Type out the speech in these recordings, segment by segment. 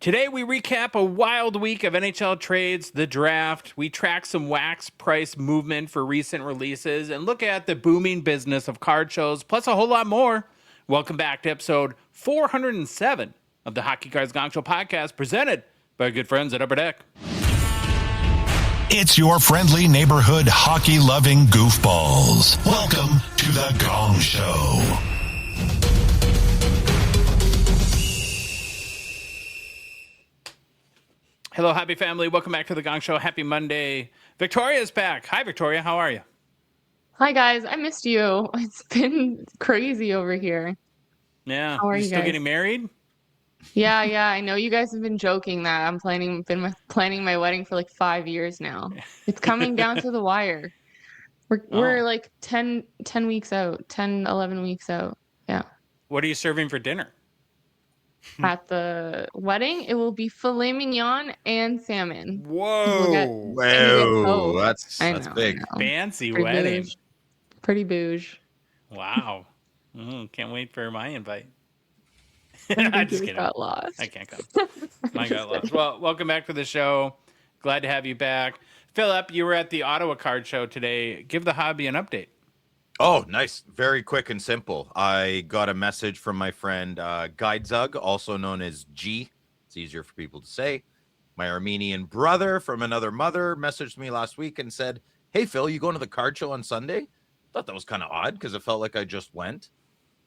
Today we recap a wild week of NHL trades, the draft. We track some wax price movement for recent releases and look at the booming business of card shows, plus a whole lot more. Welcome back to episode 407 of the Hockey Cards Gongshow podcast, presented by our good friends at Upper Deck. It's your friendly neighborhood hockey-loving goofballs. Welcome to the Gong Show. Hello, happy family. Welcome back to the Gong Show. Happy Monday. Victoria is back. Hi, Victoria. How are you? Hi, guys. I missed you. It's been crazy over here. Yeah. How are you still guys? Getting married? Yeah. I know you guys have been joking that I'm planning my wedding for like 5 years now. It's coming down to the wire. We're like 10 weeks out, 10, 11 weeks out. Yeah. What are you serving for dinner? At the wedding, it will be filet mignon and salmon. Whoa. That's big. Fancy wedding. Pretty bouge. Wow. Can't wait for my invite. I'm just kidding. Got lost. I can't come. Mine got lost. Well, welcome back to the show. Glad to have you back. Philip, you were at the Ottawa Card Show today. Give the hobby an update. Oh, nice. Very quick and simple. I got a message from my friend Guidezug, also known as G. It's easier for people to say. My Armenian brother from another mother messaged me last week and said, "Hey, Phil, you going to the card show on Sunday?" Thought that was kind of odd because it felt like I just went.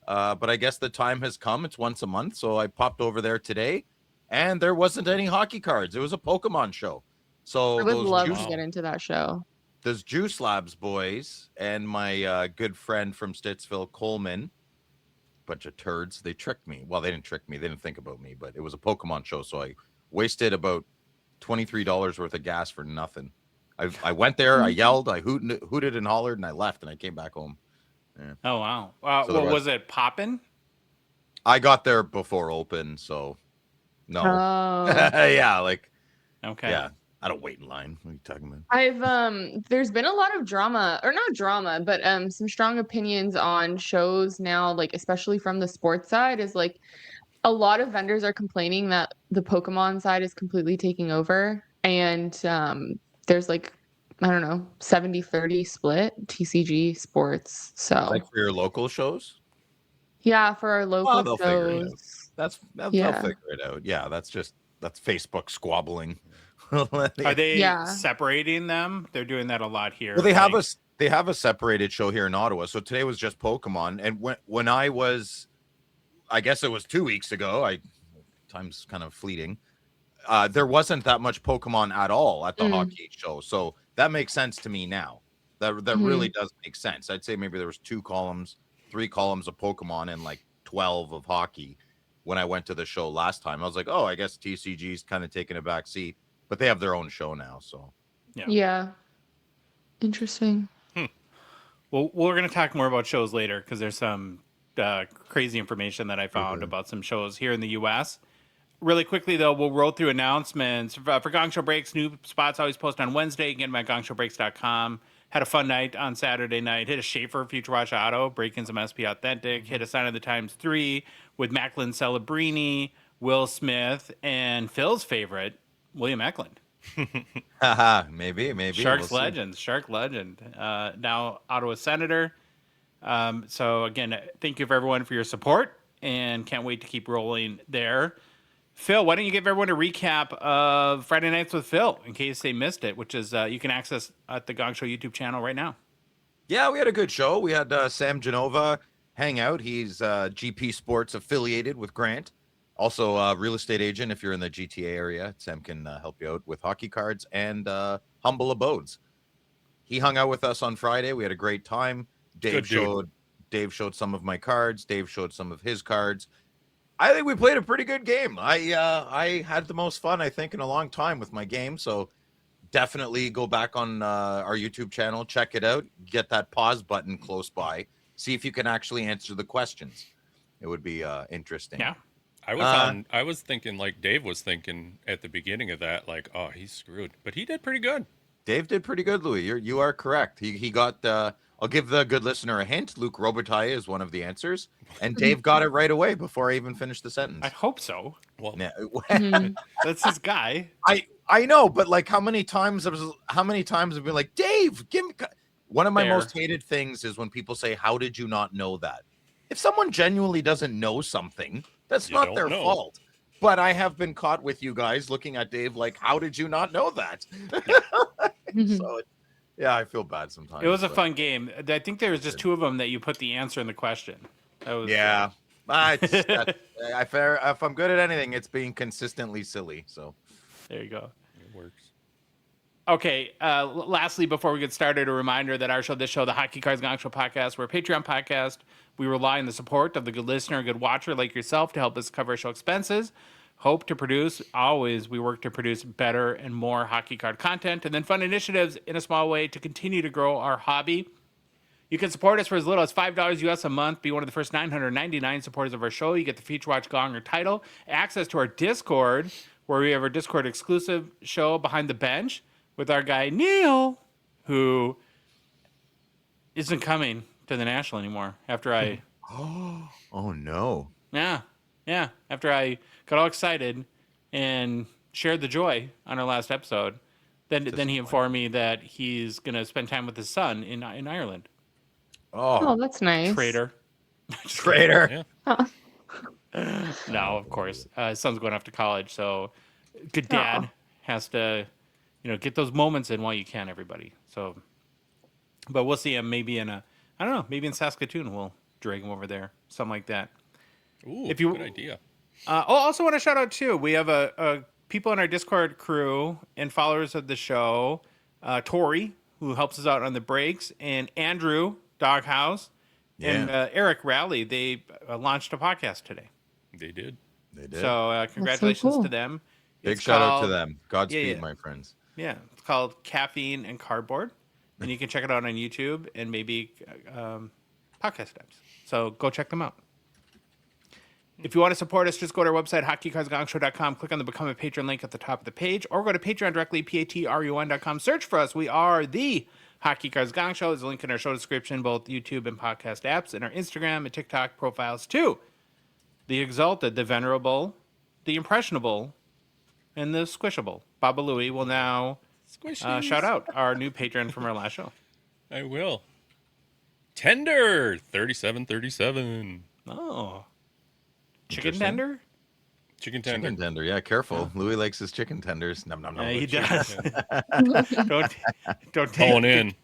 But I guess the time has come. It's once a month. So I popped over there today and there wasn't any hockey cards. It was a Pokemon show. So I would love to get into that show. Those Juice Labs boys and my good friend from Stittsville, Coleman, bunch of turds. They tricked me. Well, they didn't trick me. They didn't think about me, but it was a Pokemon show. So I wasted about $23 worth of gas for nothing. I went there, I yelled, I hooted and hollered, and I left, and I came back home. Yeah. Oh, wow. Was it popping? I got there before open, so no. Oh. Yeah, okay. Yeah. I don't wait in line. What are you talking about? There's been a lot of drama, or not drama, but some strong opinions on shows now, like especially from the sports side, is like a lot of vendors are complaining that the Pokemon side is completely taking over, and there's like, I don't know, 70-30 split TCG sports. So like for your local shows? Yeah, for our local shows. They'll Yeah. figure it out. Yeah, that's Facebook squabbling. Are they separating them? They're doing that a lot here. Well, they have a separated show here in Ottawa. So today was just Pokemon, and when I was, I guess it was 2 weeks ago. Time's kind of fleeting. There wasn't that much Pokemon at all at the hockey show, so that makes sense to me now. That really does make sense. I'd say maybe there was 3 columns of Pokemon and like 12 of hockey when I went to the show last time. I was like, oh, I guess TCG's kind of taking a back seat. But they have their own show now, so. Yeah. Interesting. Well, we're going to talk more about shows later because there's some crazy information that I found about some shows here in the U.S. Really quickly, though, we'll roll through announcements. For Gongshow Breaks, new spots always post on Wednesday. You can get them at gongshowbreaks.com. Had a fun night on Saturday night. Hit a Schaefer Future Watch Auto, break-in some SP Authentic. Hit a Sign of the Times 3 with Macklin Celebrini, Will Smith, and Phil's favorite, William Eklund. Maybe. Shark legend. Now Ottawa Senator. So again, thank you for everyone for your support, and can't wait to keep rolling there. Phil, why don't you give everyone a recap of Friday Nights with Phil in case they missed it, which is you can access at the Gongshow YouTube channel right now. Yeah, we had a good show. We had Sam Genova hang out. He's GP Sports affiliated with Grant. Also, a real estate agent if you're in the GTA area. Sam can help you out with hockey cards and humble abodes. He hung out with us on Friday. We had a great time. Dave showed some of my cards. Dave showed some of his cards. I think we played a pretty good game. I had the most fun, I think, in a long time with my game. So definitely go back on our YouTube channel, check it out, get that pause button close by, see if you can actually answer the questions. It would be interesting. Yeah. I was thinking like Dave was thinking at the beginning of that, like, oh, he's screwed. But he did pretty good. Dave did pretty good, Louis. You are correct. He got I'll give the good listener a hint. Luke Robitaille is one of the answers, and Dave got it right away before I even finished the sentence. I hope so. Well, Yeah. Mhm. That's his guy. I know, but like, how many times I've been like, Dave, give me. One of my Fair. most hated things is when people say, "How did you not know that?" If someone genuinely doesn't know something, that's You not don't their know. fault. But I have been caught with you guys looking at Dave like, "How did you not know that?" So, yeah, I feel bad sometimes. It was a but- fun game. I think there was just two of them that you put the answer in the question. That was Yeah. If I'm good at anything, it's being consistently silly. So There you go. it works. Okay. Lastly, before we get started, a reminder that our show, this show, the Hockey Cards Gongshow podcast, we're a Patreon podcast. We rely on the support of the good listener, good watcher like yourself to help us cover our show expenses. Hope to produce, always, we work to produce better and more hockey card content, and then fun initiatives in a small way to continue to grow our hobby. You can support us for as little as $5 US a month. Be one of the first 999 supporters of our show. You get the Feature Watch Gonger title, access to our Discord, where we have our Discord exclusive show Behind the Bench with our guy Neil, who isn't coming to the National anymore after I, oh no. yeah, after I got all excited and shared the joy on our last episode. Then he informed me that he's going to spend time with his son in Ireland. Oh, that's nice. Traitor. Traitor. Yeah. No, of course. His son's going off to college, so good dad Aw. has to, get those moments in while you can, everybody. So, but we'll see him maybe I don't know, maybe in Saskatoon. We'll drag him over there, something like that. Ooh, If you- good idea. Also want to shout out too. We have a people in our Discord crew and followers of the show. Tori, who helps us out on the breaks, and Andrew Doghouse, and Eric Rowley. They launched a podcast today. They did. They did. So congratulations cool. to them. Big It's shout out to called- them. Godspeed, yeah. my friends. Yeah, it's called Caffeine and Cardboard, and you can check it out on YouTube and maybe podcast apps. So go check them out. If you want to support us, just go to our website, hockeycardsgongshow.com, click on the Become a Patron link at the top of the page, or go to Patreon directly, patreon.com. Search for us. We are the Hockey Cards Gong Show. There's a link in our show description, both YouTube and podcast apps, and our Instagram and TikTok profiles too. The Exalted, the Venerable, the Impressionable, and the Squishable. Baba Louie will now Squishies. shout out our new patron from our last show. I will. Tender 3737. Oh. Chicken Interesting. tender? Chicken tender. Chicken tender. Yeah, careful. Louis likes his chicken tenders. Nom, nom, nom. Yeah, he Chicken does. tender. don't Going take in.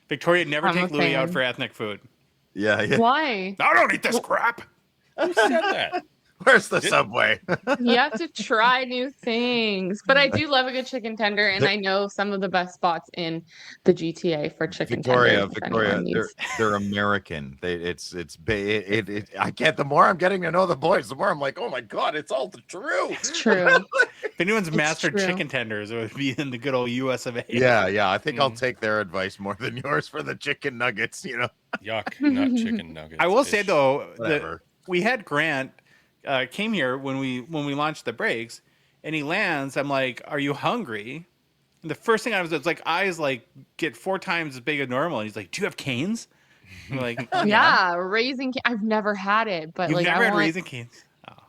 Victoria, never I'm take a Louis out fan. for ethnic food. Yeah, yeah. Why? I don't eat this crap. Who said that? Where's the subway? You have to try new things. But I do love a good chicken tender, and I know some of the best spots in the GTA for chicken tenders. if Victoria, anyone needs- they're American. I get. The more I'm getting to know the boys, the more I'm like, oh my god, it's all true. It's true. If anyone's mastered true. chicken tenders, it would be in the good old US of A. Yeah. I think I'll take their advice more than yours for the chicken nuggets. Yuck, not chicken nuggets. I will say Ish. though, that Whatever. we had Grant came here when we launched the breaks, and he lands. I'm like, "Are you hungry?" And the first thing I was, it's like eyes like get 4 times as big as normal, and he's like, "Do you have canes?" I'm like, Yeah, Raising Cane. I've never had it, but You've like never I had want, Raising Canes?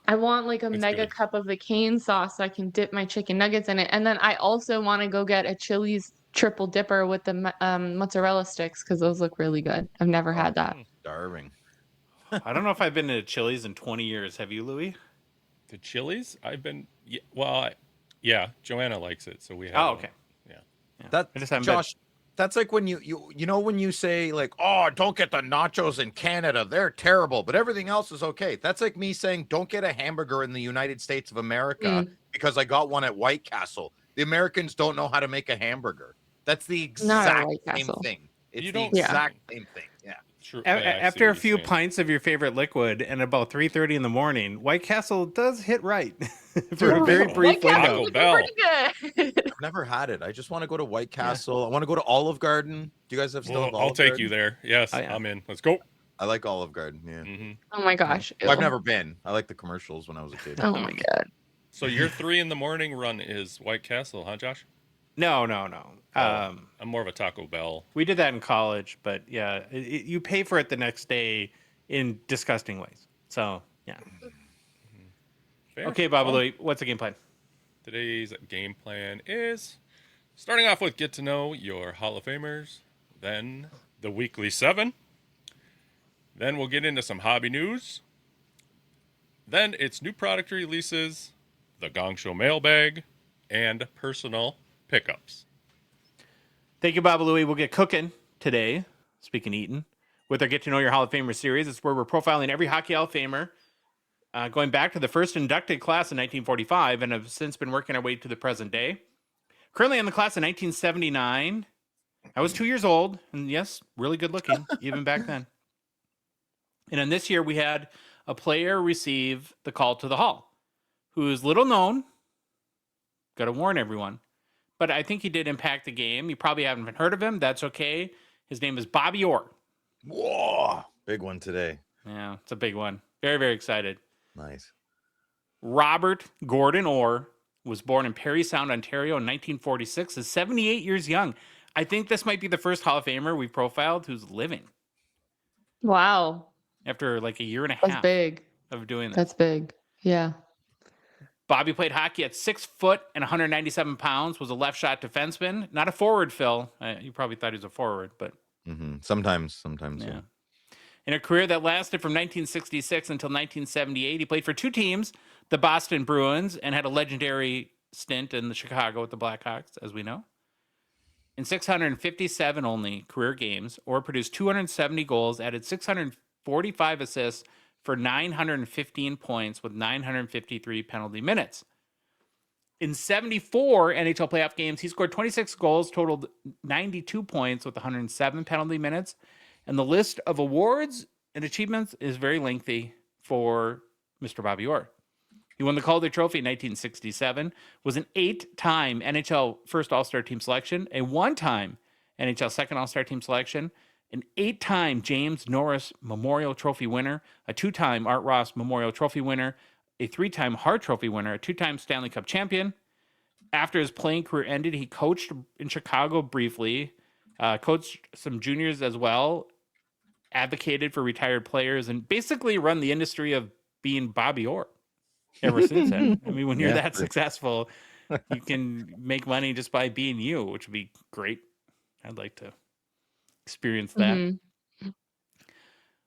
I want like a It's mega good. cup of the cane sauce so I can dip my chicken nuggets in it. And then I also want to go get a Chili's triple dipper with the mozzarella sticks because those look really good. I've never had that. Starving. I don't know if I've been to Chili's in 20 years. Have you, Louis? The Chili's? I've been. Yeah, Joanna likes it, so we have. Oh, one. okay. Yeah. That I just haven't been. Josh. That's like when you know when you say like, oh, don't get the nachos in Canada, they're terrible, but everything else is okay. That's like me saying don't get a hamburger in the United States of America because I got one at White Castle. The Americans don't know how to make a hamburger. That's the Not at exact White same Castle. thing. It's You the don't- exact same thing. Yeah. True. Yeah, I see After a what few you're saying. pints of your favorite liquid and about 3:30 in the morning, White Castle does hit right for a very Oh, brief White Castle window. would be Bell. pretty good. I've never had it. I just want to go to White Castle. I want to go to Olive Garden. Do you guys have still Well, have I'll Olive take Garden? you there. Yes, Oh, yeah. I'm in. Let's go. I like Olive Garden. Yeah. Hmm. Oh my gosh. I've ew. never been. I like the commercials when I was a kid. Oh my god. So your 3 in the morning run is White Castle, huh, Josh? No. Um, I'm more of a Taco Bell. we did that in college, but yeah, you pay for it the next day in disgusting ways. So yeah. Fair. Okay, Well, Babalu, what's the game plan? today's game plan is starting off with get to know your Hall of Famers, then the weekly 7. Then we'll get into some hobby news. Then it's new product releases, the Gongshow Mailbag, and personal pickups. Thank you, Babalu. We'll get cooking today, speaking of eating, with our Get to Know Your Hall of Famer series. It's where we're profiling every Hockey Hall of Famer, going back to the first inducted class in 1945, and have since been working our way to the present day. Currently in the class of 1979. I was 2 years old, and yes, really good looking, even back then. And in this year, we had a player receive the call to the Hall, who is little known. Got to warn everyone. But I think he did impact the game. You probably haven't heard of him. That's okay. His name is Bobby Orr. Whoa, big one today. Yeah, it's a big one. Very, very excited. Nice. Robert Gordon Orr was born in Parry Sound, Ontario in 1946. Is 78 years young. I think this might be the first Hall of Famer we've profiled who's living Wow. after like a year and a That's half big. of doing this. That's big. Yeah. Bobby played hockey at 6 foot and 197 pounds, was a left shot defenseman, not a forward, Phil. You probably thought he was a forward, but Sometimes. yeah. In a career that lasted from 1966 until 1978, he played for two teams, the Boston Bruins, and had a legendary stint in the Chicago with the Blackhawks, as we know. In 657 only career games, Orr produced 270 goals, added 645 assists for 915 points with 953 penalty minutes. In 74 NHL playoff games, he scored 26 goals, totaled 92 points with 107 penalty minutes. And the list of awards and achievements is very lengthy for Mr. Bobby Orr. He won the Calder Trophy in 1967, was an 8-time NHL First All-Star Team selection, a 1-time NHL Second All-Star Team selection, an 8-time James Norris Memorial Trophy winner, a 2-time Art Ross Memorial Trophy winner, a 3-time Hart Trophy winner, a 2-time Stanley Cup champion. After his playing career ended, he coached in Chicago briefly, coached some juniors as well, advocated for retired players, and basically run the industry of being Bobby Orr ever since then. I mean, when you're that successful, you can make money just by being you, which would be great. I'd like to experience that. Mm-hmm.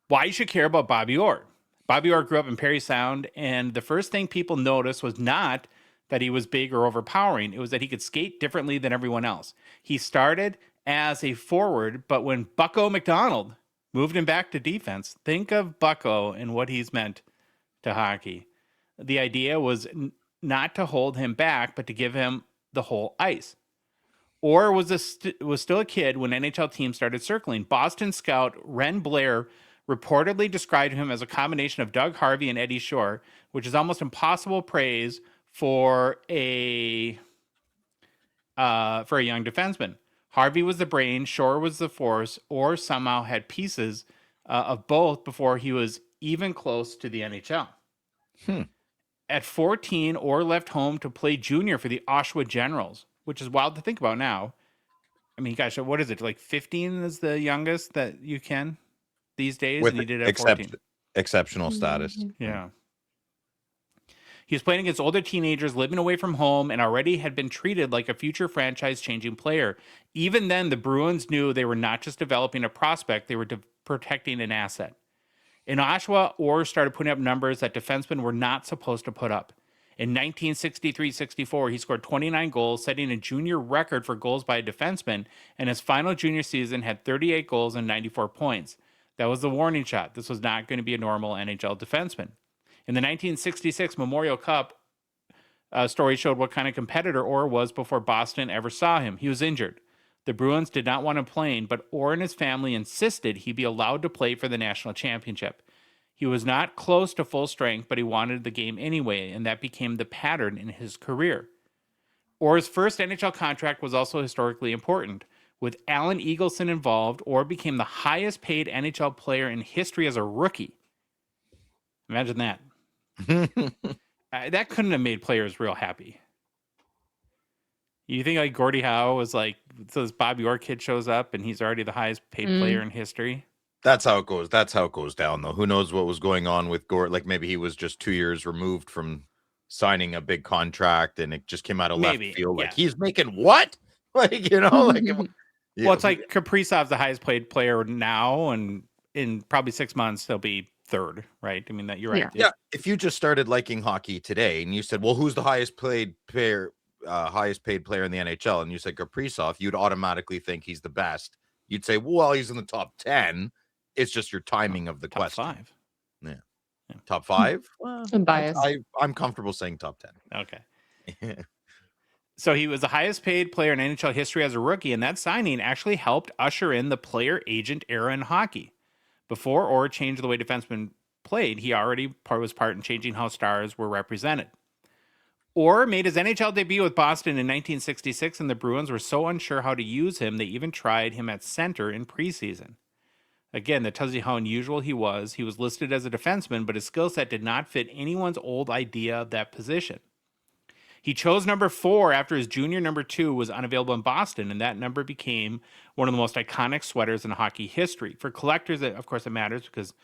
Why you should care about Bobby Orr. Bobby Orr grew up in Parry Sound, and the first thing people noticed was not that he was big or overpowering. It was that he could skate differently than everyone else. He started as a forward, but when Bucko McDonald moved him back to defense, think of Bucko and what he's meant to hockey. The idea was not to hold him back, but to give him the whole ice. Orr was still a kid when NHL teams started circling. Boston scout Ren Blair reportedly described him as a combination of Doug Harvey and Eddie Shore, which is almost impossible praise for a young defenseman. Harvey was the brain, Shore was the force, or somehow had pieces of both before he was even close to the NHL. At 14, Orr left home to play junior for the Oshawa Generals, which is wild to think about now. I mean, gosh, what is it? Like 15 is the youngest that you can these days? With and he did it at 14. Exceptional status. Yeah. He was playing against older teenagers living away from home and already had been treated like a future franchise-changing player. Even then, the Bruins knew they were not just developing a prospect, they were protecting an asset. In Oshawa, Orr started putting up numbers that defensemen were not supposed to put up. In 1963-64, he scored 29 goals, setting a junior record for goals by a defenseman, and his final junior season had 38 goals and 94 points. That was the warning shot. This was not going to be a normal NHL defenseman. In the 1966 Memorial Cup, story showed what kind of competitor Orr was before Boston ever saw him. He was injured. The Bruins did not want him playing, but Orr and his family insisted he be allowed to play for the national championship. He was not close to full strength, but he wanted the game anyway, and that became the pattern in his career. Orr's first NHL contract was also historically important. With Alan Eagleson involved, Orr became the highest paid NHL player in history as a rookie. Imagine that. That couldn't have made players real happy. You think like Gordie Howe was like, so this Bob York kid shows up and he's already the highest paid player in history? That's how it goes. That's how it goes down, though. Who knows what was going on with Gord? Like maybe he was just 2 years removed from signing a big contract, and it just came out of left field. Like he's making what? Like like. Well, it's like Kaprizov's the highest paid player now, and in probably 6 months he'll be third, right? I mean, that you're right. Yeah. If you just started liking hockey today, and you said, "Well, who's the highest paid player in the NHL?" and you said Kaprizov, you'd automatically think he's the best. You'd say, "Well, he's in the top 10." It's just your timing of the top question. 5. Yeah. Top 5? Well, I'm biased. I'm comfortable saying top 10. Okay. So he was the highest paid player in NHL history as a rookie, and that signing actually helped usher in the player agent era in hockey. Before Orr changed the way defensemen played, he already was part in changing how stars were represented. Orr made his NHL debut with Boston in 1966, and the Bruins were so unsure how to use him, they even tried him at center in preseason. Again, that tells you how unusual he was. He was listed as a defenseman, but his skill set did not fit anyone's old idea of that position. He chose number 4 after his junior number 2 was unavailable in Boston, and that number became one of the most iconic sweaters in hockey history. For collectors, of course, it matters because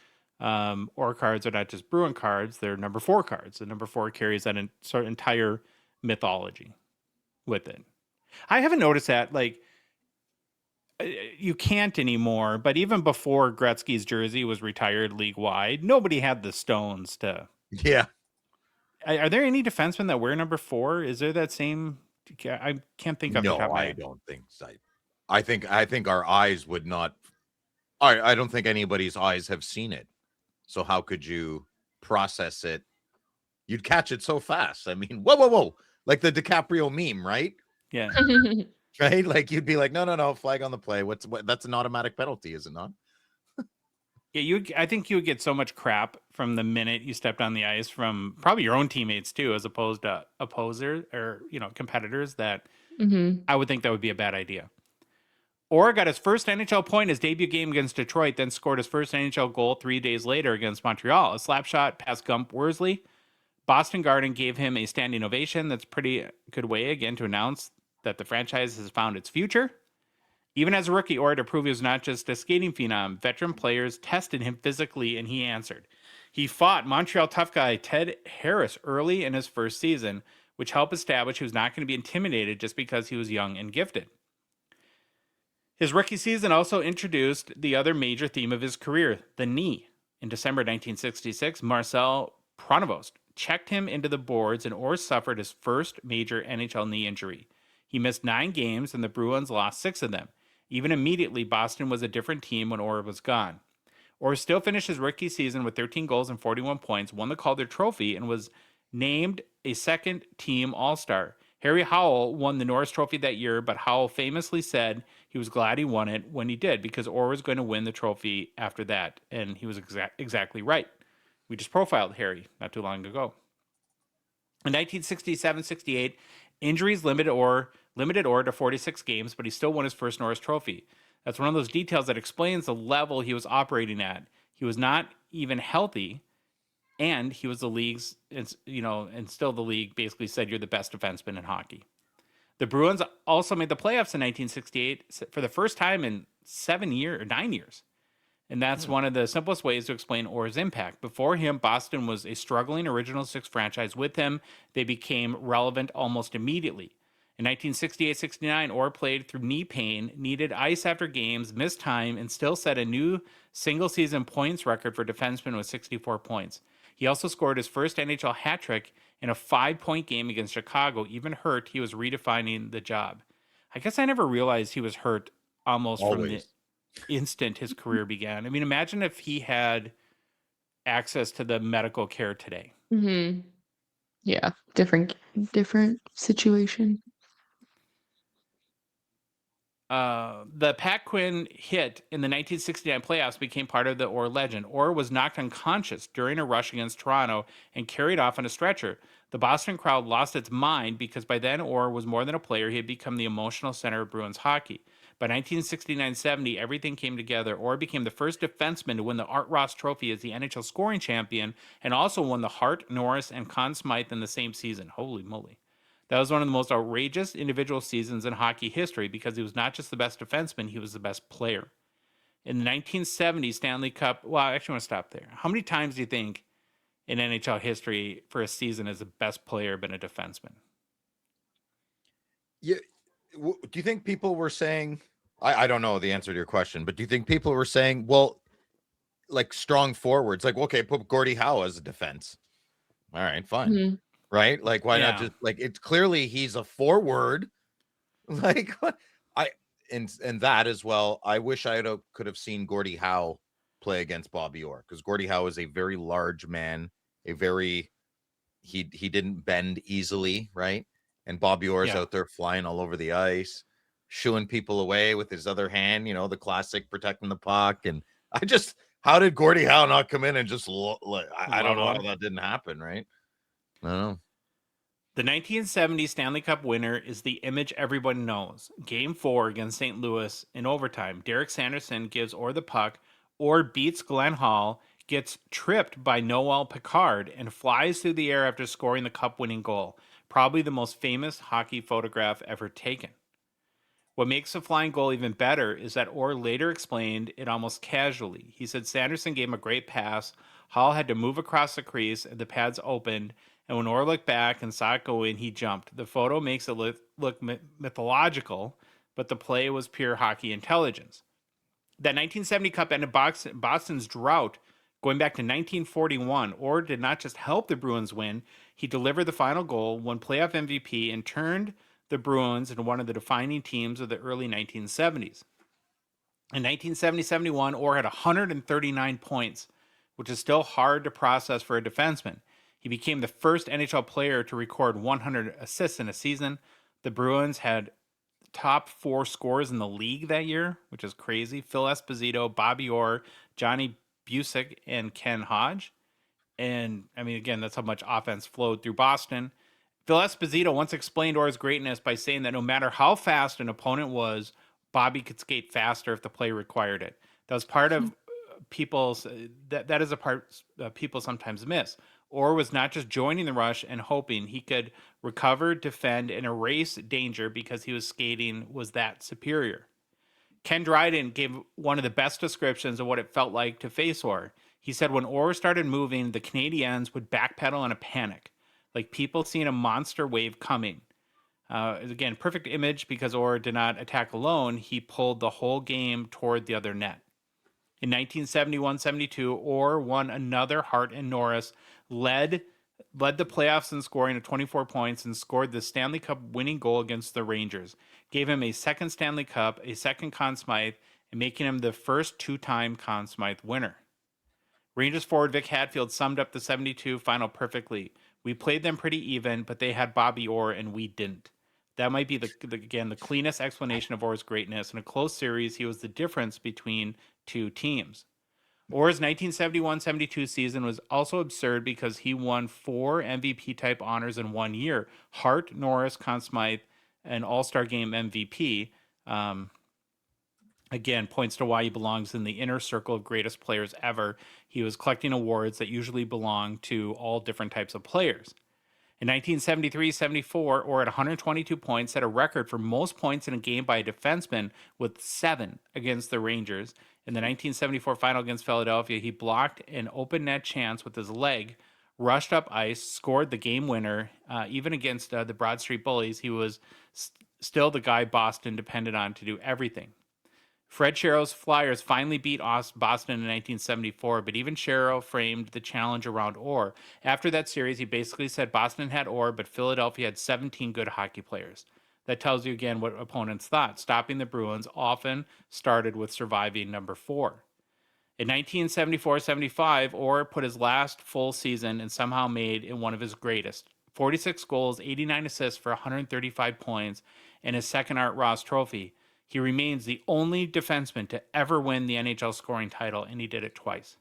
Orr cards are not just Bruin cards, they're number 4 cards. The number 4 carries that sort of entire mythology with it. I haven't noticed that, like, you can't anymore, but even before Gretzky's jersey was retired league-wide, nobody had the stones to... Yeah. Are there any defensemen that wear number 4? Is there that same? I can't think of. No, I don't think so. I think our eyes would not. I don't think anybody's eyes have seen it. So how could you process it? You'd catch it so fast. I mean, whoa, like the DiCaprio meme, right? Yeah. Right. Like you'd be like, no, flag on the play. What? That's an automatic penalty, is it not? Yeah, I think you would get so much crap from the minute you stepped on the ice from probably your own teammates too, as opposed to opposers or competitors. That I would think that would be a bad idea. Orr got his first NHL point in his debut game against Detroit, then scored his first NHL goal 3 days later against Montreal, a slap shot past Gump Worsley. Boston Garden gave him a standing ovation. That's a pretty good way again to announce that the franchise has found its future. Even as a rookie, Orr to prove he was not just a skating phenom, veteran players tested him physically, and he answered. He fought Montreal tough guy Ted Harris early in his first season, which helped establish he was not going to be intimidated just because he was young and gifted. His rookie season also introduced the other major theme of his career, the knee. In December 1966, Marcel Pronovost checked him into the boards, and Orr suffered his first major NHL knee injury. He missed 9 games, and the Bruins lost 6 of them. Even immediately, Boston was a different team when Orr was gone. Orr still finished his rookie season with 13 goals and 41 points, won the Calder Trophy, and was named a second-team All-Star. Harry Howell won the Norris Trophy that year, but Howell famously said he was glad he won it when he did, because Orr was going to win the trophy after that, and he was exactly right. We just profiled Harry not too long ago. In 1967-68, injuries limited Orr to 46 games, but he still won his first Norris Trophy. That's one of those details that explains the level he was operating at. He was not even healthy, and he was the league's, and still the league basically said you're the best defenseman in hockey. The Bruins also made the playoffs in 1968 for the first time in 9 years. And that's one of the simplest ways to explain Orr's impact. Before him, Boston was a struggling Original Six franchise. With him, they became relevant almost immediately. In 1968-69, Orr played through knee pain, needed ice after games, missed time, and still set a new single-season points record for defensemen with 64 points. He also scored his first NHL hat trick in a 5-point game against Chicago. Even hurt, he was redefining the job. I guess I never realized he was hurt almost from the instant his career began. I mean, imagine if he had access to the medical care today. Mm-hmm. Yeah, different situation. The Pat Quinn hit in the 1969 playoffs became part of the Orr legend. Orr was knocked unconscious during a rush against Toronto and carried off on a stretcher. The Boston crowd lost its mind because by then Orr was more than a player. He had become the emotional center of Bruins hockey. By 1969-70, everything came together. Orr became the first defenseman to win the Art Ross Trophy as the NHL scoring champion and also won the Hart, Norris, and Conn Smythe in the same season. Holy moly. That was one of the most outrageous individual seasons in hockey history because he was not just the best defenseman, he was the best player. In the 1970 Stanley Cup, well, I actually want to stop there. How many times do you think in NHL history for a season has the best player been a defenseman? Yeah. Do you think people were saying, I don't know the answer to your question, but do you think people were saying, well, like strong forwards, like, okay, put Gordie Howe as a defense. All right, fine. Mhm. Right? Like, why not Yeah. just like it's clearly he's a forward. Like what? I and that as well. I wish could have seen Gordie Howe play against Bobby Orr because Gordie Howe is a very large man, a very he didn't bend easily, right? And Bobby Orr is Yeah. out there flying all over the ice, shooing people away with his other hand, the classic protecting the puck. And how did Gordie Howe not come in and just like I don't Load know how on. that didn't happen, right? I don't know. The 1970 Stanley Cup winner is the image everyone knows. Game 4 against St. Louis in overtime. Derek Sanderson gives Orr the puck. Orr beats Glenn Hall, gets tripped by Noel Picard, and flies through the air after scoring the cup-winning goal. Probably the most famous hockey photograph ever taken. What makes the flying goal even better is that Orr later explained it almost casually. He said Sanderson gave him a great pass. Hall had to move across the crease, and the pads opened. And when Orr looked back and saw it go in, he jumped. The photo makes it look mythological, but the play was pure hockey intelligence. That 1970 Cup ended Boston's drought going back to 1941. Orr did not just help the Bruins win, he delivered the final goal, won playoff MVP, and turned the Bruins into one of the defining teams of the early 1970s. In 1970-71, Orr had 139 points, which is still hard to process for a defenseman. He became the first NHL player to record 100 assists in a season. The Bruins had top 4 scorers in the league that year, which is crazy. Phil Esposito, Bobby Orr, Johnny Busick, and Ken Hodge. And, I mean, again, that's how much offense flowed through Boston. Phil Esposito once explained Orr's greatness by saying that no matter how fast an opponent was, Bobby could skate faster if the play required it. That was part of people's that is a part people sometimes miss. Orr was not just joining the rush and hoping he could recover, defend, and erase danger because he was skating was that superior. Ken Dryden gave one of the best descriptions of what it felt like to face Orr. He said when Orr started moving, the Canadiens would backpedal in a panic, like people seeing a monster wave coming. Again, perfect image because Orr did not attack alone. He pulled the whole game toward the other net. In 1971-72, Orr won another Hart and Norris, led the playoffs in scoring of 24 points, and scored the Stanley Cup winning goal against the Rangers. Gave him a second Stanley Cup, a second Conn Smythe, and making him the first 2-time Conn Smythe winner. Rangers forward Vic Hadfield summed up the 72 final perfectly. We played them pretty even, but they had Bobby Orr and we didn't. That might be the cleanest explanation of Orr's greatness. In a close series, he was the difference between two teams. Orr's 1971-72 season was also absurd because he won 4 MVP-type honors in 1 year. Hart, Norris, Conn Smythe, and All-Star Game MVP. Again, points to why he belongs in the inner circle of greatest players ever. He was collecting awards that usually belong to all different types of players. In 1973-74, Orr at 122 points set a record for most points in a game by a defenseman with 7 against the Rangers. In the 1974 final against Philadelphia, he blocked an open net chance with his leg, rushed up ice, scored the game winner. Even against the Broad Street Bullies, he was still the guy Boston depended on to do everything. Fred Sherrill's Flyers finally beat Boston in 1974, but even Sherrill framed the challenge around Orr. After that series, he basically said Boston had Orr, but Philadelphia had 17 good hockey players. That tells you again what opponents thought. Stopping the Bruins often started with surviving number 4. In 1974-75, Orr put his last full season and somehow made it one of his greatest. 46 goals, 89 assists for 135 points, and his second Art Ross trophy. He remains the only defenseman to ever win the NHL scoring title, and he did it twice.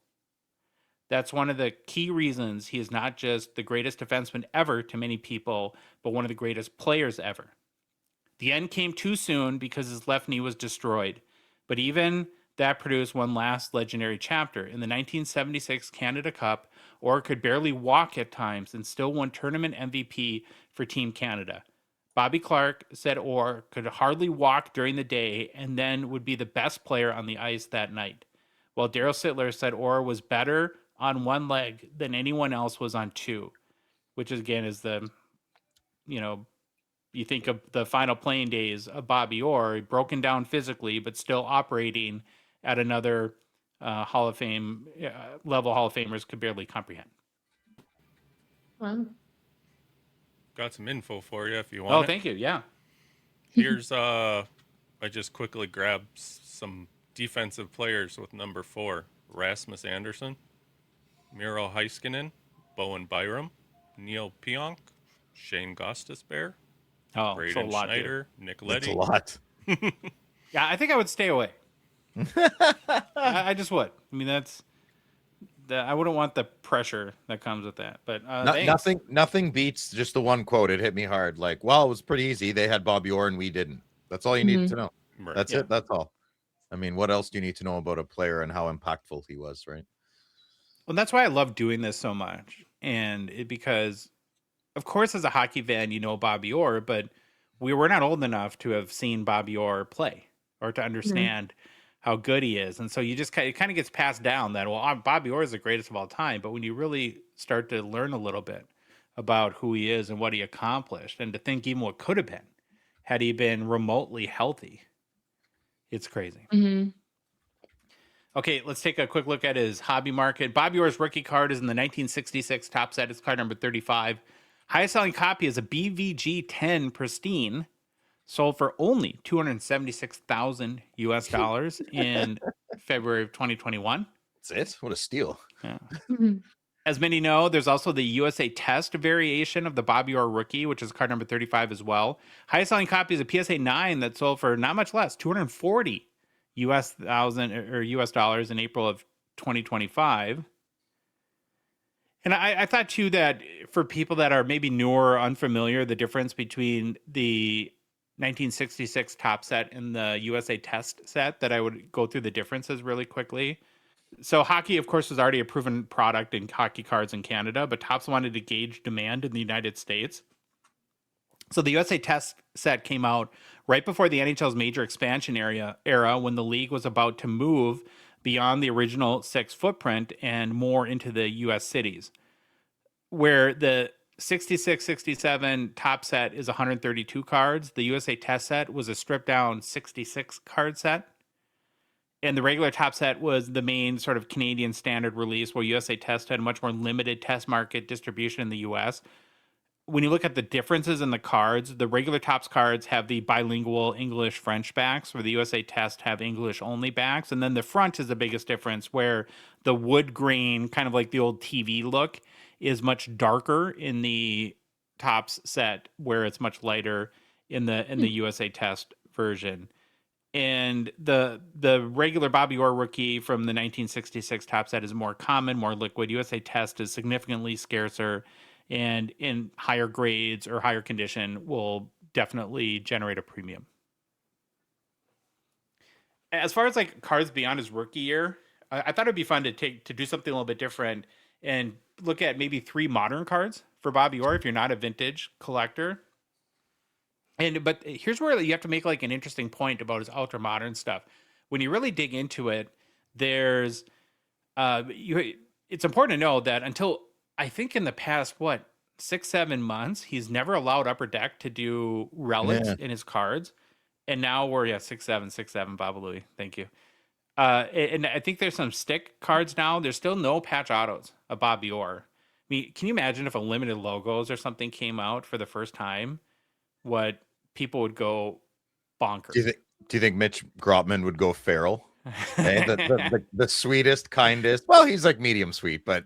That's one of the key reasons he is not just the greatest defenseman ever to many people, but one of the greatest players ever. The end came too soon because his left knee was destroyed, but even that produced one last legendary chapter. In the 1976 Canada Cup, Orr could barely walk at times and still won tournament MVP for Team Canada. Bobby Clark said Orr could hardly walk during the day and then would be the best player on the ice that night. While Daryl Sittler said Orr was better on one leg than anyone else was on two, which again is the, you think of the final playing days of Bobby Orr, broken down physically, but still operating at another Hall of Fame level Hall of Famers could barely comprehend. Wow. Got some info for you if you want. Oh, thank you. Yeah. Here's I just quickly grabbed some defensive players with number 4: Rasmus Anderson, Miro Heiskanen, Bowen Byram, Neil Pionk, Shane Gostisbehere, Oh, Braden so a lot, Schneider, Nick That's Leddy. a lot. Yeah, I think I would stay away. I just would. I mean, I wouldn't want the pressure that comes with that. But thanks. Nothing beats just the one quote. It hit me hard. Like, well, it was pretty easy. They had Bobby Orr and we didn't. That's all you need to know. Right. That's it. That's all. I mean, what else do you need to know about a player and how impactful he was, right? Well, that's why I love doing this so much. Because, of course, as a hockey fan, you know Bobby Orr, but we were not old enough to have seen Bobby Orr play or to understand how good he is. And so it kind of gets passed down that, well, Bobby Orr is the greatest of all time. But when you really start to learn a little bit about who he is and what he accomplished, and to think even what could have been had he been remotely healthy, it's crazy. Mm-hmm. Okay, let's take a quick look at his hobby market. Bobby Orr's rookie card is in the 1966 top set. It's card number 35. Highest selling copy is a BVG 10 Pristine, sold for only $276,000 US in February of 2021. That's it. What a steal. Yeah. Mm-hmm. As many know, there's also the USA Test variation of the Bobby Orr rookie, which is card number 35 as well. Highest selling copy is a PSA 9 that sold for not much less, $240,000 US dollars in April of 2025. And I thought too that for people that are maybe newer or unfamiliar, the difference between the 1966 top set and the USA Test set, that I would go through the differences really quickly. So hockey, of course, was already a proven product in hockey cards in Canada, but Topps wanted to gauge demand in the United States. So the USA Test set came out right before the NHL's major expansion era, when the league was about to move beyond the original 6 footprint and more into the U.S. cities, where the 66-67 top set is 132 cards. The USA Test set was a stripped down 66 card set. And the regular top set was the main sort of Canadian standard release, where USA Test had a much more limited test market distribution in the U.S. When you look at the differences in the cards, the regular Topps cards have the bilingual English-French backs, where the USA Test have English-only backs. And then the front is the biggest difference, where the wood grain, kind of like the old TV look, is much darker in the Topps set, where it's much lighter in the USA Test version. And the regular Bobby Orr rookie from the 1966 top set is more common, more liquid. USA Test is significantly scarcer, and in higher grades or higher condition will definitely generate a premium. As far as like cards beyond his rookie year, I thought it'd be fun to do something a little bit different and look at maybe 3 modern cards for Bobby Orr if you're not a vintage collector. But here's where you have to make like an interesting point about his ultra modern stuff. When you really dig into it, there's it's important to know that until I think in the past 6-7 months, he's never allowed Upper Deck to do relics in his cards, and now we're 6-7 Baba Louie. Thank you. And I think there's some stick cards now. There's still no patch autos of Bobby Orr. I mean, can you imagine if a limited logos or something came out for the first time? What people would go bonkers. Do you think Mitch Grotman would go feral? The sweetest, kindest. Well, he's like medium sweet, but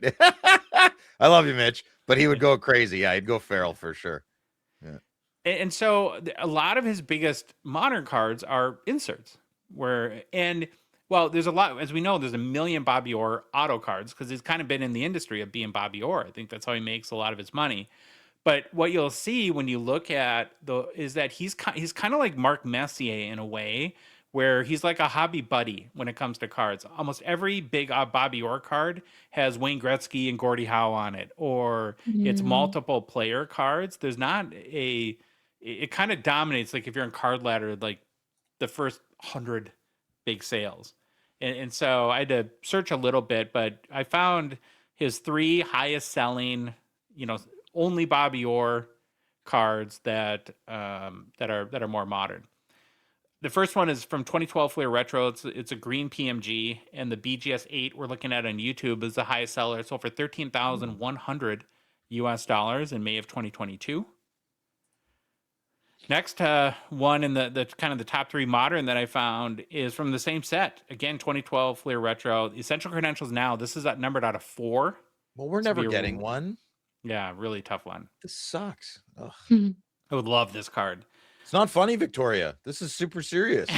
I love you, Mitch. But he would go crazy. Yeah, he'd go feral for sure. Yeah. And so a lot of his biggest modern cards are inserts. There's a lot, as we know, there's a million Bobby Orr auto cards because he's kind of been in the industry of being Bobby Orr. I think that's how he makes a lot of his money. But what you'll see when you look at is that he's kind of like Mark Messier in a way, where he's like a hobby buddy when it comes to cards. Almost every big Bobby Orr card has Wayne Gretzky and Gordie Howe on it, or it's multiple player cards. There's not a it kind of dominates. Like if you're in Card Ladder, like the first 100 big sales. And so I had to search a little bit, but I found his 3 highest selling, only Bobby Orr cards that are more modern. The first one is from 2012 Fleer Retro. It's a green PMG, and the BGS 8 we're looking at on YouTube is the highest seller. It sold for $13,100 in May of 2022. Next one in the kind of the top 3 modern that I found is from the same set. Again, 2012 Fleer Retro. Essential Credentials now. This is numbered out of 4. Well, we're never getting one. Yeah, really tough one. This sucks. Ugh. I would love this card. It's not funny, Victoria. This is super serious.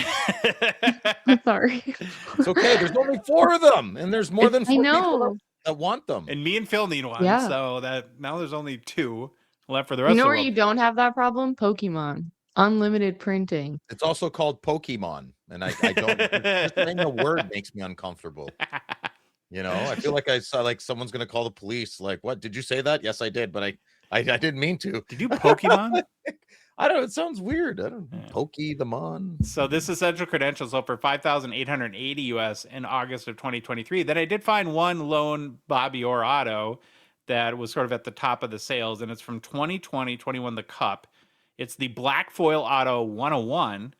I'm sorry. It's okay. There's only 4 of them, and there's more than 4 I people know. that want them. And me and Phil need one. Yeah. So that now there's only 2 left for the rest You know of the where world. you don't have that problem? Pokemon. Unlimited printing. It's also called Pokemon, and I don't. Just saying the word makes me uncomfortable. I feel like I saw like someone's gonna call the police. Like, what? Did you say that? Yes, I did, but I didn't mean to. Did you Pokemon? I don't know. It sounds weird. I don't know. Yeah. Pokemon. So this Essential Credentials sold for $5,880 US in August of 2023. Then I did find one lone Bobby Orr auto that was sort of at the top of the sales, and it's from 2020-21 the Cup. It's the Black Foil Auto 101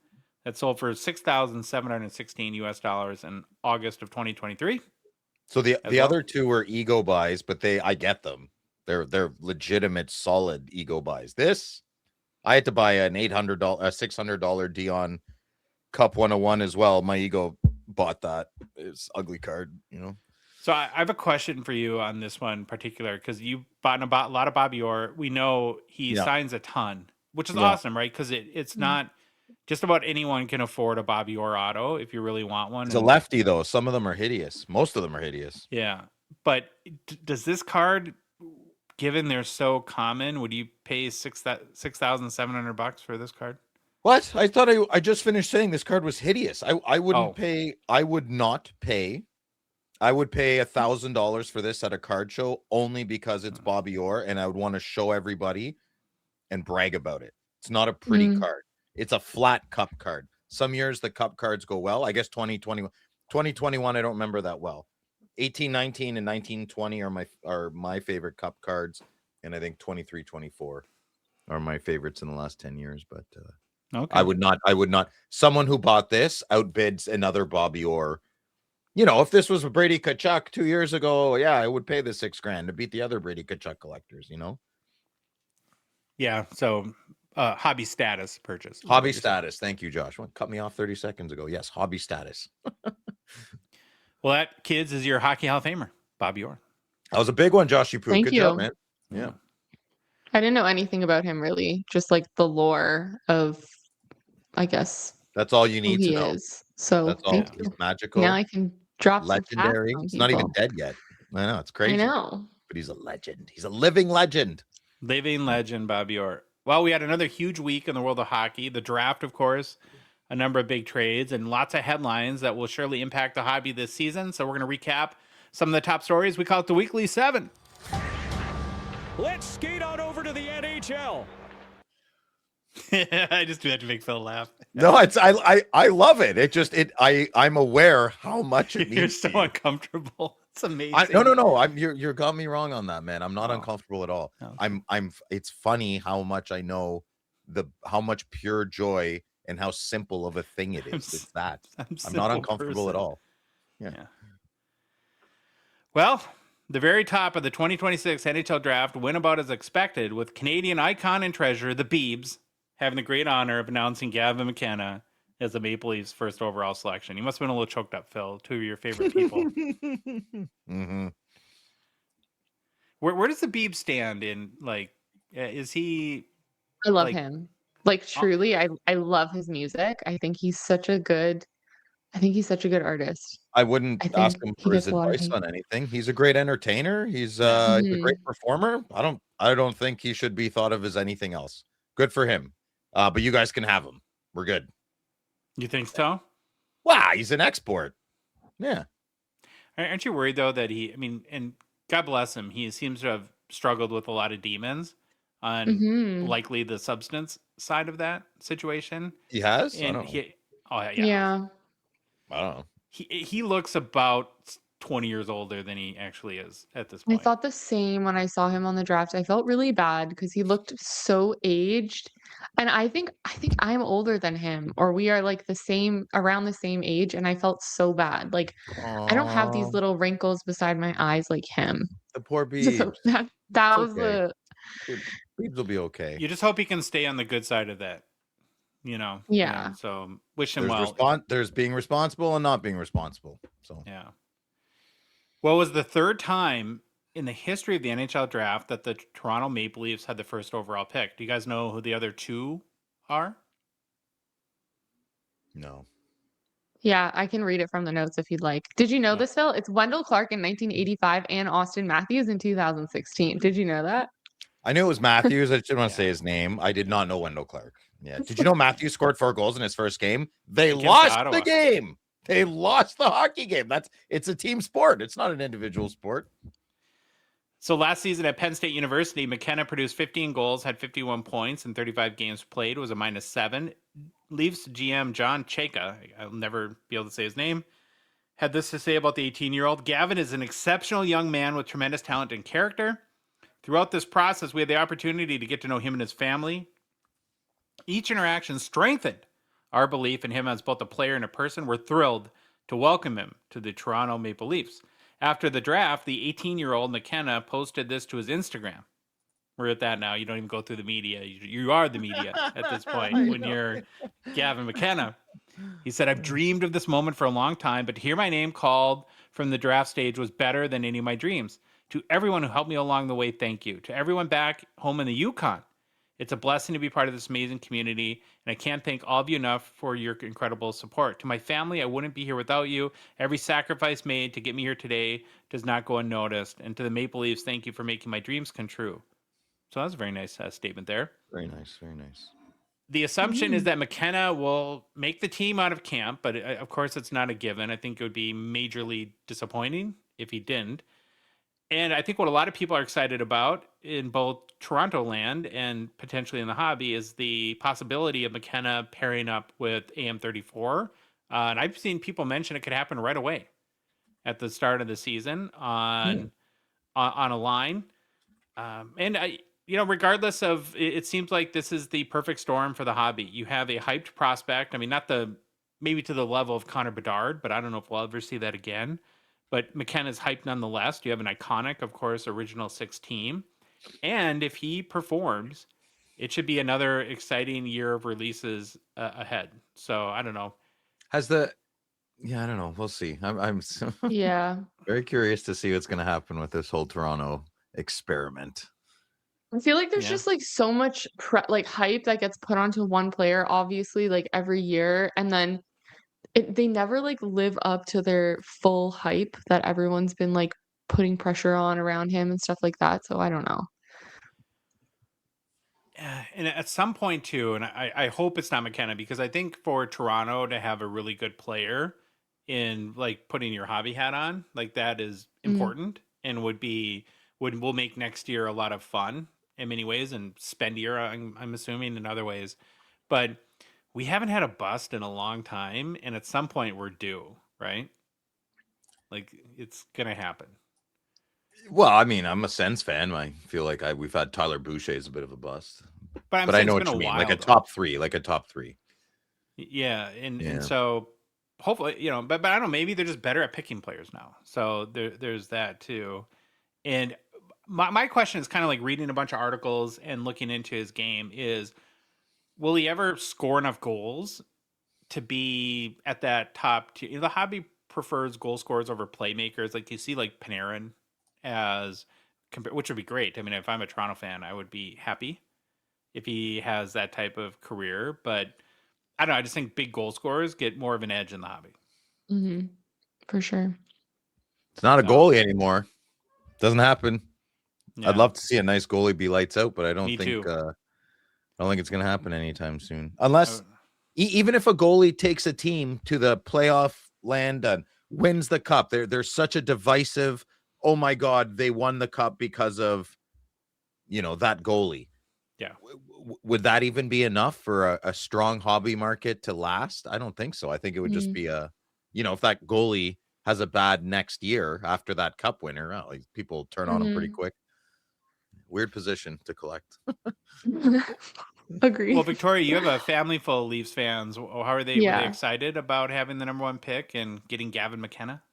that sold for $6,716 US in August of 2023. So the other 2 were ego buys, but I get them. They're legitimate, solid ego buys. This, I had to buy an $600 Dion Cup 101 as well. My ego bought that. It's ugly card, So I have a question for you on this one in particular, because you bought a lot of Bobby Orr. We know he signs a ton, which is awesome, right? Because it's not just about anyone can afford a Bobby Orr auto if you really want one. It's a lefty, though. Some of them are hideous. Most of them are hideous. Yeah. But does this card, given they're so common, would you pay $6,700 for this card? What? I thought I just finished saying this card was hideous. I wouldn't pay. I would not pay. I would pay $1,000 for this at a card show only because it's Bobby Orr, and I would want to show everybody and brag about it. It's not a pretty card. It's a flat cup card. Some years the cup cards go well. I guess 2021, I don't remember that well. 18-19 and 19-20 are my favorite cup cards, and I think 23-24 are my favorites in the last 10 years. But okay. I would not. Someone who bought this outbids another Bobby Orr. If this was a Brady Tkachuk 2 years ago, yeah, I would pay the $6,000 to beat the other Brady Tkachuk collectors. Yeah. So hobby status purchase. Hobby status. Thank you, Josh. Cut me off 30 seconds ago. Yes, hobby status. Well, that, kids, is your Hockey Hall of Famer, Bobby Orr. That was a big one, Joshy Poo. Thank Good you. job, man. Yeah. I didn't know anything about him really. Just like the lore of, I guess, That's all you who need to he know. is. So That's all. thank you. He's magical. Now I can drop some facts Legendary. on He's not even people. dead yet. I know. It's crazy. I know. But he's a legend. He's a living legend. Living legend, Bobby Orr. Well, we had another huge week in the world of hockey. The draft, of course, a number of big trades, and lots of headlines that will surely impact the hobby this season. So we're going to recap some of the top stories. We call it the Weekly 7. Let's skate on over to the NHL. I just do that to make Phil laugh. No, I love it. I'm aware how much it You're means. so to you. uncomfortable. It's amazing. No. You got me wrong on that, man. I'm not Oh. uncomfortable at all. Okay. It's funny how much I know how much pure joy and how simple of a thing it is. It's that. I'm not simple uncomfortable at person. all. Yeah. Well, the very top of the 2026 NHL draft went about as expected, with Canadian icon and treasure, the Beebs, having the great honor of announcing Gavin McKenna as the Maple Leafs' first overall selection. You must have been a little choked up, Phil. 2 of your favorite people. Mm-hmm. Where does the Beebs stand in, like, is he... I love like- him. Like truly, I love his music. I think he's such a good artist. I wouldn't I ask think him he for his gets a lot of advice hate. on anything. He's a great entertainer. He's a great performer. I don't think he should be thought of as anything else. Good for him. But you guys can have him. We're good. You think so? Wow, he's an export. Yeah. Aren't you worried, though, that and God bless him, he seems to have struggled with a lot of demons. on Mhm. likely the substance side of that situation. He has? I And don't know. yeah, Yeah. I don't know. he looks about 20 years older than he actually is at this I point. thought the same when I saw him on the draft. I felt really bad because he looked so aged. And I think I'm older than him, or we are like the same around the same age, and I felt so bad. Like I don't have these Oh, little wrinkles beside my eyes like him. the poor So Beebs. that It's was okay. the Beebs will be okay. You just hope he can stay on the good side of that, yeah. and so wish him There's well. There's being responsible and not being responsible. So Yeah. What was the third time in the history of the NHL draft that the Toronto Maple Leafs had the first overall pick? Do you guys know who the other two are? no. Yeah, I can read it from the notes if you'd like. Did you know Yeah. this, Phil? It's Wendell Clark in 1985 and Austin Matthews in 2016. Did you know that? I knew it was Matthews. I didn't want to Yeah. say his name. I did not know Wendell Clark. Yeah. Did you know Matthews scored 4 goals in his first game? They Against lost Ottawa. the game. They lost the hockey game. It's a team sport. It's not an individual sport. So last season at Penn State University, McKenna produced 15 goals, had 51 points in 35 games played, was a -7. Leafs GM John Chayka, I'll never be able to say his name, had this to say about the 18-year-old. Gavin is an exceptional young man with tremendous talent and character. Throughout this process, we had the opportunity to get to know him and his family. Each interaction strengthened our belief in him as both a player and a person. We're thrilled to welcome him to the Toronto Maple Leafs. After the draft, the 18-year-old McKenna posted this to his Instagram. We're at that now. You don't even go through the media. You are the media at this point when you're Gavin McKenna. He said, I've dreamed of this moment for a long time, but to hear my name called from the draft stage was better than any of my dreams. To everyone who helped me along the way, thank you. To everyone back home in the Yukon, it's a blessing to be part of this amazing community, and I can't thank all of you enough for your incredible support. To my family, I wouldn't be here without you. Every sacrifice made to get me here today does not go unnoticed. And to the Maple Leafs, thank you for making my dreams come true. So that's a very nice statement there. Very nice. Very nice. The assumption is that McKenna will make the team out of camp, but of course it's not a given. I think it would be majorly disappointing if he didn't. And I think what a lot of people are excited about in both Toronto land and potentially in the hobby is the possibility of McKenna pairing up with AM34. And I've seen people mention it could happen right away at the start of the season on a line. And regardless of, it seems like this is the perfect storm for the hobby. You have a hyped prospect. I mean, not maybe to the level of Connor Bedard, but I don't know if we'll ever see that again. But McKenna's hyped nonetheless. You have an iconic, of course, original 6 team. And if he performs, it should be another exciting year of releases ahead. So I don't know. I don't know. We'll see. I'm Yeah. very curious to see what's going to happen with this whole Toronto experiment. I feel like there's Yeah. just like so much hype that gets put onto one player, obviously, like every year, and then they never like live up to their full hype that everyone's been like putting pressure on around him and stuff like that. So I don't know. And at some point too, and I hope it's not McKenna, because I think for Toronto to have a really good player in like putting your hobby hat on, like that is important and will make next year a lot of fun in many ways and spendier, I'm assuming, in other ways. But we haven't had a bust in a long time, and at some point we're due, right? Like it's gonna happen. Well, I mean, I'm a Sens fan. I feel like we've had Tyler Boucher as a bit of a bust. But I know what you mean, like a top three. Yeah, and so hopefully, but I don't know, maybe they're just better at picking players now. So there's that too. And my question is kind of like reading a bunch of articles and looking into his game is, will he ever score enough goals to be at that top tier? The hobby prefers goal scorers over playmakers. Like you see like Panarin which would be great. I mean, if I'm a Toronto fan, I would be happy if he has that type of career. But I don't know. I just think big goal scorers get more of an edge in the hobby. Mm-hmm. For sure. It's not a goalie anymore. Doesn't happen. Yeah. I'd love to see a nice goalie be lights out, but I don't Me think too. I don't think it's going to happen anytime soon. Unless even if a goalie takes a team to the playoff land and wins the cup, there's such a divisive, oh my God, they won the cup because of that goalie. Yeah. Would that even be enough for a strong hobby market to last? I don't think so. I think it would just be if that goalie has a bad next year after that cup winner, people turn on him pretty quick. Weird position to collect. Agree. Well, Victoria, you have a family full of Leafs fans. How are they? Were they Yeah. excited about having the number 1 pick and getting Gavin McKenna?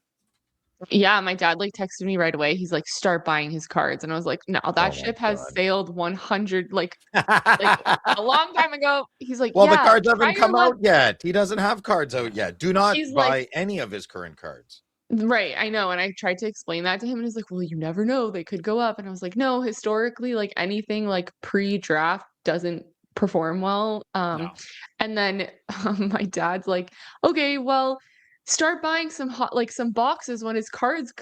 Yeah, my dad like texted me right away. He's like, start buying his cards. And I was like, no, that Oh my ship has God. sailed 100 like a long time ago. He's like, Well, yeah, the cards try haven't your come luck. out yet. He doesn't have cards out yet. Do not He's buy like, any of his current cards. right, I know. And I tried to explain that to him, and he's like, well, you never know. They could go up. And I was like, no, historically, like anything like pre-draft doesn't perform well. No. And then my dad's like, okay, well, start buying some boxes when his cards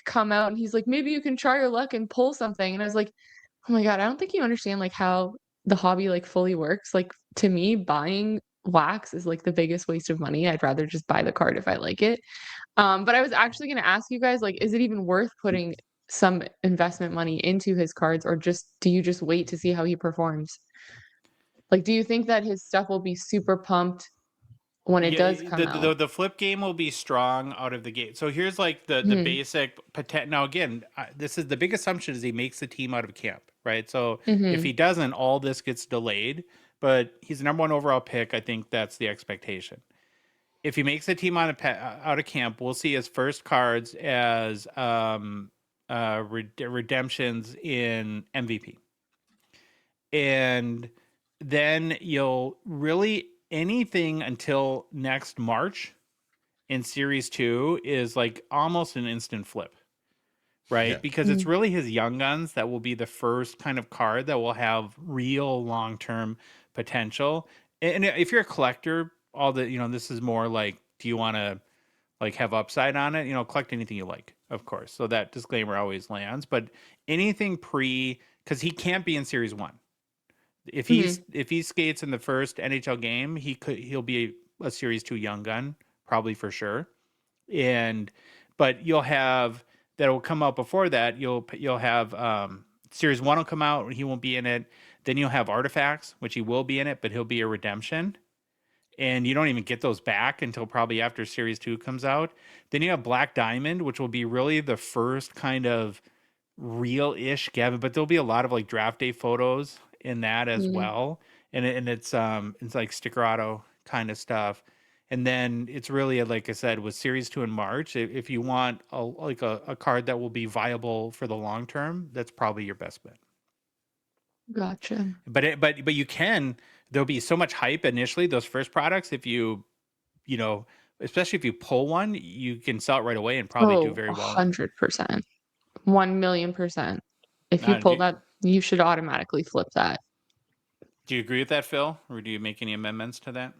come out. And he's like, maybe you can try your luck and pull something. And I was like, oh my God, I don't think you understand like how the hobby like fully works. Like to me, buying wax is like the biggest waste of money. I'd rather just buy the card if I like it. But I was actually going to ask you guys, like, is it even worth putting some investment money into his cards, or do you just wait to see how he performs? Like, do you think that his stuff will be super pumped when it does come out? The flip game will be strong out of the gate. So here's like the basic potential. Now again, this is the big assumption is he makes the team out of camp, right? So if he doesn't, all this gets delayed. But he's the number 1 overall pick. I think that's the expectation. If he makes the team out of camp, we'll see his first cards as redemptions in MVP, and then you'll really anything until next March in Series 2 is like almost an instant flip, right? Yeah. Because it's really his young guns that will be the first kind of card that will have real long-term potential. And if you're a collector, this is more like, do you want to like have upside on it? Collect anything you like, of course. So that disclaimer always lands, but anything because he can't be in Series 1. If he skates in the first NHL game, he'll be a Series 2 young gun, probably for sure. But you'll have that will come out before that. You'll have Series 1 will come out, he won't be in it. Then you'll have Artifacts, which he will be in it, but he'll be a redemption. And you don't even get those back until probably after Series 2 comes out. Then you have Black Diamond, which will be really the first kind of real-ish Gavin, but there'll be a lot of like draft day photos in that as well. And it's like sticker auto kind of stuff. And then it's really, like I said, with Series 2 in March, if you want a card that will be viable for the long term, that's probably your best bet. Gotcha. But you can, there'll be so much hype initially, those first products, if especially if you pull one, you can sell it right away and probably do very well. 100%. 1,000,000%. If you pull that, you should automatically flip that. Do you agree with that, Phil? Or do you make any amendments to that?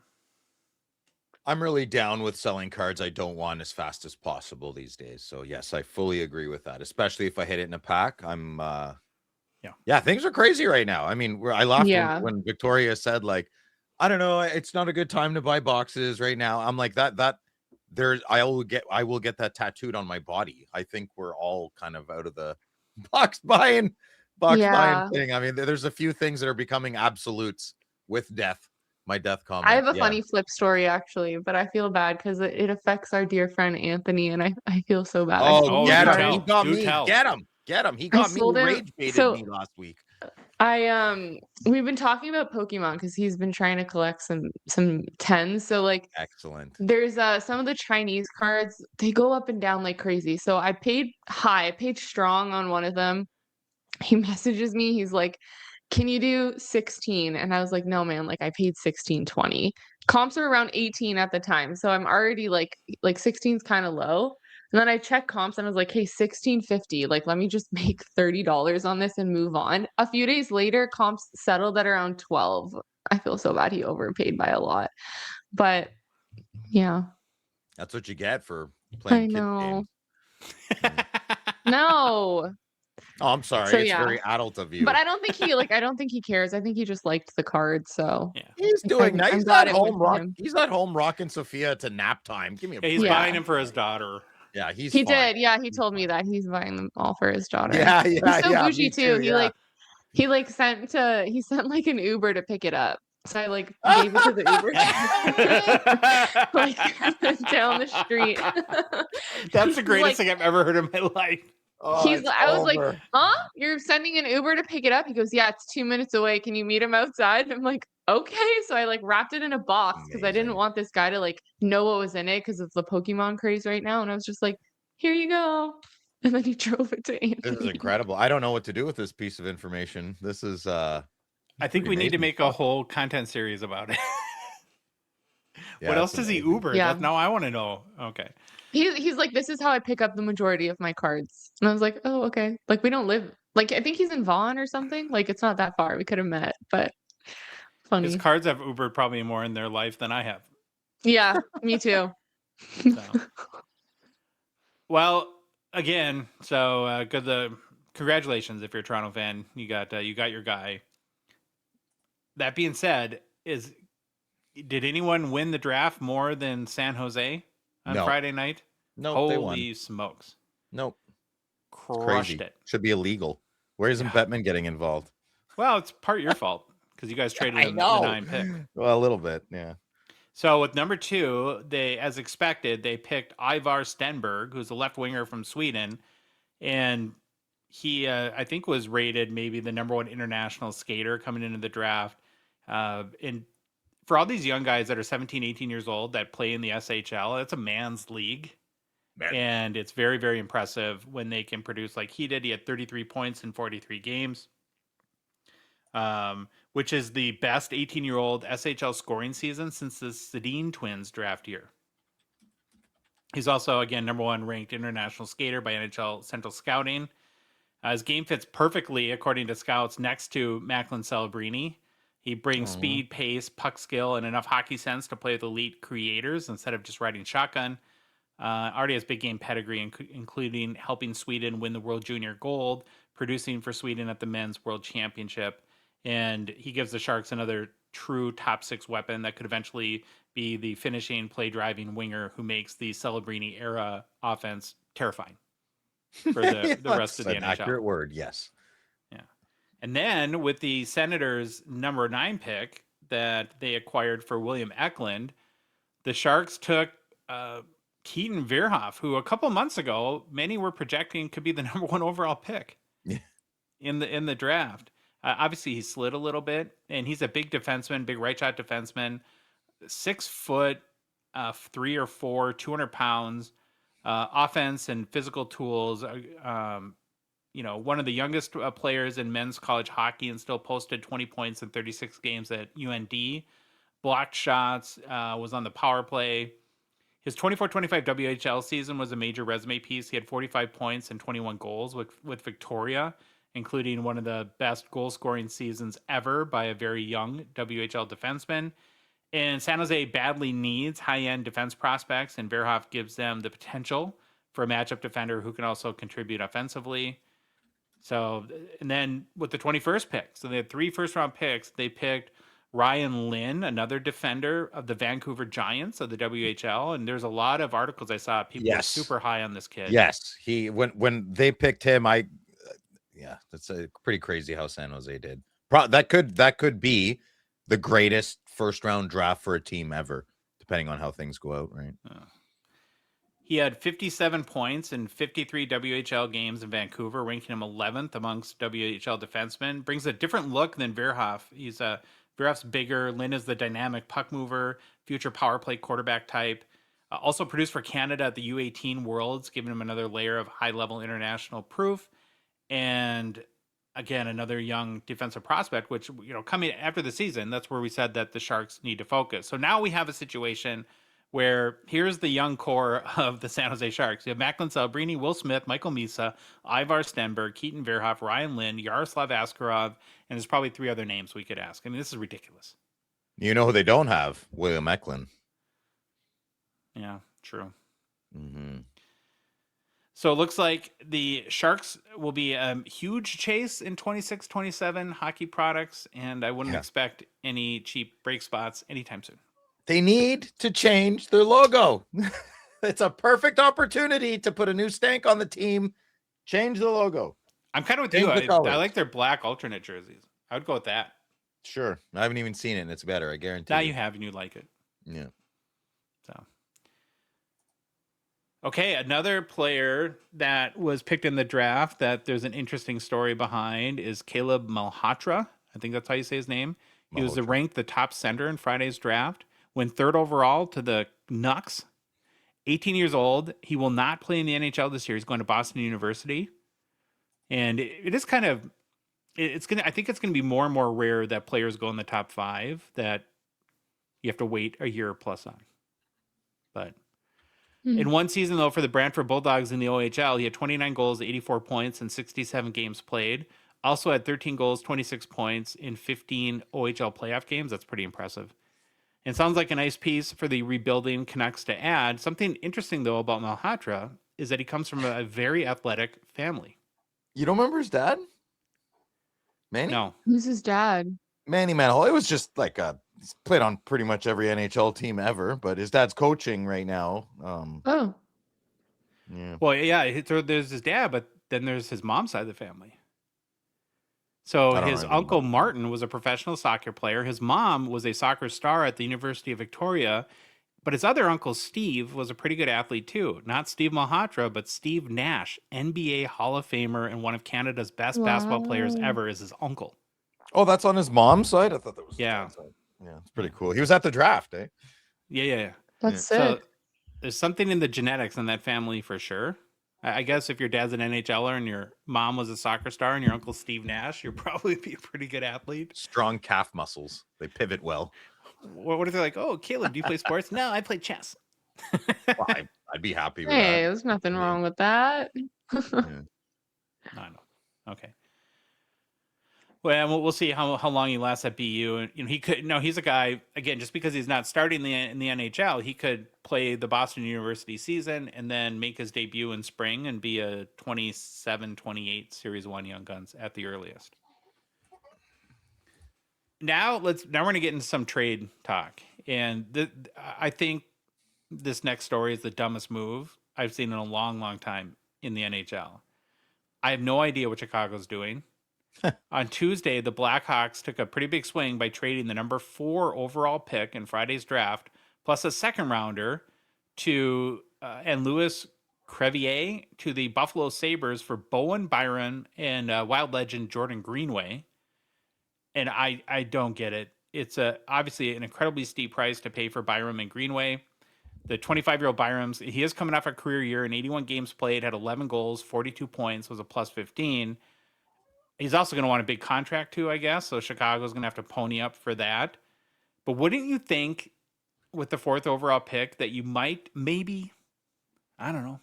I'm really down with selling cards I don't want as fast as possible these days. So yes, I fully agree with that, especially if I hit it in a pack. I'm yeah, things are crazy right now. I mean, I laughed when Victoria said, like, I don't know, it's not a good time to buy boxes right now. I'm like, I will get that tattooed on my body. I think we're all kind of out of the box buying thing. I mean, there's a few things that are becoming absolutes with death. My death comment. I have a funny flip story actually, but I feel bad because it affects our dear friend Anthony, and I feel so bad. Get him! He got me. Get him! He got me. Rage baited me last week. We've been talking about Pokemon because he's been trying to collect some 10s. So like, excellent. There's some of the Chinese cards, they go up and down like crazy. So I paid strong on one of them. He messages me, he's like, can you do 16? And I was like, no, man, like I paid 16.20. Comps are around 18 at the time. So I'm already like 16's kind of low. And then I checked comps and I was like, hey, 16.50. Like, let me just make $30 on this and move on. A few days later, comps settled at around 12. I feel so bad he overpaid by a lot. But yeah. That's what you get for playing kid games. No. Oh, I'm sorry. So, it's very adult of you. But I don't think he cares. I think he just liked the card. So he's doing nice. He's at home rocking Sophia to nap time. Give me a break. He's buying him for his daughter. Yeah, he did. Yeah, he told me that he's buying them all for his daughter. Yeah. He's so bougie too. He like He like sent like an Uber to pick it up. So I like gave it to the Uber like down the street. That's the He's greatest like, thing I've ever heard in my life. Oh, I was like, huh? You're sending an Uber to pick it up? He goes, yeah, it's 2 minutes away. Can you meet him outside? And I'm like, okay. So I like wrapped it in a box because I didn't Amazing. want this guy to like know what was in it because it's the Pokemon craze right now. And I was just like, here you go. And then he drove it to Anthony. This is incredible. I don't know what to do with this piece of information. This is I think we need to make a whole content series about it. Yeah, what else it's does he amazing. Uber? Yeah. Now I want to know. Okay. He's like, this is how I pick up the majority of my cards. And I was like, oh, okay. Like we don't live like I think he's in Vaughan or something. Like it's not that far. We could have met, but funny. His cards have Ubered probably more in their life than I have. Yeah, me too. So. Well, again, so congratulations if you're a Toronto fan. You got your guy. That being said, did anyone win the draft more than San Jose on No. Friday night? No, they won. Holy smokes. Nope. Crushed Crazy. it. Should be illegal. Where isn't Bettman getting involved? Well, it's part your fault because you guys traded him the 9 pick. Well, a little bit, yeah. So with number 2, as expected, they picked Ivar Stenberg, who's a left winger from Sweden, and he, I think, was rated maybe the number 1 international skater coming into the draft. And for all these young guys that are 17, 18 years old that play in the SHL, it's a man's league. Man. And it's very, very impressive when they can produce like he did. He had 33 points in 43 games. Which is the best 18-year-old SHL scoring season since the Sedin twins draft year. He's also, again, number 1 ranked international skater by NHL Central Scouting. His game fits perfectly, according to scouts, next to Macklin Celebrini. He brings speed, pace, puck skill, and enough hockey sense to play with elite creators instead of just riding shotgun. Already has big game pedigree, including helping Sweden win the World Junior Gold, producing for Sweden at the Men's World Championship. And he gives the Sharks another true top 6 weapon that could eventually be the finishing, play-driving winger who makes the Celebrini era offense terrifying for the rest of the That's an NHL. accurate word, yes. Yeah. And then with the Senators' number 9 pick that they acquired for William Eklund, the Sharks took Keaton Verhoff, who a couple months ago many were projecting could be the number 1 overall pick in the draft. Obviously, he slid a little bit, and he's a big defenseman, big right shot defenseman, 6 foot, 3 or 4, 200 pounds, offense and physical tools. One of the youngest players in men's college hockey, and still posted 20 points in 36 games at UND. Blocked shots, was on the power play. His 24-25 WHL season was a major resume piece. He had 45 points and 21 goals with Victoria, including one of the best goal-scoring seasons ever by a very young WHL defenseman. And San Jose badly needs high-end defense prospects, and Verhoff gives them the potential for a matchup defender who can also contribute offensively. So, and then with the 21st pick, so they had 3 first-round picks. They picked Ryan Lynn, another defender of the Vancouver Giants of the WHL, and there's a lot of articles I saw. People were super high on this kid. Yes, when they picked him, that's pretty crazy how San Jose did. That could be the greatest first round draft for a team ever, depending on how things go out, right? He had 57 points in 53 WHL games in Vancouver, ranking him 11th amongst WHL defensemen. Brings a different look than Verhoff. Verhoff's bigger. Lynn is the dynamic puck mover, future power play quarterback type. Also produced for Canada at the U18 Worlds, giving him another layer of high-level international proof. And again, another young defensive prospect, which, coming after the season, that's where we said that the Sharks need to focus. So now we have a situation where here's the young core of the San Jose Sharks. You have Macklin Celebrini, Will Smith, Michael Misa, Ivar Stenberg, Keaton Verhoff, Ryan Lynn, Yaroslav Askarov, and there's probably 3 other names we could ask. I mean, this is ridiculous. You know who they don't have? William Eklund. Yeah, true. Mm-hmm. So it looks like the Sharks will be a huge chase in 26-27 hockey products, and I wouldn't expect any cheap break spots anytime soon. They need to change their logo. It's a perfect opportunity to put a new stank on the team. Change the logo. I'm kind of with Change you. the I colors. like their black alternate jerseys. I would go with that. Sure. I haven't even seen it, and it's better. I guarantee. Now you have and you like it. Yeah. So. Okay, another player that was picked in the draft that there's an interesting story behind is Caleb Malhotra. I think that's how you say his name. He was ranked the top center in Friday's draft, went third overall to the Nucks. 18 years old. He will not play in the NHL this year. He's going to Boston University. And it is kind of, I think it's going to be more and more rare that players go in the top 5 that you have to wait a year plus on. But in one season, though, for the Brantford Bulldogs in the OHL, he had 29 goals, 84 points, and 67 games played. Also had 13 goals, 26 points in 15 OHL playoff games. That's pretty impressive. And sounds like a nice piece for the rebuilding Canucks to add. Something interesting, though, about Malhotra is that he comes from a very athletic family. You don't remember his dad? Manny? No. Who's his dad? Manny Mantle. It was just like he's played on pretty much every NHL team ever, but his dad's coaching right now. Oh. Yeah. Well, yeah, there's his dad, but then there's his mom's side of the family. So his uncle Martin was a professional soccer player. His mom was a soccer star at the University of Victoria. But his other uncle, Steve, was a pretty good athlete too. Not Steve Malhotra, but Steve Nash, NBA Hall of Famer and one of Canada's best basketball players ever, is his uncle. Oh, that's on his mom's side? I thought that was his dad's side. Yeah, it's pretty cool. He was at the draft, eh? Yeah. That's sick. So there's something in the genetics in that family for sure. I guess if your dad's an NHLer and your mom was a soccer star and your uncle Steve Nash, you'll probably be a pretty good athlete. Strong calf muscles. They pivot well. What if they're like, oh, Caleb, do you play sports? No, I play chess. Well, I'd be happy with Hey, that. there's nothing wrong with that. I know. Okay. Well, we'll see how long he lasts at BU. And he's a guy, again, just because he's not starting in the NHL, he could play the Boston University season and then make his debut in spring and be a 27-28 Series 1 Young Guns at the earliest. Now we're going to get into some trade talk. And I think this next story is the dumbest move I've seen in a long, long time in the NHL. I have no idea what Chicago's doing. On Tuesday, the Blackhawks took a pretty big swing by trading the number 4 overall pick in Friday's draft, plus a second rounder and Louis Crevier to the Buffalo Sabres for Bowen Byron and Wild legend Jordan Greenway. And I don't get it. It's obviously an incredibly steep price to pay for Byram and Greenway. The 25-year-old Byram, he is coming off a career year in 81 games played, had 11 goals, 42 points, was a plus 15. He's also going to want a big contract too, I guess. So Chicago's going to have to pony up for that. But wouldn't you think with the 4th overall pick that you might maybe, I don't know,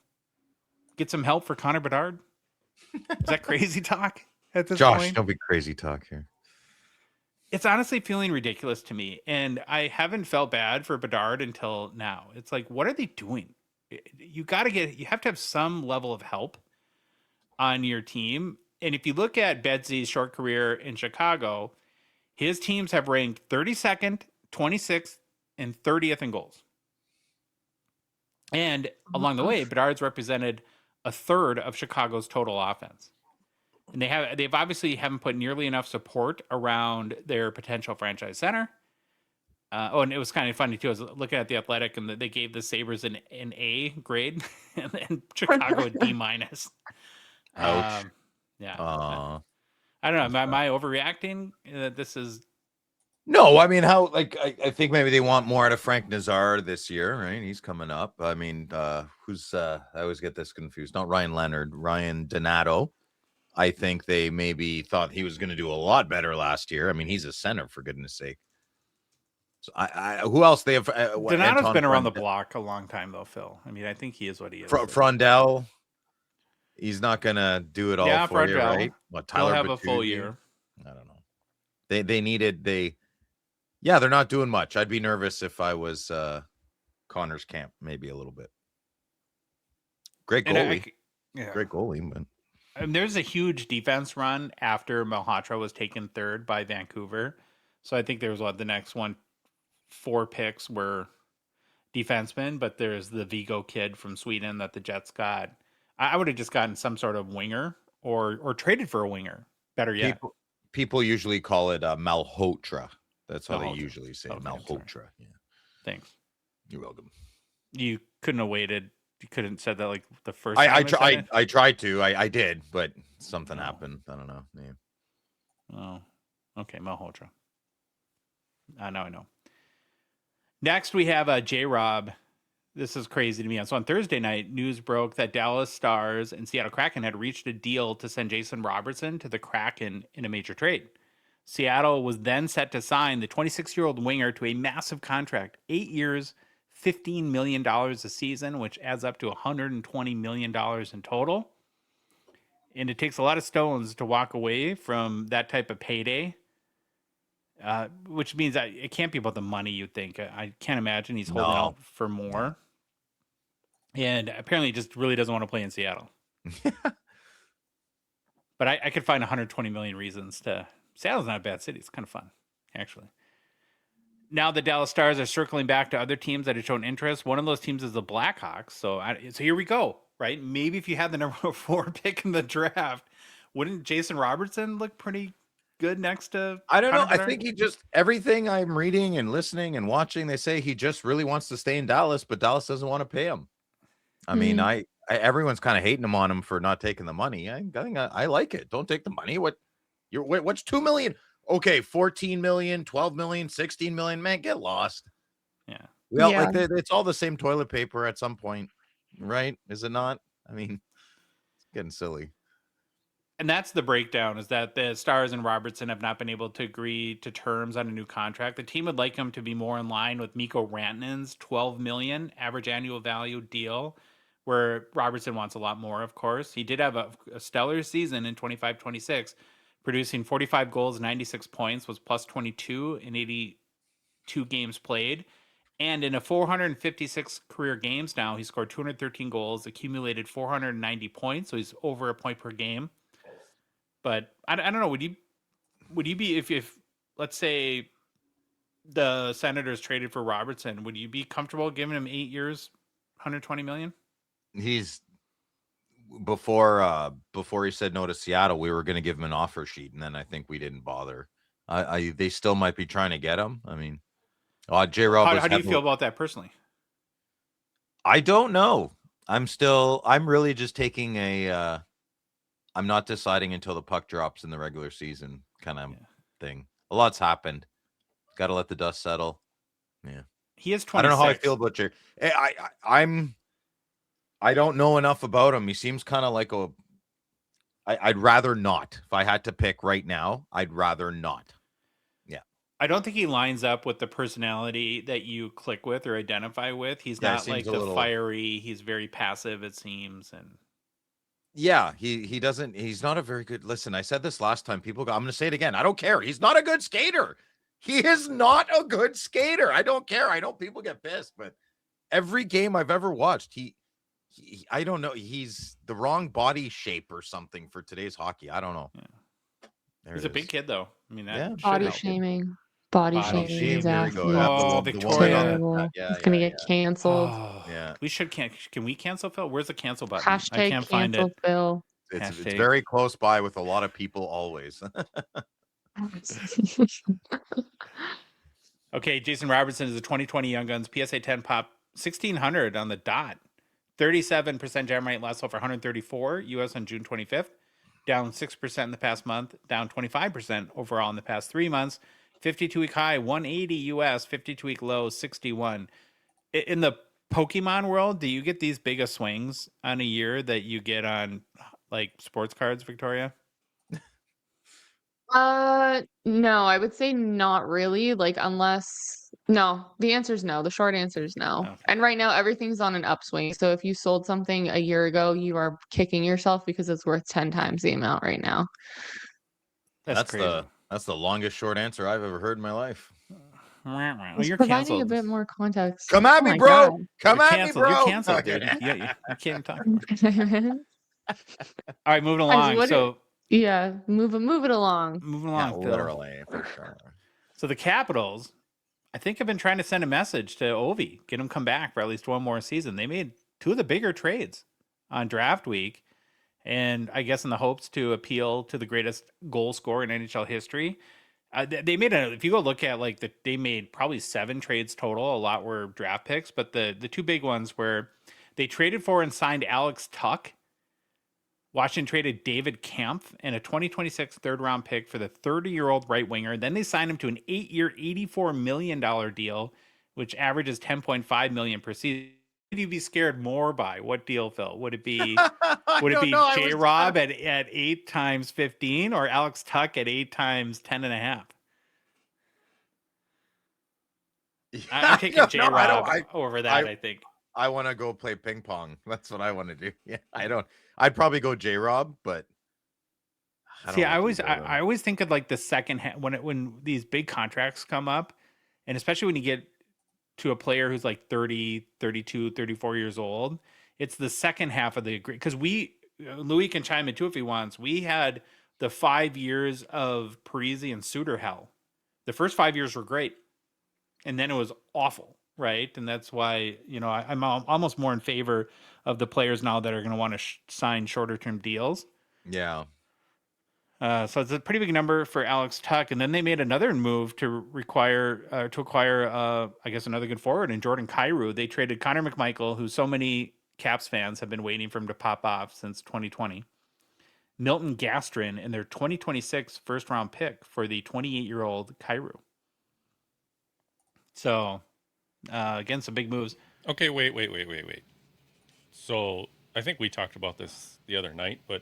get some help for Connor Bedard? Is that crazy talk at this point? Josh, don't be crazy talk here. It's honestly feeling ridiculous to me. And I haven't felt bad for Bedard until now. It's like, what are they doing? You have to have some level of help on your team. And if you look at Bedsy's short career in Chicago, his teams have ranked 32nd, 26th, and 30th in goals. And along the way, Bedard's represented a third of Chicago's total offense. And they've obviously haven't put nearly enough support around their potential franchise center. And it was kind of funny too. I was looking at the Athletic, and they gave the Sabres an A grade, and then Chicago a D minus. Ouch. Yeah. I don't know. Am I overreacting? This is. No, I mean, I think maybe they want more out of Frank Nazar this year, right? He's coming up. I mean, I always get this confused. Not Ryan Leonard, Ryan Donato. I think they maybe thought he was going to do a lot better last year. I mean, he's a center, for goodness sake. So who else they have? Donato's been around the block a long time, though, Phil. I mean, I think he is what he is. Frondell. He's not gonna do it all for you, right? What, Tyler He'll have a full year. I don't know. They're not doing much. I'd be nervous if I was Connor's camp, maybe a little bit. Great goalie. Great goalie, but there's a huge defense run after Malhotra was taken 3rd by Vancouver. So I think there was the next 4 picks were defensemen, but there's the Vigo kid from Sweden that the Jets got. I would have just gotten some sort of winger or traded for a winger. Better yet. People usually call it Malhotra. That's how they Malhotra. usually say Okay, I'm sorry. Malhotra. Yeah. Thanks. You're welcome. You couldn't have waited. You couldn't have said that like the first I time. I tried to. I did, but something happened. I don't know. Yeah. Oh, okay. Malhotra. Now I know. Next, we have J-Rob. This is crazy to me. So on Thursday night, news broke that Dallas Stars and Seattle Kraken had reached a deal to send Jason Robertson to the Kraken in a major trade. Seattle was then set to sign the 26-year-old winger to a massive contract, 8 years, $15 million a season, which adds up to $120 million in total. And it takes a lot of stones to walk away from that type of payday. Which means that it can't be about the money, you'd think. I can't imagine he's holding out for more. And apparently he just really doesn't want to play in Seattle. But I could find 120 million reasons to... Seattle's not a bad city. It's kind of fun, actually. Now the Dallas Stars are circling back to other teams that have shown interest. One of those teams is the Blackhawks. So here we go, right? Maybe if you had the number 4 pick in the draft, wouldn't Jason Robertson look pretty good next to... I don't know. I think he just... Everything I'm reading and listening and watching, they say he just really wants to stay in Dallas, but Dallas doesn't want to pay him. I mean, everyone's kind of hating him on him for not taking the money. I think I like it. Don't take the money. What's $2 million? Okay, 14 million, 12 million, 16 million. Man, get lost. Yeah. Well, it's all the same toilet paper at some point, right? Is it not? I mean, it's getting silly. And that's the breakdown, is that the Stars and Robertson have not been able to agree to terms on a new contract. The team would like him to be more in line with Mikko Rantanen's $12 million average annual value deal, where Robertson wants a lot more, of course. He did have a stellar season in 25-26, producing 45 goals, 96 points, was plus 22 in 82 games played. And in a 456 career games now, he scored 213 goals, accumulated 490 points, so he's over a point per game. But I don't know, would you be, if let's say the Senators traded for Robertson, would you be comfortable giving him 8 years, 120 million? He's before he said no to Seattle, we were going to give him an offer sheet, and then I think we didn't bother. They still might be trying to get him. I mean, J-Rob. How do you feel about that personally? I don't know. I'm really just taking I'm not deciding until the puck drops in the regular season kind of thing. A lot's happened. Got to let the dust settle. Yeah. He is 26. I don't know how I feel about Jerry. I don't know enough about him. He seems kind of like I'd rather not. If I had to pick right now, I'd rather not. Yeah. I don't think he lines up with the personality that you click with or identify with. He's not like the fiery. He's very passive, it seems. And yeah, he doesn't. He's not a very good. Listen, I said this last time. I'm going to say it again. I don't care. He's not a good skater. He is not a good skater. I don't care. I know people get pissed, but every game I've ever watched, I don't know. He's the wrong body shape or something for today's hockey. I don't know. Yeah. He's a big kid, though. I mean, that body shaming. Body shaming. Exactly. Oh, Victoria. Terrible. It's going to get canceled. Oh, yeah. Can we cancel Phil? Where's the cancel button? Hashtag I can't find it. Phil. It's very close by with a lot of people always. Okay, Jason Robertson is a 2020 Young Guns PSA 10 pop 1600 on the dot. 37% jam rate last over 134 US on June 25th. Down 6% in the past month. Down 25% overall in the past 3 months. 52-week high, 180 US. 52-week low, 61. In the Pokemon world, do you get these big of swings on a year that you get on like sports cards, Victoria? No, I would say not really. Like, no, the answer is no. The short answer is no. Okay. And right now, everything's on an upswing. So if you sold something a year ago, you are kicking yourself because it's worth 10 times the amount right now. That's the longest short answer I've ever heard in my life. Well, you're providing canceled. a bit more context. Come at me, bro. God. Come You're at canceled. me, bro. You're canceled, dude. You can't even talk about it. All right, moving along. Move it along. Moving along. Yeah, literally, for sure. So the Capitals, I think, have been trying to send a message to Ovi, get him come back for at least one more season. They made two of the bigger trades on draft week, and I guess in the hopes to appeal to the greatest goal scorer in NHL history. They made if you go look at they made probably 7 trades total. A lot were draft picks, but the two big ones were they traded for and signed Alex Tuck. Washington traded David Kampf and a 2026 third round pick for the 30-year-old right winger. Then they signed him to an 8-year, $84 million deal, which averages $10.5 million per season. Would you be scared more by? What deal, Phil? Would it be J Rob at 8 times 15 or Alex Tuck at 8 times 10.5? I'm taking J Rob over that, I think. I want to go play ping pong. That's what I want to do. Yeah, I'd probably go J Rob, but I always think of the second half when these big contracts come up, and especially when you get to a player who's 30, 32, 34 years old, it's the second half of the agreement. Because Louis can chime in too if he wants. We had the 5 years of Parise and Suter hell. The first 5 years were great, and then it was awful, right? And that's why I'm almost more in favor of the players now that are going to want to sign shorter term deals. Yeah. So it's a pretty big number for Alex Tuck, and then they made another move to acquire, I guess, another good forward in Jordan Kyrou. They traded Connor McMichael, who so many Caps fans have been waiting for him to pop off since 2020. Milton Gastrin and their 2026 first round pick for the 28-year-old Kyrou. So, again, some big moves. Okay, wait. So I think we talked about this the other night, but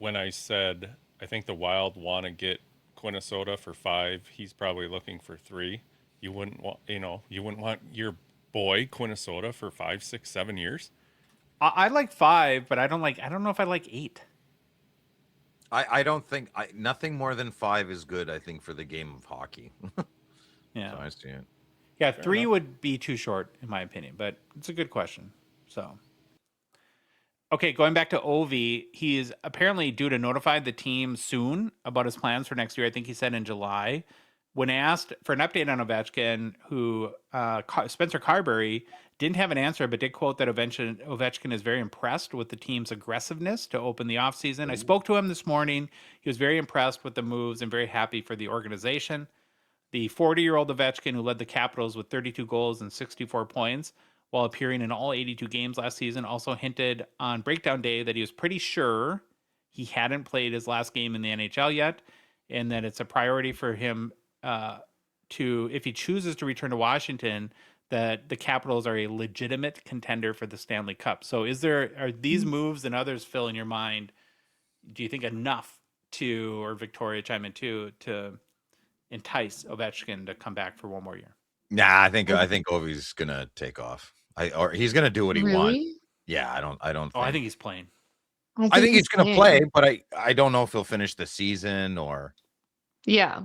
when I said I think the Wild want to get Quinnesota for 5, he's probably looking for 3. You wouldn't want your boy Quinnesota for 5, 6, 7 years. I like 5, but I don't know if I like 8. I don't think nothing more than 5 is good. I think for the game of hockey. Yeah, so I see it. Yeah, 3 would be too short in my opinion, but it's a good question. So. Okay, going back to Ovi, he is apparently due to notify the team soon about his plans for next year. I think he said in July. When asked for an update on Ovechkin, who Spencer Carberry didn't have an answer, but did quote that Ovechkin is very impressed with the team's aggressiveness to open the offseason. I spoke to him this morning. He was very impressed with the moves and very happy for the organization. The 40-year-old Ovechkin, who led the Capitals with 32 goals and 64 points, while appearing in all 82 games last season, also hinted on Breakdown Day that he was pretty sure he hadn't played his last game in the NHL yet, and that it's a priority for him if he chooses to return to Washington, that the Capitals are a legitimate contender for the Stanley Cup. So are these moves and others, Phil, in your mind, do you think enough or Victoria chime in too, to entice Ovechkin to come back for one more year? Nah, I think Ovi's gonna take off. Or he's gonna do what he wants. Yeah, I don't. I think he's playing. I think he's gonna play, but I don't know if he'll finish the season or. Yeah.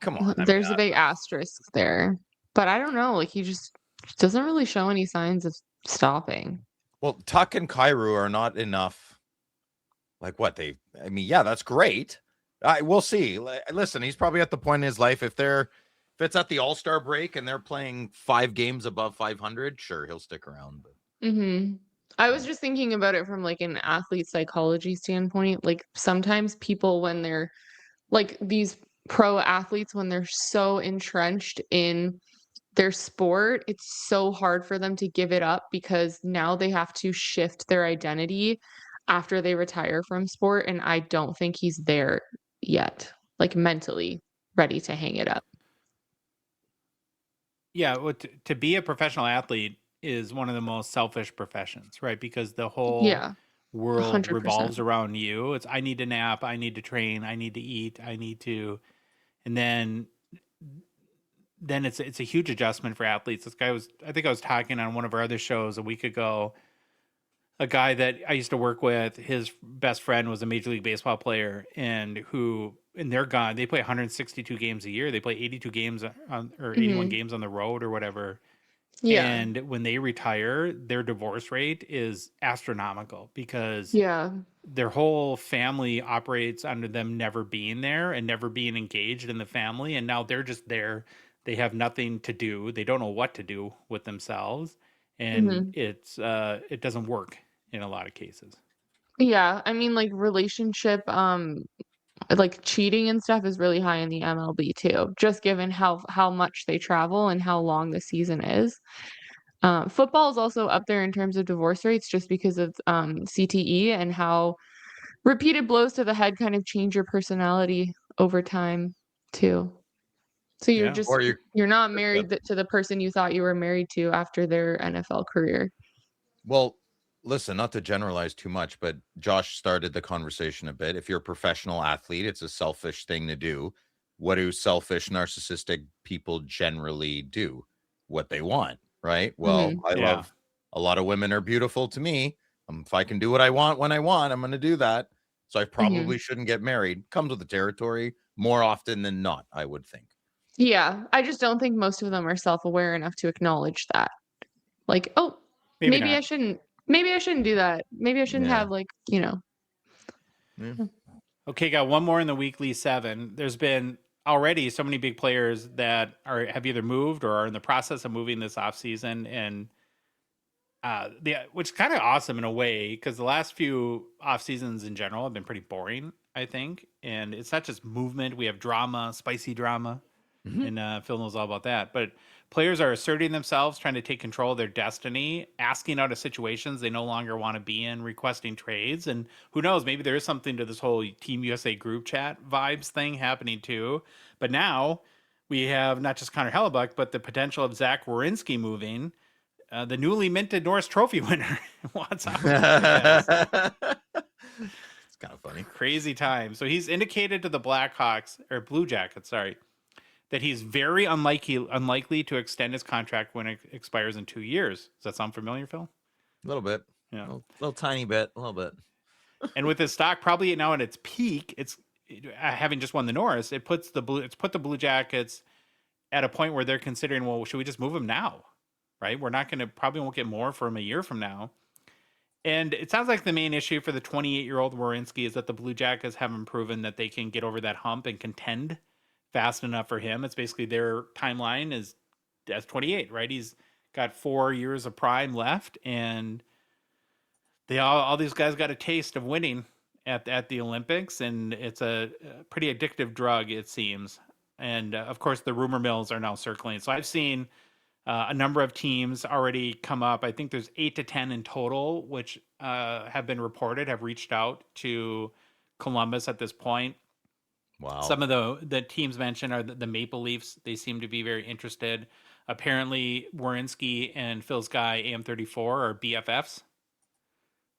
Come on. There's a big asterisk there, but I don't know. He just doesn't really show any signs of stopping. Well, Tuck and Kyrou are not enough. That's great. We'll see. Listen, he's probably at the point in his life if it's at the All-Star break and they're playing 5 games above 500, sure, he'll stick around. Mm-hmm. I was just thinking about it from an athlete psychology standpoint. Sometimes people, when they're these pro athletes, when they're so entrenched in their sport, it's so hard for them to give it up because now they have to shift their identity after they retire from sport. And I don't think he's there yet, mentally ready to hang it up. Yeah, to be a professional athlete is one of the most selfish professions, right? Because the whole world 100%. revolves around you. It's I need to nap, I need to train, I need to eat, and then it's a huge adjustment for athletes. I think I was talking on one of our other shows a week ago. A guy that I used to work with, his best friend was a Major League Baseball player, and they're gone. They play 162 games a year. They play 82 games or 81 games on the road or whatever. Yeah. And when they retire, their divorce rate is astronomical because their whole family operates under them never being there and never being engaged in the family. And now they're just there. They have nothing to do. They don't know what to do with themselves. And it doesn't work in a lot of cases. Yeah, I mean, like, relationship, like, cheating and stuff is really high in the MLB too, just given how much they travel and how long the season is. Football is also up there in terms of divorce rates just because of, CTE and how repeated blows to the head kind of change your personality over time too. So you're Yeah. just Or you, you're not yep. married to the person you thought you were married to after their NFL career. Well, listen, not to generalize too much, but Josh started the conversation a bit. If you're a professional athlete, it's a selfish thing to do. What do selfish, narcissistic people generally do? What they want, right? Well, Mhm. I Yeah. love a lot of women are beautiful to me. If I can do what I want when I want, I'm going to do that. So I Mhm. probably shouldn't get married. Comes with the territory more often than not, I would think. Yeah, I just don't think most of them are self-aware enough to acknowledge that. Like, "Oh, Maybe not. maybe I shouldn't do that. Maybe I shouldn't Yeah. have, like, you know." Yeah. Okay, got one more in the weekly 7. There's been already so many big players that have either moved or are in the process of moving this offseason. And which is kind of awesome in a way because the last few off seasons in general have been pretty boring, I think. And it's not just movement; we have drama, spicy drama, and Phil knows all about that. But players are asserting themselves, trying to take control of their destiny, asking out of situations they no longer want to be in, requesting trades, and who knows? Maybe there is something to this whole Team USA group chat vibes thing happening too. But now we have not just Connor Hellebuck, but the potential of Zach Werenski moving the newly minted Norris Trophy winner wants out. Yes. It's kind of funny. Crazy time. So he's indicated to the Blackhawks or Blue Jackets, sorry, that he's very unlikely to extend his contract when it expires in 2 years. Does that sound familiar, Phil? A little bit. Yeah. Little tiny bit. A little bit. And with his stock probably now at its peak, it's having just won the Norris. It's put the Blue Jackets at a point where they're considering, well, should we just move him now? Right? We're not going to probably won't get more from a year from now. And it sounds like the main issue for the 28-year-old Werenski is that the Blue Jackets haven't proven that they can get over that hump and contend fast enough for him. It's basically their timeline is as 28, right? He's got 4 years of prime left, and they all these guys got a taste of winning at the Olympics, and it's a pretty addictive drug, it seems. And of course, the rumor mills are now circling. So I've seen a number of teams already come up. I think there's 8 to 10 in total, which have been reported, have reached out to Columbus at this point. Wow. Some of the teams mentioned are the Maple Leafs. They seem to be very interested. Apparently, Werenski and Phil's guy AM34 are BFFs.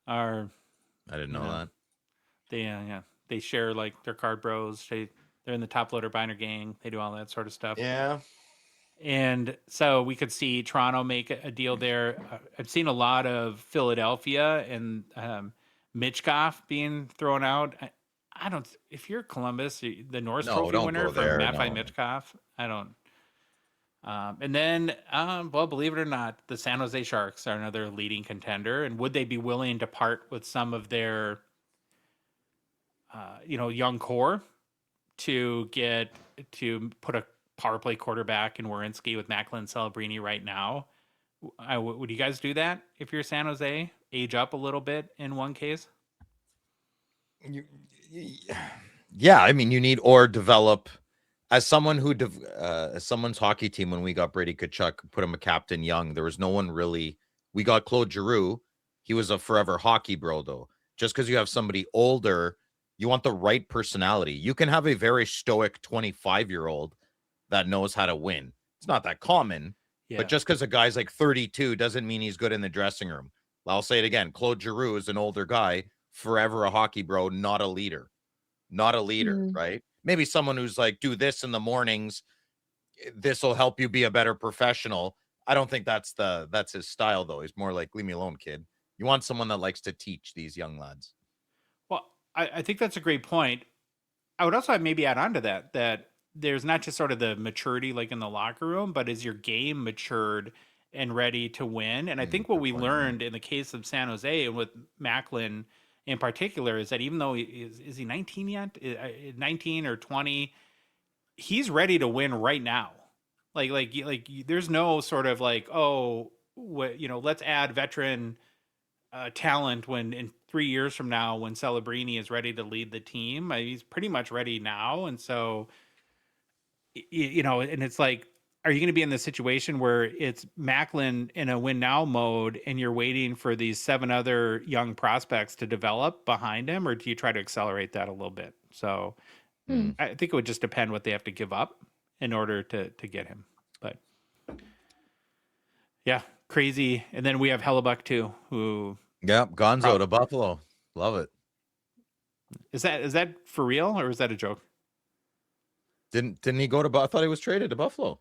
Are I didn't know that. they share like their card bros. They're in the top loader binder gang. They do all that sort of stuff. Yeah. And so we could see Toronto make a deal there. I've seen a lot of Philadelphia and Mitchkoff being thrown out. I don't. If you're Columbus, the Norris No, Trophy don't winner go for there, Matvei no. Mitchkoff, I don't. And then, well, believe it or not, the San Jose Sharks are another leading contender. And would they be willing to part with some of their, young core to put a power play quarterback in Werenski with Macklin Celebrini right now? Would you guys do that if you're San Jose? Age up a little bit in one case? Yeah, I mean, you need or develop as someone who as someone's hockey team. When we got Brady Tkachuk, put him a captain young. There was no one really. We got Claude Giroux. He was a forever hockey bro, though. Just because you have somebody older, you want the right personality. You can have a very stoic 25-year-old that knows how to win. It's not that common, Yeah. but just because a guy's like 32 doesn't mean he's good in the dressing room. I'll say it again. Claude Giroux is an older guy, forever a hockey bro, not a leader. Not a leader, Mm. right? Maybe someone who's like, do this in the mornings. This will help you be a better professional. I don't think that's his style, though. He's more like, leave me alone, kid. You want someone that likes to teach these young lads. Well, I think that's a great point. I would also maybe add on to that there's not just sort of the maturity like in the locker room, but is your game matured and ready to win? And I think what good we point. learned in the case of San Jose and with Macklin in particular is that even though is he 19 yet? 19 or 20, he's ready to win right now. Like there's no sort of like, let's add veteran talent when in 3 years from now when Celebrini is ready to lead the team. He's pretty much ready now. And so, and it's like, are you going to be in the situation where it's Macklin in a win now mode and you're waiting for these 7 other young prospects to develop behind him, or do you try to accelerate that a little bit? So I think it would just depend what they have to give up in order to get him. But yeah, crazy. And then we have Hellebuck too, who Gonzo to Buffalo. Love it. is that for real or is that a joke? Didn't he go to? I thought he was traded to Buffalo.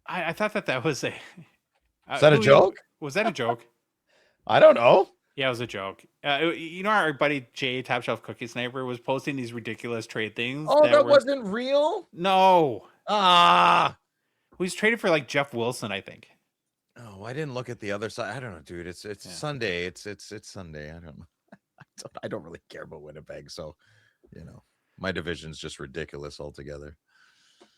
I thought that was a. Is that a joke? Was that a joke? I don't know. Yeah, it was a joke. Our buddy Jay, Top Shelf Cookie Sniper, was posting these ridiculous trade things. Oh, that wasn't real? No. Ah. He was traded for like Jeff Wilson, I think. Oh, I didn't look at the other side. I don't know, dude. It's Sunday. It's Sunday. I don't know. I don't really care about Winnipeg, so my division's just ridiculous altogether.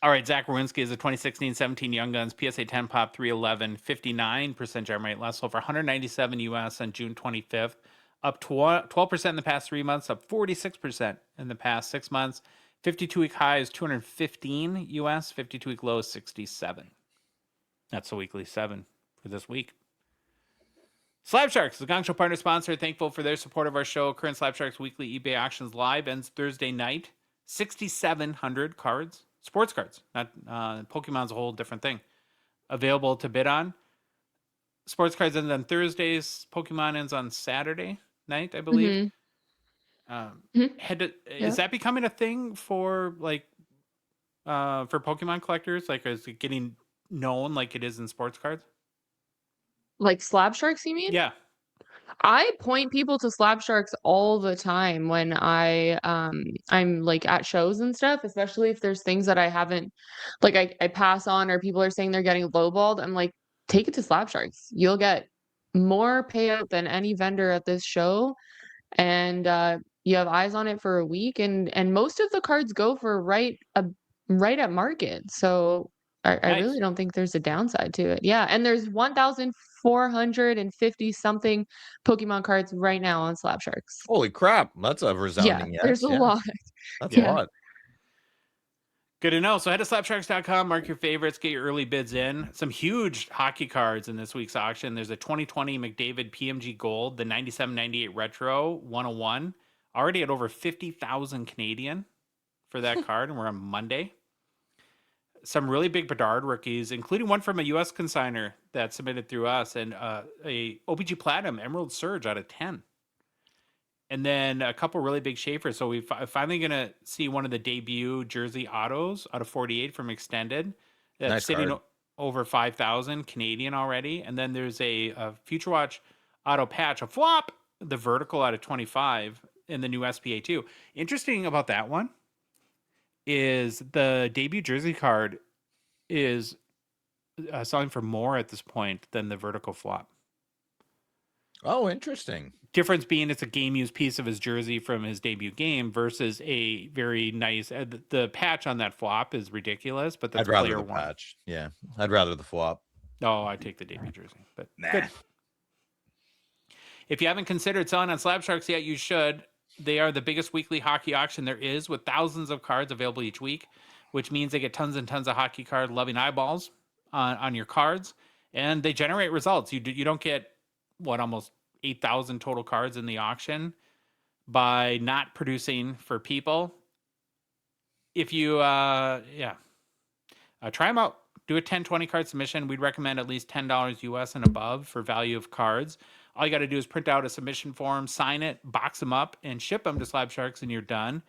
All right, Zach Werenski is a 2016-17 Young Guns PSA 10 pop 311, 59% gem rate, last sold for $197 US on June 25th, up 12% in the past 3 months, up 46% in the past 6 months. 52-week high is 215 US, 52-week low is 67. That's the weekly 7 for this week. Slab Sharks, the Gongshow partner sponsor, thankful for their support of our show. Current Slab Sharks weekly eBay auctions live ends Thursday night. 6,700 cards. Sports cards, not Pokemon's a whole different thing. Available to bid on. Sports cards ends on Thursdays. Pokemon ends on Saturday night, I believe. Is that becoming a thing for for Pokemon collectors? Like, is it getting known like it is in sports cards? Like Slab Sharks, you mean? Yeah. I point people to Slab Sharks all the time when I'm like at shows and stuff, especially if there's things that I haven't I pass on or people are saying they're getting lowballed. I'm like, take it to Slab Sharks. You'll get more payout than any vendor at this show. And you have eyes on it for a week and most of the cards go for right at market. So I really don't think there's a downside to it. Yeah, and there's 1,450 something Pokemon cards right now on Slab Sharks. Holy crap. That's a resounding yes. There's a lot. That's a lot. Good to know. So head to slabsharks.com, mark your favorites, get your early bids in. Some huge hockey cards in this week's auction. There's a 2020 McDavid PMG Gold, the 97-98 Retro 101, already at over 50,000 Canadian for that card, and we're on Monday. Some really big Bedard rookies, including one from a U.S. consigner that submitted through us, and a O-Pee-Chee Platinum Emerald Surge out of 10. And then a couple really big Schaefers. So we're finally going to see one of the debut jersey autos out of 48 from Extended. That's nice sitting card. over 5,000 Canadian already. And then there's a Future Watch auto patch, a flop, the vertical out of 25 in the new SPA 2. Interesting about that one is the debut jersey card is selling for more at this point than the vertical flop. Oh, interesting. Difference being it's a game used piece of his jersey from his debut game versus a very nice. The patch on that flop is ridiculous, but that's I'd rather player the one. patch. Yeah, I'd rather the flop. Oh, I take the debut jersey, but Nah. good. If you haven't considered selling on Slab Sharks yet, you should. They are the biggest weekly hockey auction there is, with thousands of cards available each week, which means they get tons and tons of hockey card loving eyeballs on your cards, and they generate results. You don't get almost 8,000 total cards in the auction by not producing for people. If you try them out, do a 10-20 card submission. We'd recommend at least $10 US and above for value of cards. All you got to do is print out a submission form, sign it, box them up, and ship them to Slab Sharks, and you're done.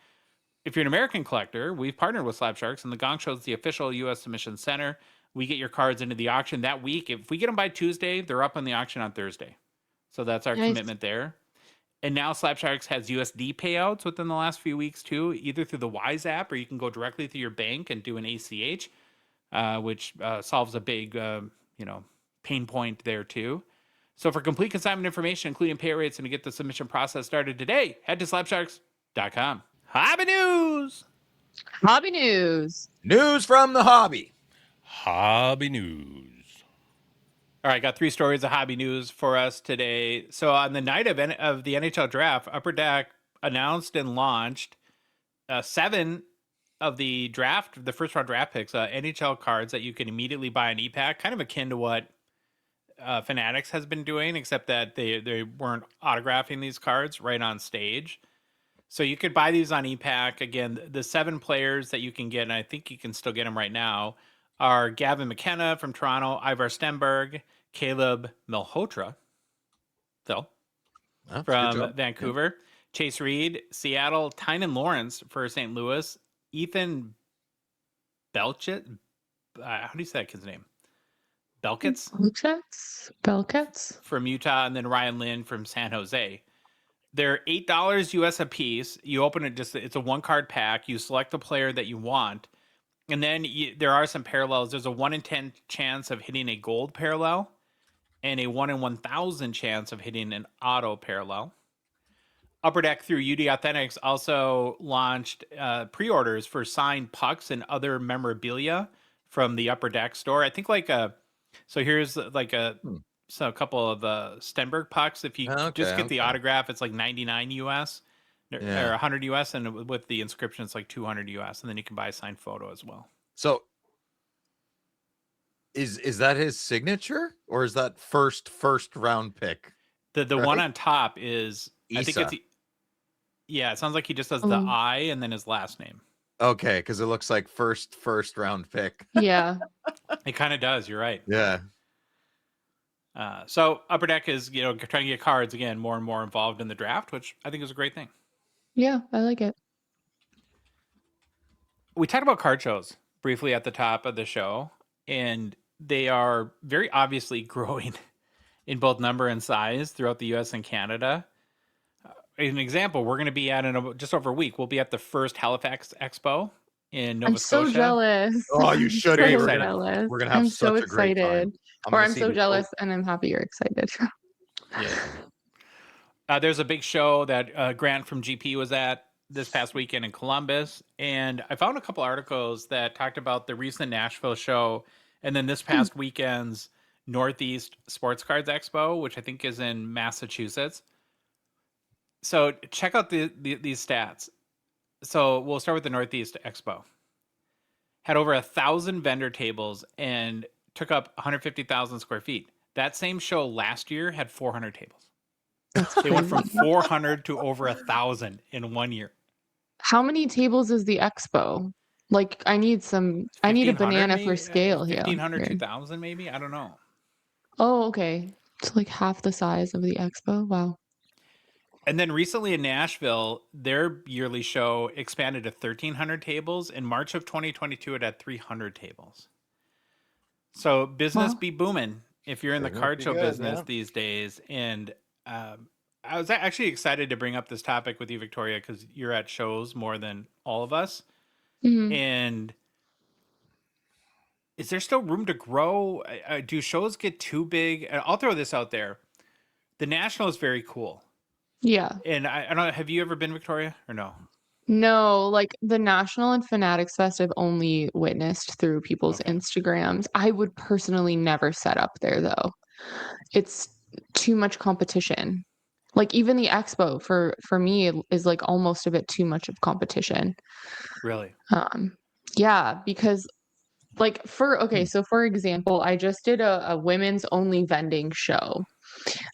If you're an American collector, we've partnered with Slab Sharks, and the Gongshow is the official U.S. submission center. We get your cards into the auction that week. If we get them by Tuesday, they're up on the auction on Thursday. So that's our commitment there. And now Slab Sharks has USD payouts within the last few weeks too, either through the Wise app or you can go directly through your bank and do an ACH, which solves a big pain point there too. So for complete consignment information, including pay rates, and to get the submission process started today, head to slabsharks.com. Hobby news. Hobby news. News from the hobby. Hobby news. All right, got 3 stories of hobby news for us today. So on the night of the NHL draft, Upper Deck announced and launched 7 of the first round draft picks, NHL cards that you can immediately buy an e-pack, kind of akin to what Fanatics has been doing, except that they weren't autographing these cards right on stage. So you could buy these on e-pack. Again, the 7 players that you can get, and I think you can still get them right now, are Gavin McKenna from Toronto, Ivar Stenberg, Caleb Malhotra, Phil, from Vancouver, Chase Reed, Seattle, Tynan Lawrence for St. Louis, Ethan Belchet, how do you say that kid's name? Belkets from Utah, and then Ryan Lynn from San Jose. They're $8 US a piece. You open it, it's a 1-card pack. You select the player that you want. And then there are some parallels. There's a 1 in 10 chance of hitting a gold parallel and a 1 in 1,000 chance of hitting an auto parallel. Upper Deck through UD Authentics also launched pre-orders for signed pucks and other memorabilia from the Upper Deck store. I think so here's a couple of Stenberg pucks. If you just get the autograph, it's like 99 US. Or 100 US, and with the inscription, it's like 200 US, and then you can buy a signed photo as well. So, is that his signature, or is that first round pick? The right? One on top is Issa. I think it's it sounds like he just does the I and then his last name. Okay, because it looks like first round pick. Yeah, it kind of does. You're right. Yeah. So Upper Deck is trying to get cards again more and more involved in the draft, which I think is a great thing. Yeah, I like it. We talked about card shows briefly at the top of the show, and they are very obviously growing in both number and size throughout the U.S. and Canada. An example, we're going to be at in just over a week. We'll be at the first Halifax Expo in Nova Scotia. I'm so jealous. Oh, you should be. We're going to have such a great time. I'm so jealous, and I'm happy you're excited. Yeah. There's a big show that Grant from GP was at this past weekend in Columbus, and I found a couple articles that talked about the recent Nashville show, and then this past weekend's Northeast Sports Cards Expo, which I think is in Massachusetts. So check out these stats. So we'll start with the Northeast Expo. Had over 1,000 vendor tables and took up 150,000 square feet. That same show last year had 400 tables. They went from 400 to over 1,000 in 1 year. How many tables is the expo? Like, I need a banana for scale here. 1,500, 2,000 maybe? I don't know. Oh, okay. It's like half the size of the expo. Wow. And then recently in Nashville, their yearly show expanded to 1,300 tables. In March of 2022, it had 300 tables. So business be booming if you're in the card show business these days. And I was actually excited to bring up this topic with you, Victoria, because you're at shows more than all of us. Mm-hmm. And is there still room to grow? Do shows get too big? I'll throw this out there. The National is very cool. Yeah. And I don't know, have you ever been, Victoria, or no? No, like the National and Fanatics Fest I've only witnessed through people's Instagrams. I would personally never set up there though. It's too much competition. Like even the expo for me is like almost a bit too much of competition. Really? Yeah, because like for example, I just did a women's only vending show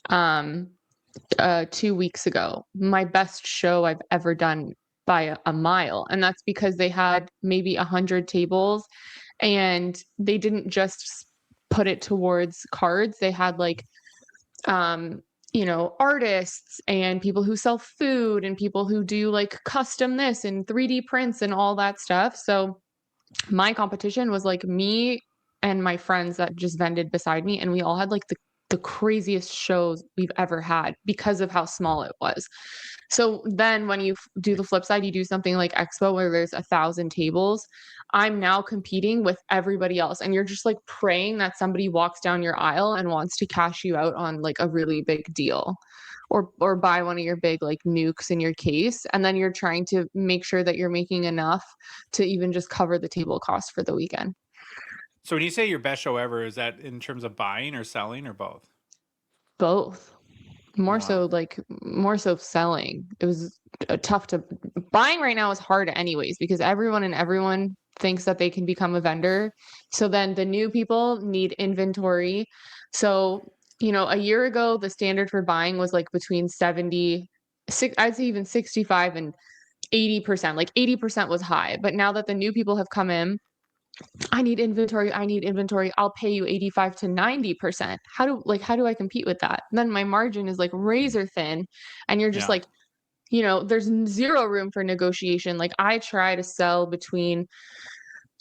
2 weeks ago. My best show I've ever done by a mile. And that's because they had maybe 100 tables and they didn't just put it towards cards. They had like, artists and people who sell food and people who do like custom this and 3D prints and all that stuff. So my competition was like me and my friends that just vended beside me. And we all had like the craziest shows we've ever had because of how small it was. So then when you do the flip side, you do something like Expo where there's 1,000 tables. I'm now competing with everybody else. And you're just like praying that somebody walks down your aisle and wants to cash you out on like a really big deal or buy one of your big like nukes in your case. And then you're trying to make sure that you're making enough to even just cover the table cost for the weekend. So when you say your best show ever, is that in terms of buying or selling or both? Both. More so selling. It was tough to buying right now is hard anyways because everyone thinks that they can become a vendor. So then the new people need inventory. So, a year ago the standard for buying was like between I'd say even 65 and 80%. Like 80% was high. But now that the new people have come in, I need inventory. I'll pay you 85 to 90%. How do I compete with that? And then my margin is like razor thin and you're just Yeah. like, there's zero room for negotiation. Like I try to sell between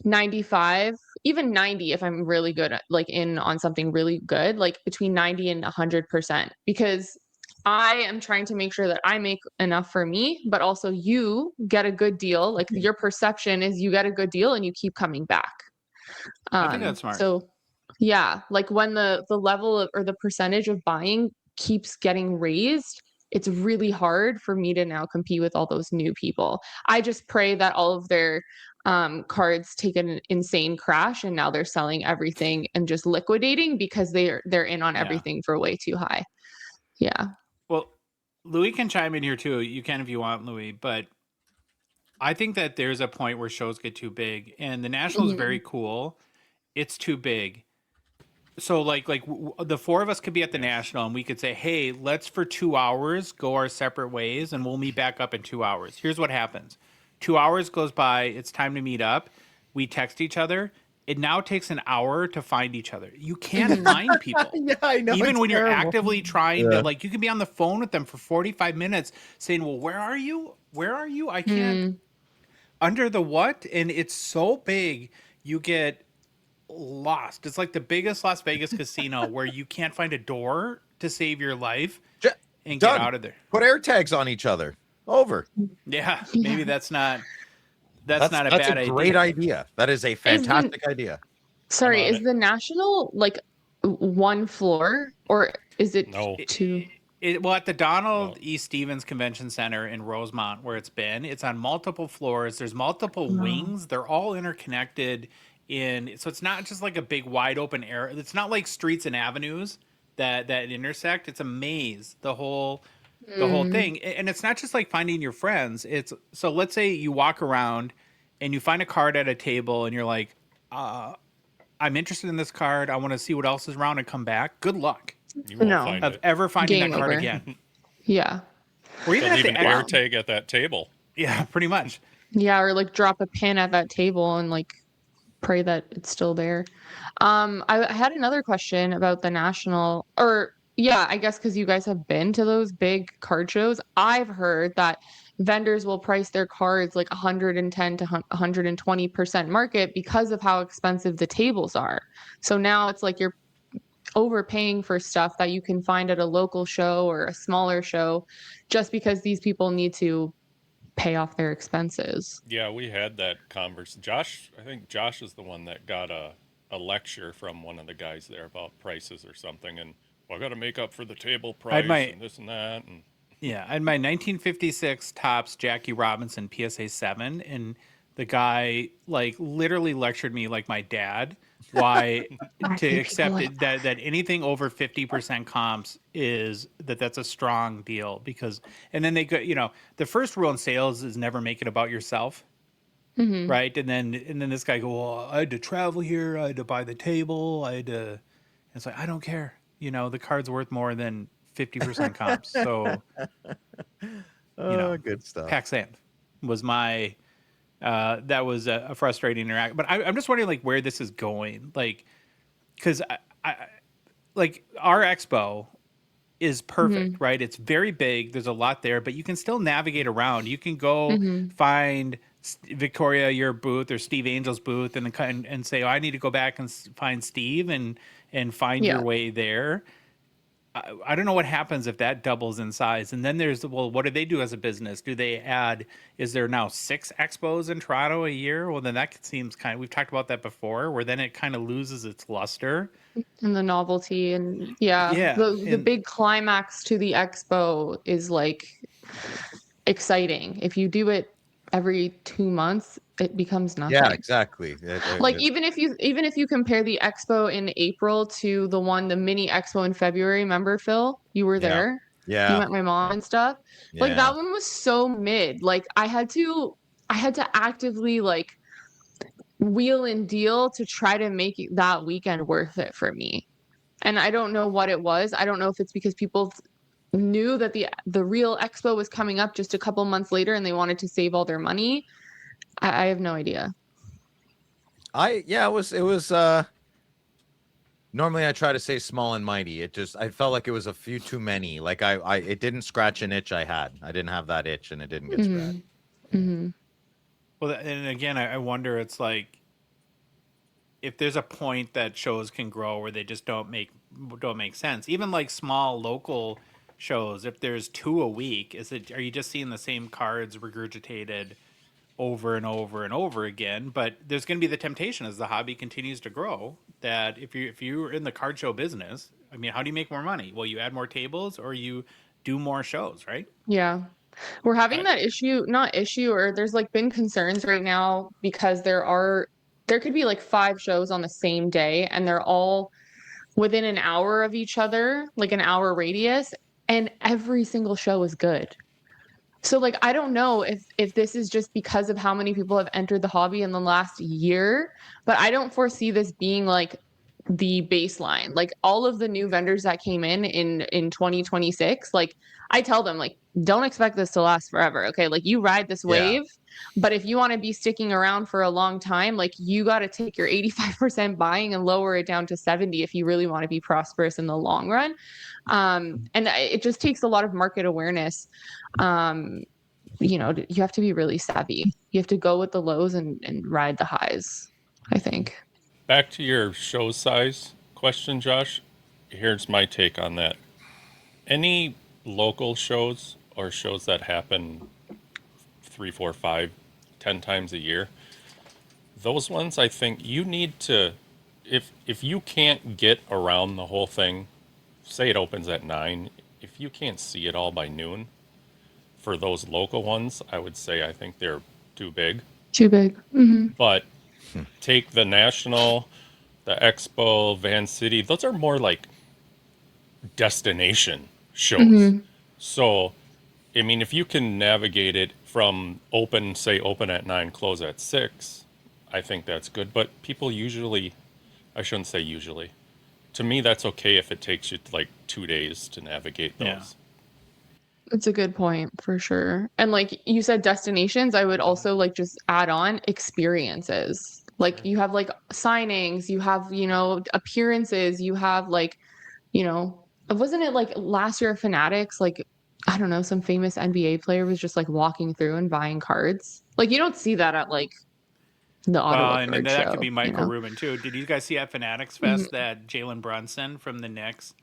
95, even 90 if I'm really good at like in on something really good, like between 90 and 100% because I am trying to make sure that I make enough for me, but also you get a good deal. Like your perception is you get a good deal and you keep coming back. I think that's smart. So yeah, like when the level of, or the percentage of buying keeps getting raised, it's really hard for me to now compete with all those new people. I just pray that all of their cards take an insane crash and now they're selling everything and just liquidating because they're in on everything for way too high. Yeah. Well, Louis can chime in here too. You can if you want, Louis, but I think that there's a point where shows get too big and the National is very cool. It's too big. So the four of us could be at the National and we could say, hey, let's for 2 hours go our separate ways and we'll meet back up in 2 hours. Here's what happens. 2 hours goes by. It's time to meet up. We text each other. It now takes an hour to find each other. You can't find people. Yeah, I know. Even it's when you're terrible. actively trying to, like, you can be on the phone with them for 45 minutes saying, well, where are you? Where are you? I can't. Under the what? And it's so big, you get lost. It's like the biggest Las Vegas casino where you can't find a door to save your life and Done. get out of there. Put air tags on each other. Over. Yeah, maybe that's not a bad idea. Great idea. That is a fantastic idea. Sorry, is the National like one floor or is it two? Well, at the Donald E. Stevens Convention Center in Rosemont, where it's on multiple floors. There's multiple wings. They're all interconnected so it's not just like a big wide open area. It's not like streets and avenues that intersect. It's a maze, the whole thing. And it's not just like finding your friends. So let's say you walk around and you find a card at a table and you're like, I'm interested in this card. I want to see what else is around and come back. Good luck. You won't find Of it. ever finding Game that card over. again. Yeah. Or even They'll at leave the an air tag at that table. Yeah, pretty much. Yeah, or like drop a pin at that table and like pray that it's still there. I had another question about the National, or yeah, I guess because you guys have been to those big card shows. I've heard that vendors will price their cards like 110 to 120% market because of how expensive the tables are. So now it's like you're overpaying for stuff that you can find at a local show or a smaller show just because these people need to pay off their expenses. Yeah, we had that conversation. I think Josh is the one that got a lecture from one of the guys there about prices or something. And I got to make up for the table price and this and that. And yeah, I had my 1956 Topps Jackie Robinson PSA 7, and the guy like literally lectured me like my dad why to accept it, that anything over 50% comps that's a strong deal because, and then they go, the first rule in sales is never make it about yourself. Mm-hmm. Right. And then this guy well, I had to travel here. I had to buy the table. It's like, I don't care. The card's worth more than 50% comps. So, good stuff. pack sand was my, that was a frustrating interaction, but I'm just wondering like where this is going. Like, cause I like our expo is perfect, right? It's very big. There's a lot there, but you can still navigate around. You can go find Victoria, your booth, or Steve Angel's booth, and say, oh, I need to go back and find Steve and find your way there. I don't know what happens if that doubles in size. And then there's, well, what do they do as a business? Do they add, is there now 6 expos in Toronto a year? Well, then that seems we've talked about that before, where then it kind of loses its luster. And the novelty and the big climax to the expo is like exciting. If you do it every 2 months, it becomes nothing. Yeah, exactly. Like even if you compare the expo in April to the mini expo in February, remember Phil? You were there. You Yeah. met my mom and stuff. Like Yeah. that one was so mid. Like I had to actively like wheel and deal to try to make that weekend worth it for me. And I don't know what it was. I don't know if it's because people knew that the real expo was coming up just a couple months later and they wanted to save all their money. I have no idea. It was normally I try to say small and mighty. I felt like it was a few too many. Like it didn't scratch an itch I had. I didn't have that itch and it didn't get scratched. Mm-hmm. Well, and again, I wonder, it's like, if there's a point that shows can grow where they just don't make sense, even like small local shows, if there's 2 a week, are you just seeing the same cards regurgitated over and over and over again? But there's going to be the temptation as the hobby continues to grow that if you're in the card show business, I mean, how do you make more money? Well, you add more tables or you do more shows, right? Yeah. We're having that or there's like been concerns right now because there could be like 5 shows on the same day and they're all within an hour of each other, like an hour radius, and every single show is good. So like I don't know if this is just because of how many people have entered the hobby in the last year, but I don't foresee this being like the baseline. Like all of the new vendors that came in 2026, like I tell them like don't expect this to last forever. Okay? Like you ride this wave, but if you want to be sticking around for a long time, like you got to take your 85% buying and lower it down to 70 if you really want to be prosperous in the long run. And it just takes a lot of market awareness. You have to be really savvy. You have to go with the lows and ride the highs, I think. Back to your show size question, Josh. Here's my take on that. Any local shows or shows that happen 3, 4, 5, 10 times a year, those ones I think you need to, if you can't get around the whole thing, say it opens at 9, if you can't see it all by noon, for those local ones, I would say I think they're too big. Too big. Mm-hmm. But take the National, the Expo, Van City, those are more like destination shows. Mm-hmm. So, I mean, if you can navigate it from open at 9, close at 6, I think that's good. But people usually, I shouldn't say usually, to me, that's okay if it takes you like 2 days to navigate those. Yeah. It's a good point for sure. And like you said, destinations, I would also like just add on experiences. Like you have like signings, you have, appearances, you have like, wasn't it like last year at Fanatics, like, I don't know, some famous NBA player was just like walking through and buying cards. Like you don't see that at like the Ottawa And card that show, could be Michael Rubin too. Did you guys see at Fanatics Fest that Jalen Brunson from the Knicks,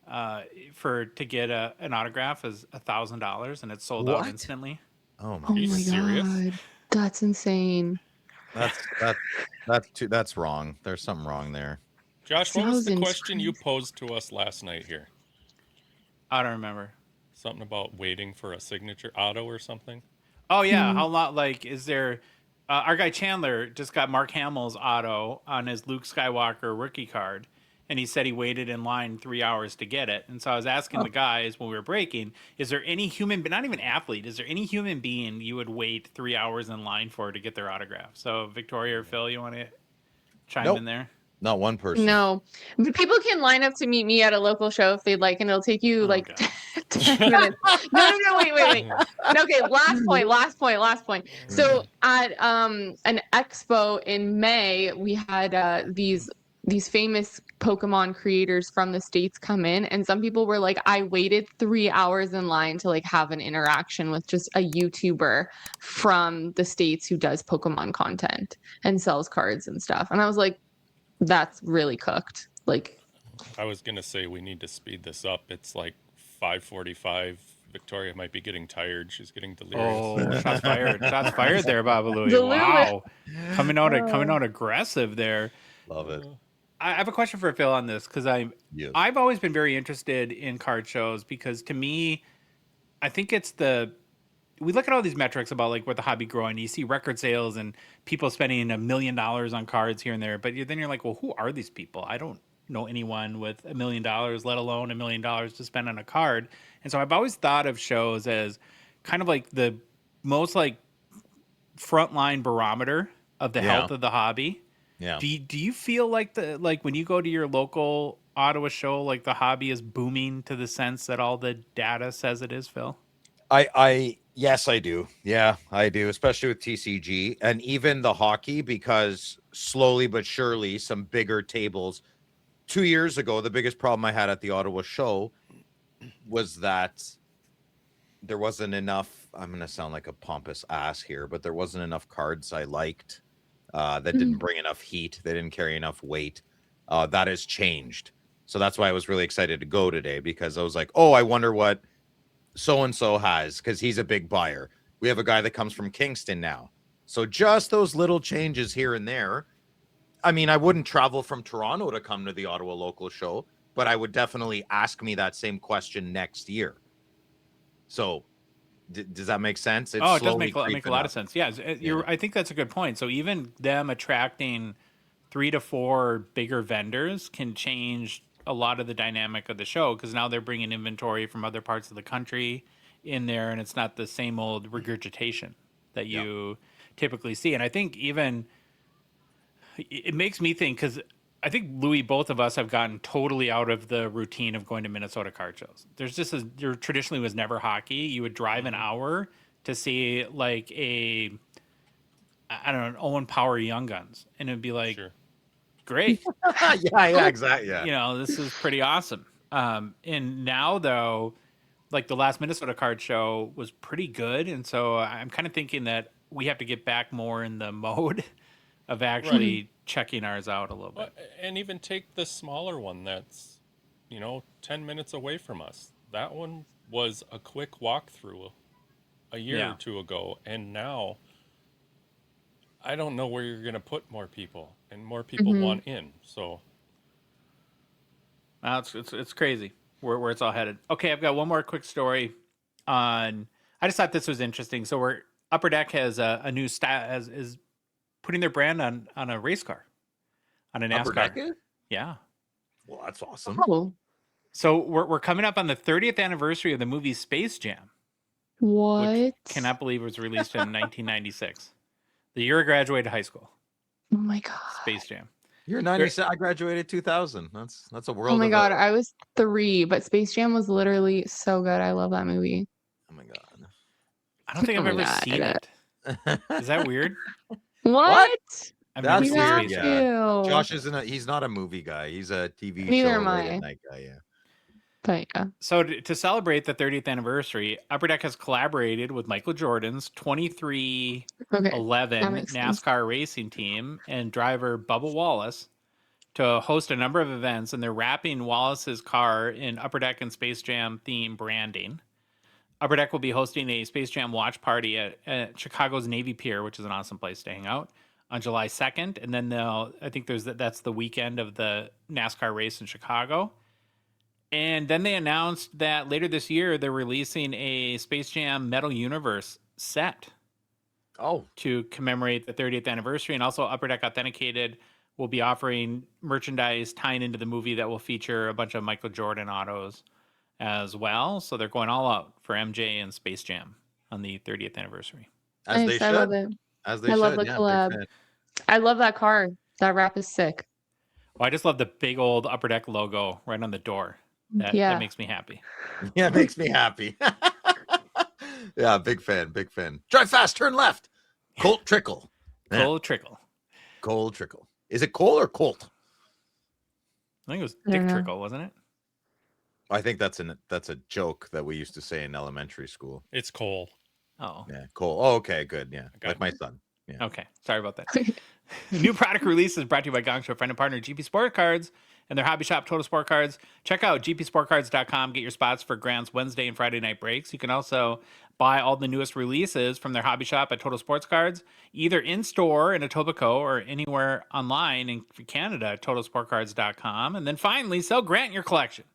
to get an autograph is $1,000 and it's sold out instantly? Oh my! Oh Are you my serious? God. That's insane. That's wrong. There's something wrong there. Josh, what was the Thousands, question you posed to us last night here? I don't remember. Something about waiting for a signature auto or something? Oh yeah, how long? Like, is there? Our guy Chandler just got Mark Hamill's auto on his Luke Skywalker rookie card, and he said he waited in line 3 hours to get it. And so I was asking the guys when we were breaking, is there any human, but not even athlete, is there any human being you would wait 3 hours in line for to get their autograph? So Victoria or Phil, you want to chime in there? Not one person. No, but people can line up to meet me at a local show if they'd like, and it'll take you like God. 10 minutes. No, wait. Okay, last point. So at an expo in May, we had these famous Pokemon creators from the States come in, and some people were like, I waited 3 hours in line to like have an interaction with just a YouTuber from the States who does Pokemon content and sells cards and stuff. And I was like, that's really cooked. Like, I was going to say we need to speed this up. It's like 5:45. Victoria might be getting tired. She's getting delirious. Oh, shots fired! Shots fired there, Babalu. Delulu. Wow, coming out aggressive there. Love it. I have a question for Phil on this because I've always been very interested in card shows because to me, I think it's the we look at all these metrics about like where the hobby growing. You see record sales and people spending $1 million on cards here and there, but then you're like, well, who are these people? I don't know anyone with $1 million, let alone $1 million to spend on a card. And so I've always thought of shows as kind of like the most like frontline barometer of the health of the hobby. Yeah. Do you feel like when you go to your local Ottawa show, like the hobby is booming to the sense that all the data says it is, Phil? Yes, I do. Yeah, I do, especially with TCG and even the hockey, because slowly but surely some bigger tables. 2 years ago, the biggest problem I had at the Ottawa show was that there wasn't enough. I'm going to sound like a pompous ass here, but there wasn't enough cards I liked that didn't bring enough heat. They didn't carry enough weight. That has changed. So that's why I was really excited to go today, because I was like, oh, I wonder what so-and-so has, because he's a big buyer. We have a guy that comes from Kingston now. So just those little changes here and there. I mean, I wouldn't travel from Toronto to come to the Ottawa local show, but I would definitely ask me that same question next year. So does that make sense? It does make a lot of sense. Yeah, I think that's a good point. So even them attracting 3 to 4 bigger vendors can change a lot of the dynamic of the show, because now they're bringing inventory from other parts of the country in there, and it's not the same old regurgitation that you typically see. And I think even it makes me think, because I think, Louis, both of us have gotten totally out of the routine of going to Minnesota card shows. There traditionally was never hockey. You would drive an hour to see like an Owen Power Young Guns, and it'd be like, sure. Great. yeah, exactly. Yeah. You know, this is pretty awesome. And now, though, like the last Minnesota card show was pretty good. And so I'm kind of thinking that we have to get back more in the mode of actually checking ours out a little bit. And even take the smaller one that's, 10 minutes away from us. That one was a quick walkthrough a year or two ago. And now I don't know where you're going to put more people, and more people want in. So it's crazy where it's all headed. Okay, I've got one more quick story on. I just thought this was interesting. So Upper Deck has a new style, is putting their brand on a race car, on a NASCAR. Upper Deck? Yeah. Well, that's awesome. Oh. So we're coming up on the 30th anniversary of the movie Space Jam. What? Which cannot believe it was released in 1996. The year I graduated high school. Oh my god. Space Jam. You're 97. I graduated 2000. That's a world. Oh my god, I was 3, but Space Jam was literally so good. I love that movie. Oh my god. I don't think I've ever seen it. Is that weird? What? That's weird. Yeah. Josh he's not a movie guy. He's a TV Neither show am I. late night guy. Yeah. But yeah. So to celebrate the 30th anniversary, Upper Deck has collaborated with Michael Jordan's 2311 NASCAR racing team and driver Bubba Wallace to host a number of events, and they're wrapping Wallace's car in Upper Deck and Space Jam theme branding. Upper Deck will be hosting a Space Jam watch party at Chicago's Navy Pier, which is an awesome place to hang out, on July 2nd. And then I think that's the weekend of the NASCAR race in Chicago. And then they announced that later this year, they're releasing a Space Jam Metal Universe set to commemorate the 30th anniversary. And also Upper Deck Authenticated will be offering merchandise tying into the movie that will feature a bunch of Michael Jordan autos as well. So they're going all out for MJ and Space Jam on the 30th anniversary. As they should. I love it. As they I should. love the collab. I love that car. That wrap is sick. Well, I just love the big old Upper Deck logo right on the door. That makes me happy. Yeah, it makes me happy. Yeah, big fan. Drive fast, turn left. Colt Trickle. Colt Trickle. Colt Trickle. Is it Cole or Colt? I think it was Dick Trickle, wasn't it? I think that's a joke that we used to say in elementary school. It's Cole. Oh. Yeah, Cole. Oh, okay, good. Yeah, like my son. Yeah. Okay, sorry about that. New product release is brought to you by Gongshow friend and partner GP Sport Cards and their hobby shop, Total Sport Cards. Check out gpsportcards.com. Get your spots for Grant's Wednesday and Friday night breaks. You can also buy all the newest releases from their hobby shop at Total Sports Cards, either in-store in Etobicoke or anywhere online in Canada at totalsportcards.com. And then finally, sell Grant your collection.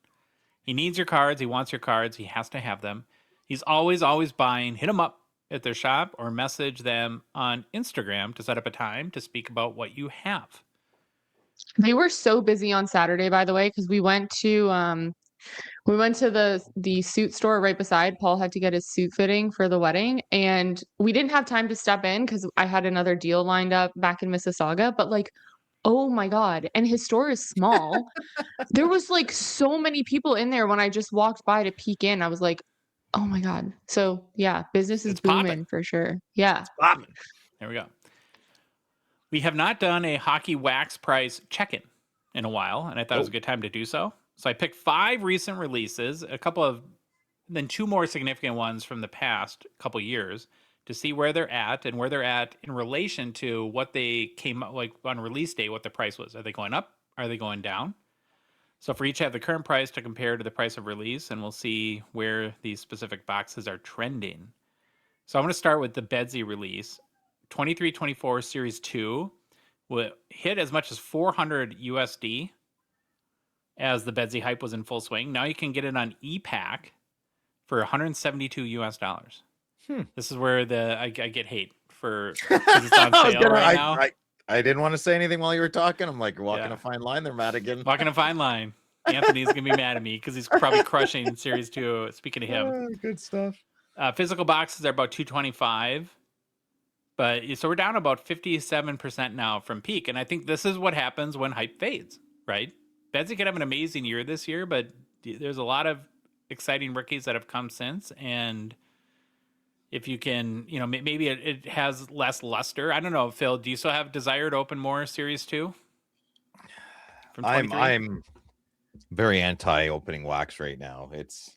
He needs your cards. He wants your cards. He has to have them. He's always buying. Hit him up. at their shop or message them on Instagram to set up a time to speak about what you have. They were so busy on Saturday, by the way, because we went to the suit store right beside. Paul had to get his suit fitting for the wedding, and we didn't have time to step in because I had another deal lined up back in Mississauga. But like, oh my God. And his store is small. There was like so many people in there when I just walked by to peek in. I was like, oh my God. So yeah, business is It's popping. booming for sure. Yeah. Bobbing. There we go. We have not done a hockey wax price check-in in a while, and I thought it was a good time to do so. So I picked 5 recent releases, then 2 more significant ones from the past couple years to see where they're at and where they're at in relation to what they came up like on release day, what the price was. Are they going up? Are they going down? So for each, I have the current price to compare to the price of release, and we'll see where these specific boxes are trending. So I'm going to start with the Bedsy release. 23-24 Series 2 will hit as much as 400 USD as the Bedsy hype was in full swing. Now you can get it on e-Pack for 172 US dollars. This is where I get hate for because it's on sale right now. I didn't want to say anything while you were talking. I'm like, you're walking a fine line there, Madigan. Walking a fine line. Anthony's going to be mad at me because he's probably crushing Series 2. Speaking of him. Good stuff. Physical boxes are about 225. But so we're down about 57% now from peak. And I think this is what happens when hype fades, right? Bedsy could have an amazing year this year, but there's a lot of exciting rookies that have come since. And if you can, maybe it has less luster. I don't know, Phil, do you still have desire to open more Series 2? From 23? I'm very anti-opening wax right now. It's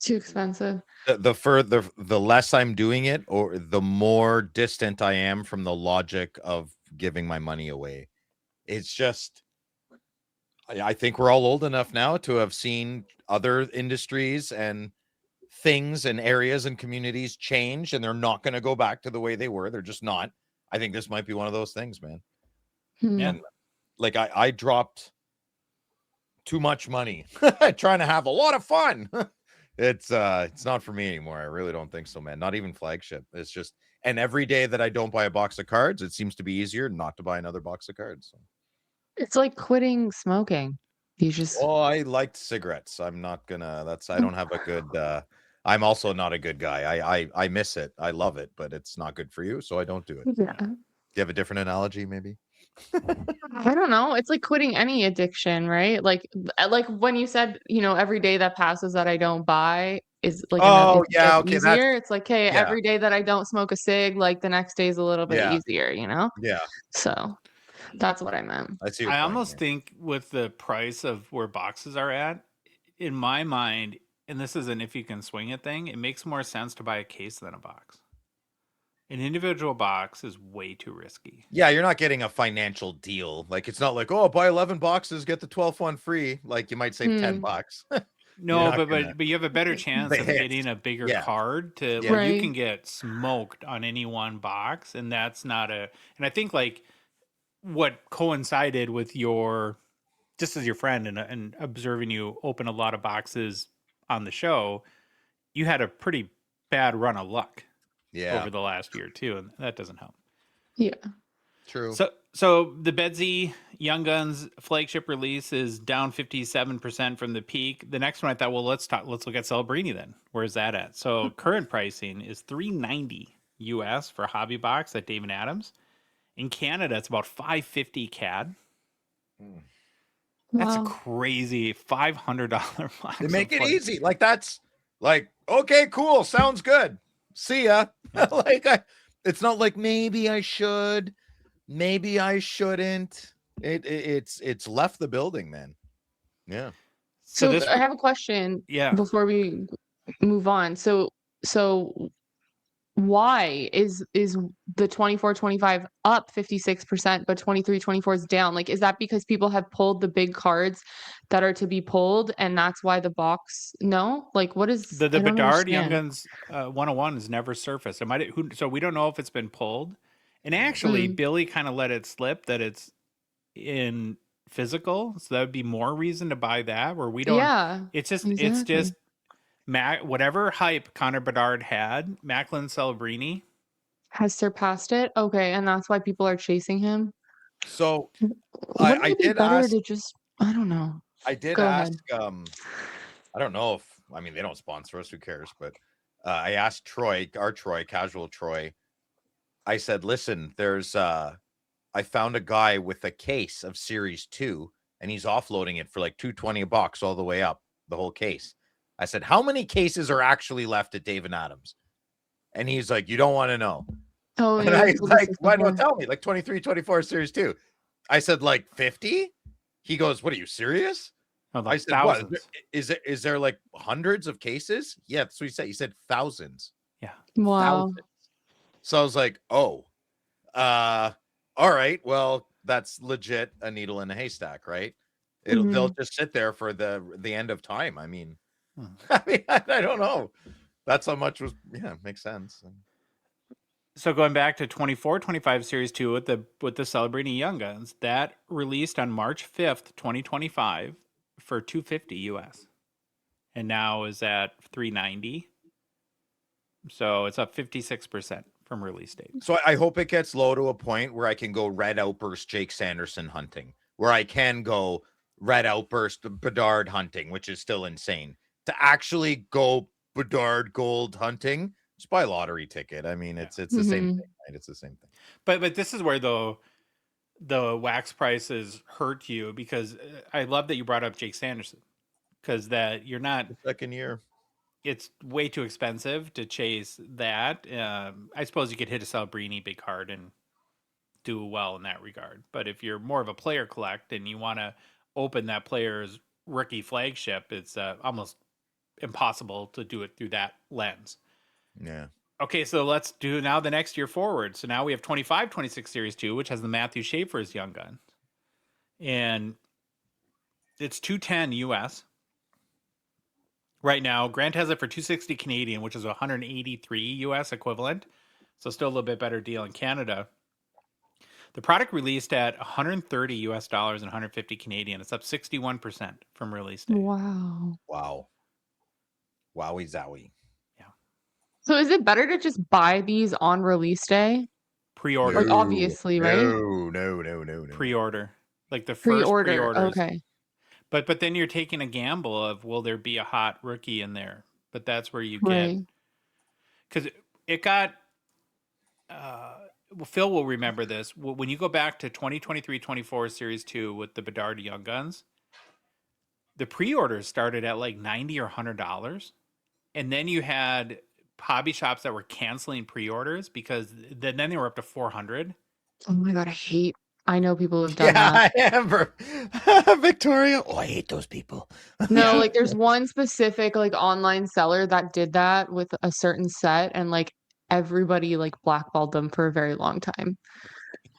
Too expensive. the less I'm doing it, or the more distant I am from the logic of giving my money away. It's just, I think we're all old enough now to have seen other industries and things and areas and communities change, and they're not going to go back to the way they were. They're just not. I think this might be one of those things, man. Yeah. And like I dropped too much money trying to have a lot of fun. It's not for me anymore. I really don't think so, man. Not even flagship. It's just, and every day that I don't buy a box of cards, it seems to be easier not to buy another box of cards. So. It's like quitting smoking. You just Oh, I liked cigarettes. I'm not gonna. I don't have a good. I'm also not a good guy. I miss it. I love it, but it's not good for you, so I don't do it. yeah. Do you have a different analogy, maybe? I don't know. It's like quitting any addiction, right? Like when you said, every day that passes that I don't buy is like Oh, it yeah, gets okay, easier. It's like, hey, yeah. every day that I don't smoke a cig, like the next day is a little bit Yeah. easier, Yeah, So that's what I meant. I see. Your I point, almost yeah. think with the price of where boxes are at, in my mind, and this is an if you can swing it thing, it makes more sense to buy a case than a box. An individual box is way too risky. Yeah, you're not getting a financial deal. Like, it's not like, oh, buy 11 boxes, get the 12th one free. Like, you might save $10. No, You're not but you have a better chance The of hits. getting a bigger Yeah. card to Yeah. where you Right. can get smoked on any one box, and that's not and I think like what coincided with your just as your friend and observing you open a lot of boxes on the show, you had a pretty bad run of luck Yeah, over the last year too, and that doesn't help. Yeah. true. So the Bedsy Young Guns flagship release is down 57% from the peak. The next one I thought, well, let's look at Celebrini then. Where's that at? So current pricing is $390 US for hobby box at Dave and Adams. In Canada, it's about $550 CAD. That's a Wow. crazy $500 box. They make of it flag- easy. Like, that's like, okay, cool, sounds good. See ya. Like, it's not like maybe I should, maybe I shouldn't. It's left the building, man. Yeah. So So this- I have a question Yeah. before we move on. So why is the 24-25 up 56%, but 23-24 is down? Like, is that because people have pulled the big cards that are to be pulled, and that's why the box? No, like, what is The I don't Bedard Young understand. Guns 101 has never surfaced. So we don't know if it's been pulled. And actually, Billy kind of let it slip that it's in physical, so that would be more reason to buy that. Where we don't. Yeah, It's just exactly. Whatever hype Connor Bedard had, Macklin Celebrini. Has surpassed it. Okay, and that's why people are chasing him. So Wouldn't I it be did better ask. to just? I don't know. I did Go ask. ahead. I don't know if they don't sponsor us. Who cares? But I asked Troy, casual Troy. I said, listen, I found a guy with a case of Series 2, and he's offloading it for like $220 all the way up, the whole case. I said, how many cases are actually left at Dave and Adams? And he's like, you don't want to know. Oh, And yeah, I you was told us like, this why before. don't tell me? Like 23, 24 Series 2. I said, like 50? He goes, what are you, serious? Oh, I said, thousands. what? Is there like hundreds of cases? Yeah, that's what he said. He said thousands. Yeah. Wow. Thousands. So I was like, oh, all right. Well, that's legit a needle in a haystack, right? They'll just sit there for the end of time. I mean, I don't know. That's how much makes sense. So going back to 24-25 Series 2 with the Celebrini Young Guns, that released on March 5th, 2025 for $250 US. And now is at $390. So it's up 56% from release date. So I hope it gets low to a point where I can go Red Outburst Jake Sanderson hunting, where I can go Red Outburst Bedard hunting, which is still insane. To actually go Bedard gold hunting, just buy a lottery ticket. I mean, it's the same thing, right? It's the same thing. But this is where the wax prices hurt you, because I love that you brought up Jake Sanderson, because that you're not The second year. It's way too expensive to chase that. I suppose you could hit a Celebrini big card and do well in that regard. But if you're more of a player collect and you want to open that player's rookie flagship, it's almost impossible to do it through that lens. Yeah. Okay, so let's do now the next year forward. So now we have 25-26 Series 2, which has the Matthew Schaefer's Young Gun. And it's $210 US. Right now, Grant has it for $260 Canadian, which is $183 US equivalent. So still a little bit better deal in Canada. The product released at $130 US and 150 Canadian. It's up 61% from release date. Wow. Wow. Wowie zowie. Yeah. So is it better to just buy these on release day? Pre-order. Like, obviously, right? No. Pre-order. Like the first Pre-order. pre-orders. Okay. But then you're taking a gamble of, will there be a hot rookie in there? But that's where you Right. get, because it got, Phil will remember this. When you go back to 2023-24 Series 2 with the Bedard Young Guns, the pre-orders started at like $90 or $100. And then you had hobby shops that were canceling pre-orders because then they were up to $400. Oh my God, I know people who've done that. I am. Victoria. Oh, I hate those people. No, Yeah. like there's one specific like online seller that did that with a certain set, and like everybody like blackballed them for a very long time.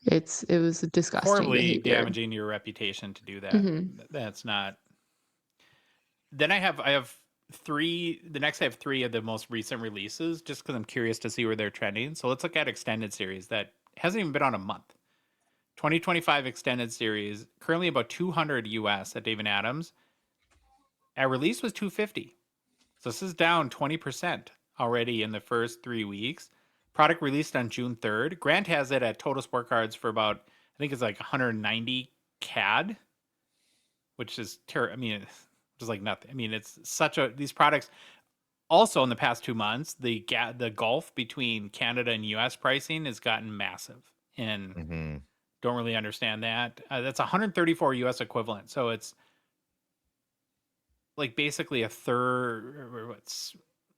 It was a disgusting Horribly behavior. damaging your reputation to do that. Mhm. That's not. Then I have three. The next I have three of the most recent releases, just because I'm curious to see where they're trending. So let's look at extended series that hasn't even been on a month. 2025 extended series, currently about 200 US at Dave and Adams. At release was 250. So this is down 20% already in the first 3 weeks. Product released on June 3rd. Grant has it at Total Sport Cards for about, I think it's like 190 CAD, which is terrible. I mean, it's just like nothing. I mean, it's these products. Also, in the past 2 months, the gulf between Canada and US pricing has gotten massive. And don't really understand that. That's 134 US equivalent. So it's like basically a third.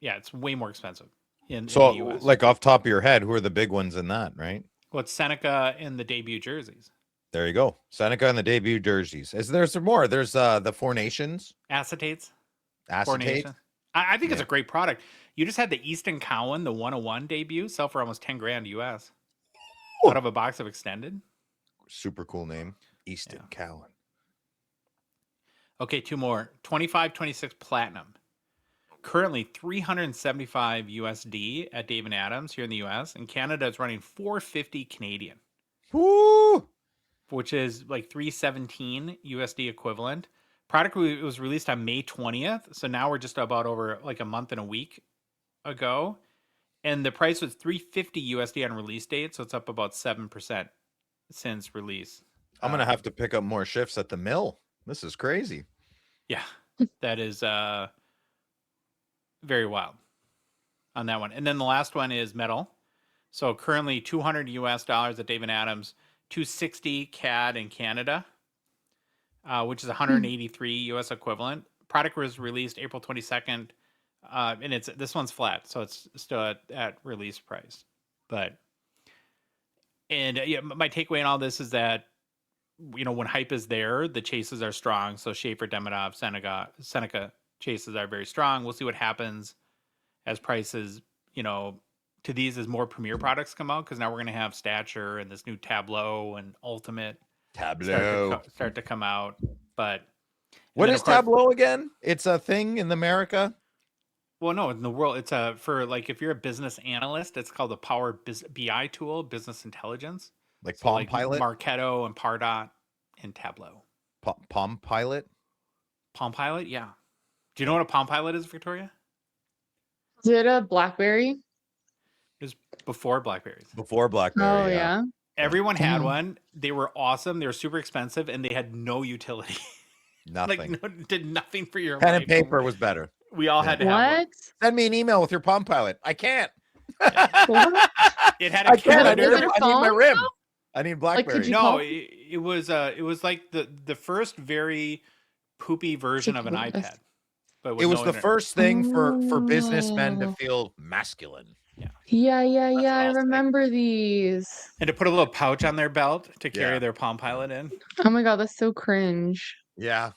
It's way more expensive in the US. Like off top of your head, who are the big ones in that, right? Well, it's Seneca and the debut jerseys. There you go. Seneca and the debut jerseys. There's some more. There's the Four Nations. Acetates. Acetate. I think it's a great product. You just had the Easton Cowan, the 101 debut, sell for almost 10 grand US. Out of a box of extended. Super cool name. Easton Cowan. Okay, two more. 25-26 Platinum. Currently $375 USD at Dave and Adams here in the US. And Canada is running $450 Canadian. Woo! Which is like $317 USD equivalent. Product was released on May 20th. So now we're just about over like a month and a week ago. And the price was $350 USD on release date. So it's up about 7% since release. I'm going to have to pick up more shifts at the mill. This is crazy. Yeah, that is very wild on that one. And then the last one is metal. So currently $200 US at Dave & Adams, $260 CAD in Canada, which is 183 US equivalent. Product was released April 22nd, and this one's flat, so it's still at release price. But yeah, my takeaway in all this is that when hype is there, the chases are strong. So Schaefer, Demidov, Seneca chases are very strong. We'll see what happens as prices, to these as more premier products come out, because now we're going to have Stature and this new Tableau and Ultimate start to come out. But what is Tableau again? It's a thing in America. Well, no, in the world, it's for like if you're a business analyst, it's called the Power BI tool, Business Intelligence, like Palm Pilot, Marketo, and Pardot, and Tableau. Palm Pilot, yeah. Do you know what a Palm Pilot is, Victoria? Is it a BlackBerry? It was before Blackberries. Before Blackberry. Oh, yeah. Everyone had one. They were awesome. They were super expensive, and they had no utility. Nothing. Did nothing for your pen life. and paper was better. We all had to have one. Send me an email with your Palm Pilot. I can't. It had a calendar. I need my rim. I need BlackBerry. It was like the first very poopy version of an iPad. But it was the first thing for businessmen to feel masculine. Yeah. I remember these. And to put a little pouch on their belt to carry their Palm Pilot in. Oh my God, that's so cringe. Yeah.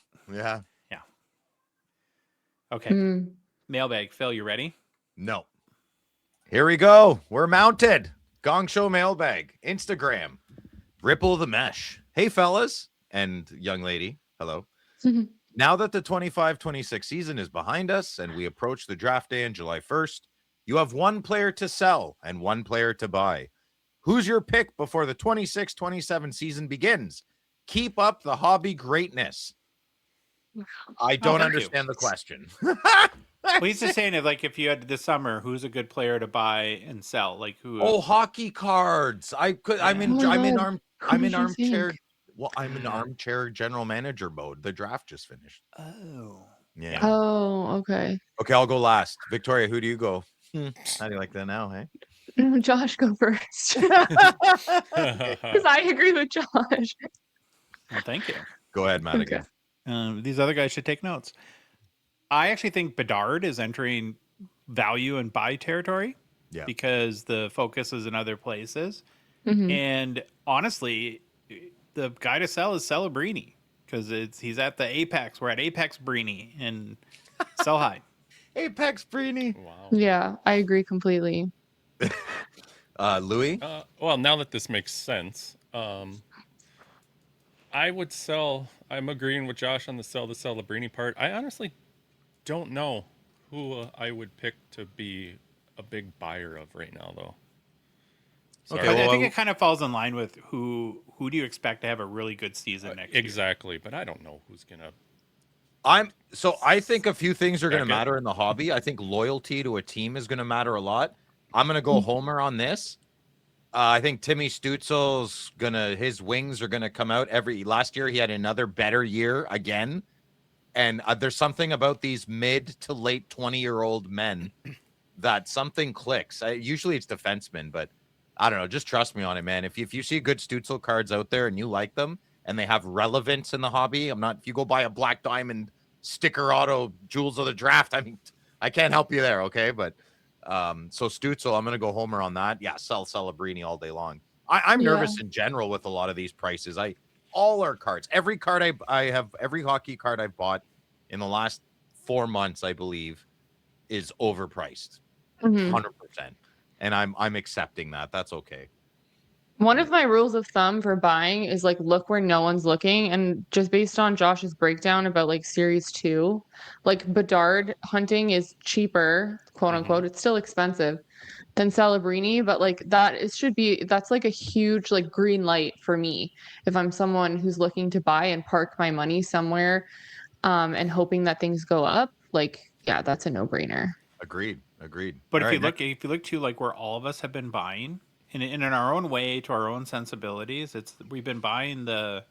Okay. Mailbag. Phil, you ready? No. Here we go. We're mounted. Gongshow Mailbag. Instagram. Ripple the Mesh. Hey, fellas and young lady. Hello. Now that the 25-26 season is behind us and we approach the draft day on July 1st, you have one player to sell and one player to buy. Who's your pick before the 26-27 season begins? Keep up the hobby greatness. I don't understand the question. Well, he's just saying if you had this summer, who's a good player to buy and sell? Like who? Oh, hockey cards. I'm in armchair. Well, I'm in armchair general manager mode. The draft just finished. Oh. Yeah. Oh, okay. Okay, I'll go last. Victoria, who do you go? How do you like that now, hey? Josh, go first. Because I agree with Josh. Well, thank you. Go ahead, Madigan. Okay. These other guys should take notes. I actually think Bedard is entering value and buy territory because the focus is in other places. And honestly, the guy to sell is Celebrini because he's at the Apex. We're at Apex Brini and sell high. Apex Brini. Wow. Yeah, I agree completely. Louis? Well, now that this makes sense, I would sell. I'm agreeing with Josh on the Celebrini part. I honestly don't know who I would pick to be a big buyer of right now, though. Okay, I think it kind of falls in line with who do you expect to have a really good season next year? Exactly, but I don't know who's gonna. I think a few things are going to matter in the hobby. I think loyalty to a team is going to matter a lot. I'm going to go Homer on this. I think Timmy Stutzel's his wings are going to come out last year. He had another better year again. And there's something about these mid to late 20-year-old men that something clicks. Usually it's defensemen, but I don't know. Just trust me on it, man. If you see good Stutzel cards out there and you like them and they have relevance in the hobby, if you go buy a Black Diamond sticker auto Jewels of the Draft, I mean, I can't help you there, okay? But so Stutzel, I'm going to go Homer on that. Yeah, sell Celebrini all day long. I'm nervous in general with a lot of these prices. All our cards, every card I have, every hockey card I've bought in the last 4 months, I believe, is overpriced, 100%. And I'm accepting that. That's okay. One of my rules of thumb for buying is look where no one's looking. And just based on Josh's breakdown about Series 2, Bedard hunting is cheaper, quote unquote. It's still expensive than Celebrini, but that's a huge green light for me if I'm someone who's looking to buy and park my money somewhere and hoping that things go up, like, yeah, that's a no-brainer. Agreed. But All if right, you look to like where all of us have been buying, in our own way to our own sensibilities, we've been buying the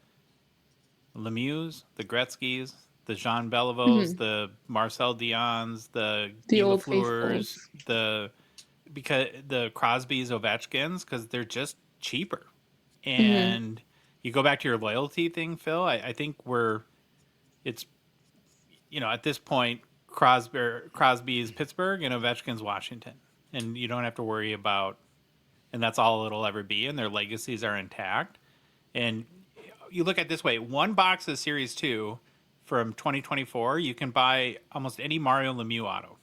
Lemieux, the Gretzkys, the Jean Beliveaus, the Marcel Dion's, the The Guy old Lafleur's, faithfuls. because the Crosby's, Ovechkins, because they're just cheaper. And you go back to your loyalty thing, Phil. I think it's at this point, Crosby's Pittsburgh and Ovechkin's Washington, and you don't have to worry about, and that's all it'll ever be, and their legacies are intact. And you look at it this way: one box of Series 2 from 2024, you can buy almost any Mario Lemieux auto.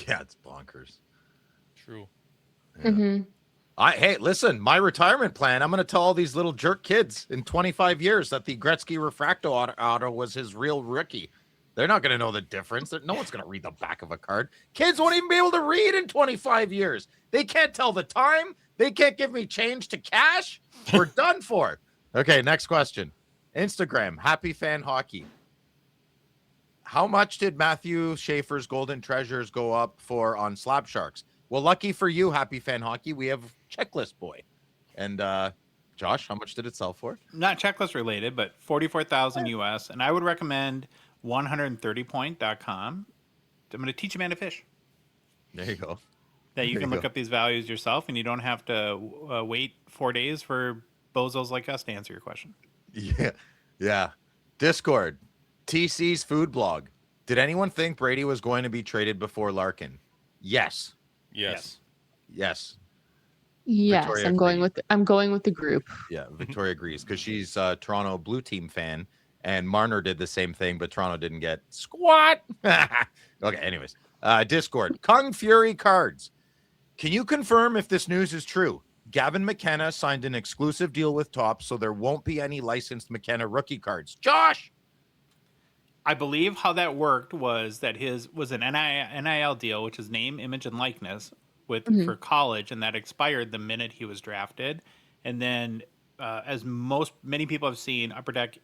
Yeah, it's bonkers. True. Hey, listen, my retirement plan, I'm going to tell all these little jerk kids in 25 years that the Gretzky Refracto auto was his real rookie. They're not going to know the difference. No one's going to read the back of a card. Kids won't even be able to read in 25 years. They can't tell the time. They can't give me change to cash. We're done for. Okay, next question. Instagram, Happy Fan Hockey. How much did Matthew Schaefer's Golden Treasures go up for on Slab Sharks? Well, lucky for you, Happy Fan Hockey, we have Checklist Boy. And Josh, how much did it sell for? Not checklist related, but 44,000 US. And I would recommend 130point.com. I'm going to teach a man to fish. There you go. That you can look up these values yourself, and you don't have to wait 4 days for bozos like us to answer your question. Yeah. Discord, TC's food blog. Did anyone think Brady was going to be traded before Larkin? Yes. Yes. Yes, Victoria I'm going with the group. Yeah, Victoria agrees because she's a Toronto Blue Team fan, and Marner did the same thing, but Toronto didn't get squat. Okay, anyways. Discord, Kung Fury Cards. Can you confirm if this news is true? Gavin McKenna signed an exclusive deal with Topps, so there won't be any licensed McKenna rookie cards. Josh! I believe how that worked was that his was an NIL deal, which is name, image, and likeness for college, and that expired the minute he was drafted. And then, as many people have seen, Upper Deck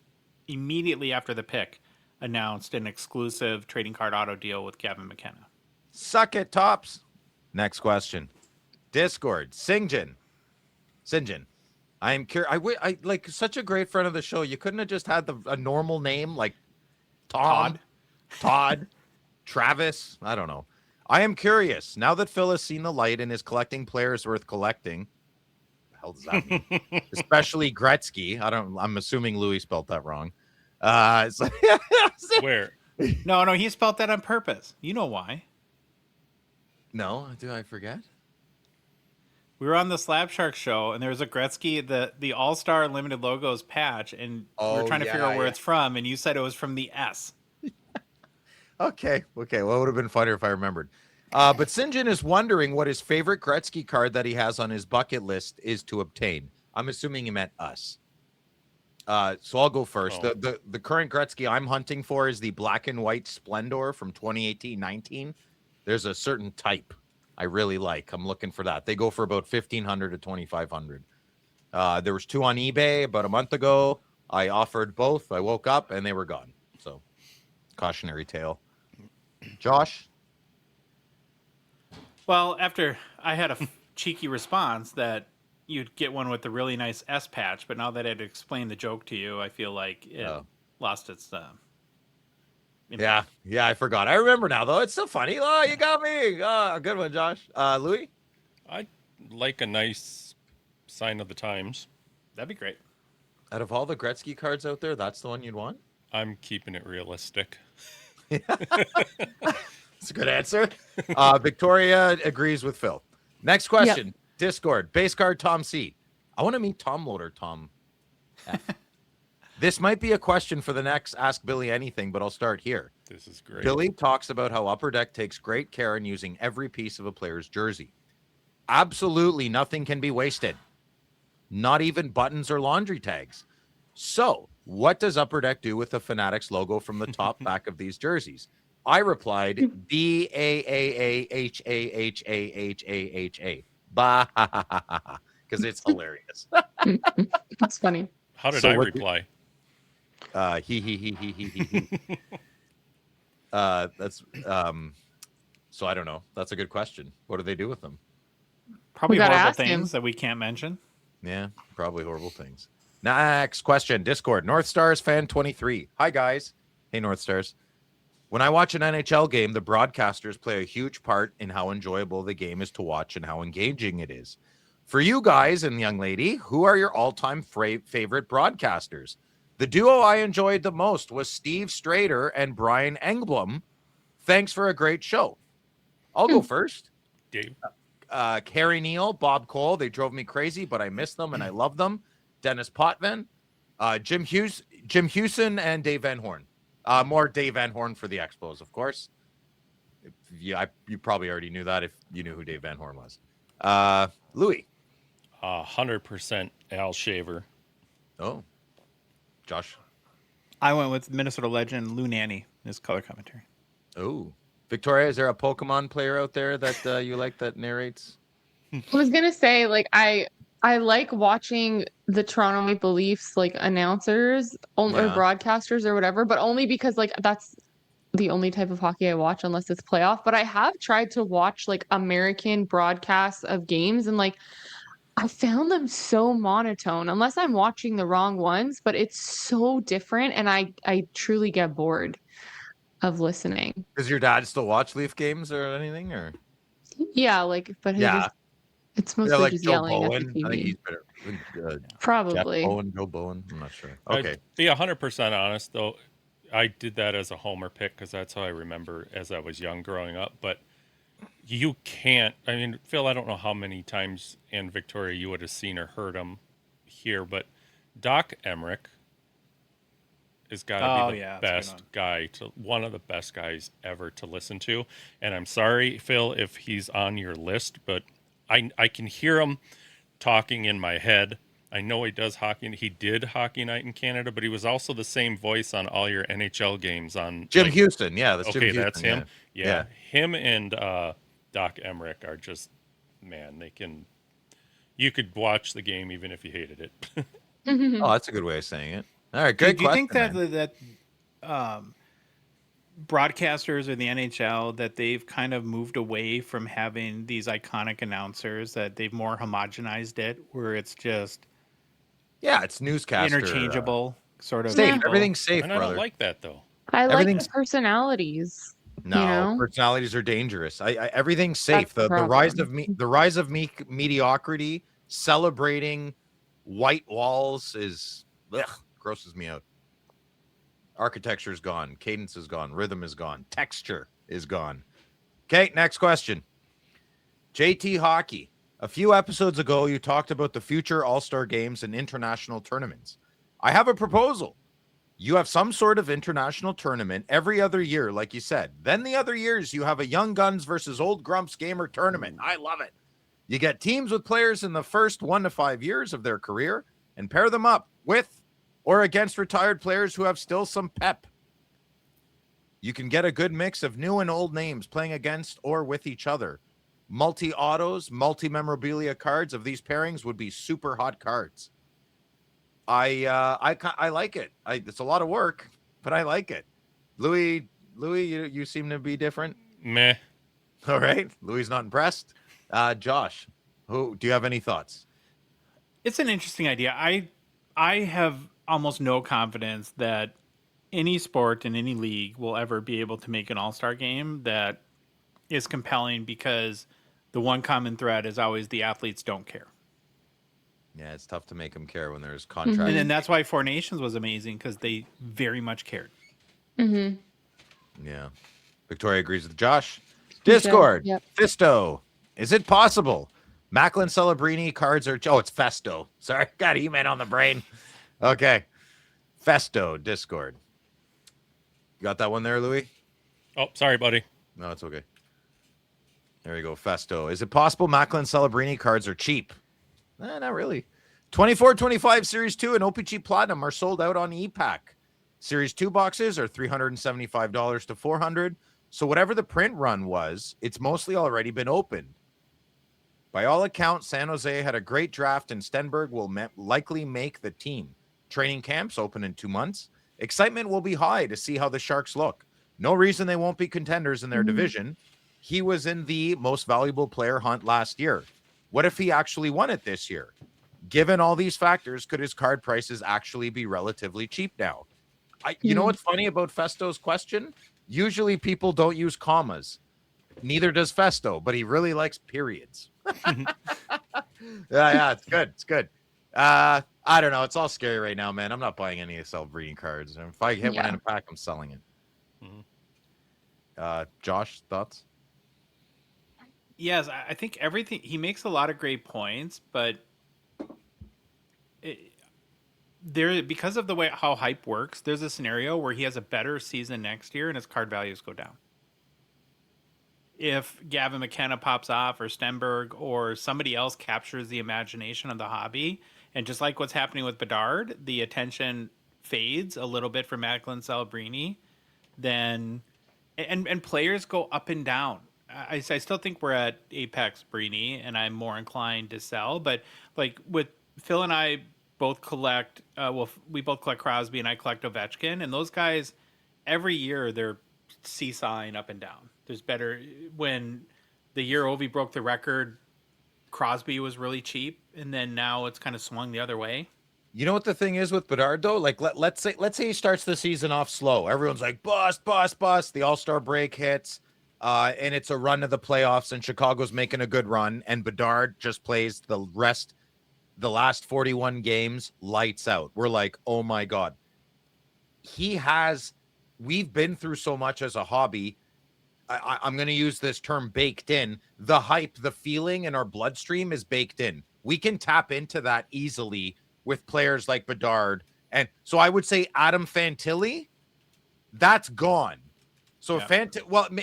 immediately after the pick announced an exclusive trading card auto deal with Gavin McKenna. Suck it, Topps. Next question. Discord, Sinjin. I am curious. I like such a great friend of the show. You couldn't have just had a normal name like Todd, Travis. I don't know. I am curious. Now that Phil has seen the light and is collecting players worth collecting, what the hell does that mean? Especially Gretzky. I'm assuming Louis spelled that wrong. Where? No, he spelled that on purpose. You know why? No, do I forget? We were on the Slab Shark show, and there was a Gretzky, the All-Star Limited Logos patch, and we were trying to figure out where it's from, and you said it was from the S. Okay. Well, it would have been funnier if I remembered. But Sinjin is wondering what his favorite Gretzky card that he has on his bucket list is to obtain. I'm assuming he meant us. So I'll go first. Oh. The current Gretzky I'm hunting for is the black and white Splendor from 2018-19. There's a certain type I really like. I'm looking for that. They go for about $1,500 to $2,500. There was 2 on eBay about a month ago. I offered both. I woke up and they were gone. So cautionary tale. Josh? Well, after I had a cheeky response that you'd get one with the really nice S patch, but now that I'd explained the joke to you, I feel like it lost its Yeah, I forgot. I remember now, though. It's still funny. Oh, you got me. Oh, good one, Josh. Louis? I like a nice sign of the times. That'd be great. Out of all the Gretzky cards out there, that's the one you'd want? I'm keeping it realistic. That's a good answer. Victoria agrees with Phil. Next question. Yep. Discord. Base card Tom C. I want to meet Tom Loader Tom F. This might be a question for the next Ask Billy Anything, but I'll start here. This is great. Billy talks about how Upper Deck takes great care in using every piece of a player's jersey. Absolutely nothing can be wasted. Not even buttons or laundry tags. So, what does Upper Deck do with the Fanatics logo from the top back of these jerseys? I replied, BAAHAHAHAHA. Bah, because it's hilarious. That's funny. How did I reply? He. That's So I don't know. That's a good question. What do they do with them? Probably gotta horrible ask him. things that we can't mention. Yeah, probably horrible things. Next question. Discord. North Stars fan 23. Hi guys. Hey North Stars. When I watch an NHL game, the broadcasters play a huge part in how enjoyable the game is to watch and how engaging it is. For you guys and young lady, who are your all-time favorite broadcasters? The duo I enjoyed the most was Steve Strader and Brian Engblom. Thanks for a great show. I'll go first. Dave. Carrie Neal, Bob Cole, they drove me crazy, but I miss them and I love them. Dennis Potvin, Jim Hewson, and Dave Van Horn. More Dave Van Horn for the Expos, of course. You probably already knew that if you knew who Dave Van Horn was. Louis. 100% Al Shaver. Oh, Josh. I went with Minnesota legend Lou Nanne, his color commentary. Oh, Victoria, is there a Pokemon player out there that you like that narrates? I was gonna say, like, I like watching the Toronto Maple Leafs like announcers or broadcasters or whatever, but only because like that's the only type of hockey I watch unless it's playoff. But I have tried to watch like American broadcasts of games, and like I found them so monotone unless I'm watching the wrong ones, but it's so different and I truly get bored of listening. Does your dad still watch Leaf games or anything? Or Yeah, like, but it's mostly like just Joe yelling Bowen. at the TV. I think he's better. Probably. Jeff Bowen, Joe Bowen. I'm not sure. Okay. I'd be 100% honest, though. I did that as a homer pick because that's how I remember as I was young growing up. But you can't. I mean, Phil, I don't know how many times in Victoria you would have seen or heard him here, but Doc Emmerich has got to be the best guy, one of the best guys ever to listen to. And I'm sorry, Phil, if he's on your list, but I can hear him talking in my head. I know he does hockey. He did Hockey Night in Canada, but he was also the same voice on all your NHL games on Jim Houston. Yeah, that's Jim Houston. That's him. Yeah. Him and Doc Emmerich are just, man, you could watch the game even if you hated it. Oh, that's a good way of saying it. All right, good. Do you think that broadcasters or the NHL that they've kind of moved away from having these iconic announcers, that they've more homogenized it, where it's just it's newscaster interchangeable sort of safe. people. Everything's safe, and I brother. don't like that though. I like the personalities. No, personalities are dangerous. Everything's safe. The rise of mediocrity, celebrating white walls is grosses me out. Architecture is gone. Cadence is gone. Rhythm is gone. Texture is gone. Okay, next question. JT Hockey. A few episodes ago, you talked about the future All-Star games and international tournaments. I have a proposal. You have some sort of international tournament every other year, like you said. Then the other years, you have a Young Guns versus Old Grumps gamer tournament. I love it. You get teams with players in the first 1 to 5 years of their career and pair them up with or against retired players who have still some pep. You can get a good mix of new and old names playing against or with each other. Multi-autos, multi-memorabilia cards of these pairings would be super hot cards. I like it. It's a lot of work, but I like it. Louis, you seem to be different. Meh. All right. Louis not impressed. Josh, do you have any thoughts? It's an interesting idea. I have almost no confidence that any sport in any league will ever be able to make an all-star game that is compelling, because the one common thread is always the athletes don't care. Yeah, it's tough to make them care when there's contracts. And then that's why Four Nations was amazing, because they very much cared. Mm-hmm. Yeah. Victoria agrees with Josh. Discord. Yep. Fisto. Is it possible? Macklin Celebrini cards are... Oh, it's Festo. Sorry, got E-Man on the brain. Okay. Festo, Discord. You got that one there, Louis? Oh, sorry, buddy. No, it's okay. There you go, Festo. Is it possible Macklin Celebrini cards are cheap? Not really. 24-25 Series 2 and O-Pee-Chee Platinum are sold out on e-Pack. Series 2 boxes are $375 to $400. So whatever the print run was, it's mostly already been opened. By all accounts, San Jose had a great draft, and Stenberg will likely make the team. Training camps open in 2 months. Excitement will be high to see how the Sharks look. No reason they won't be contenders in their division. He was in the most valuable player hunt last year. What if he actually won it this year? Given all these factors, could his card prices actually be relatively cheap now? You know what's funny about Festo's question? Usually people don't use commas. Neither does Festo, but he really likes periods. Yeah, it's good. It's good. I don't know. It's all scary right now, man. I'm not buying any Celebrini cards. If I hit one in a pack, I'm selling it. Josh, thoughts? Yes, I think everything, he makes a lot of great points, but because of the way how hype works, there's a scenario where he has a better season next year and his card values go down. If Gavin McKenna pops off, or Stenberg, or somebody else captures the imagination of the hobby, and just like what's happening with Bedard, the attention fades a little bit for Macklin Celebrini, then and players go up and down. I still think we're at apex Brini, and I'm more inclined to sell. But like with Phil and I both collect, we both collect Crosby, and I collect Ovechkin, and those guys every year they're seesawing up and down. There's better when the year Ovi broke the record, Crosby was really cheap, and then now it's kind of swung the other way. You know what the thing is with Bedard though? Like let's say he starts the season off slow. Everyone's like bust. The All-Star break hits, and it's a run to the playoffs, and Chicago's making a good run, and Bedard just plays the last 41 games lights out. We're like, oh my God. We've been through so much as a hobby. I'm going to use this term baked in. The hype, the feeling in our bloodstream is baked in. We can tap into that easily with players like Bedard. And so I would say Adam Fantilli, that's gone. So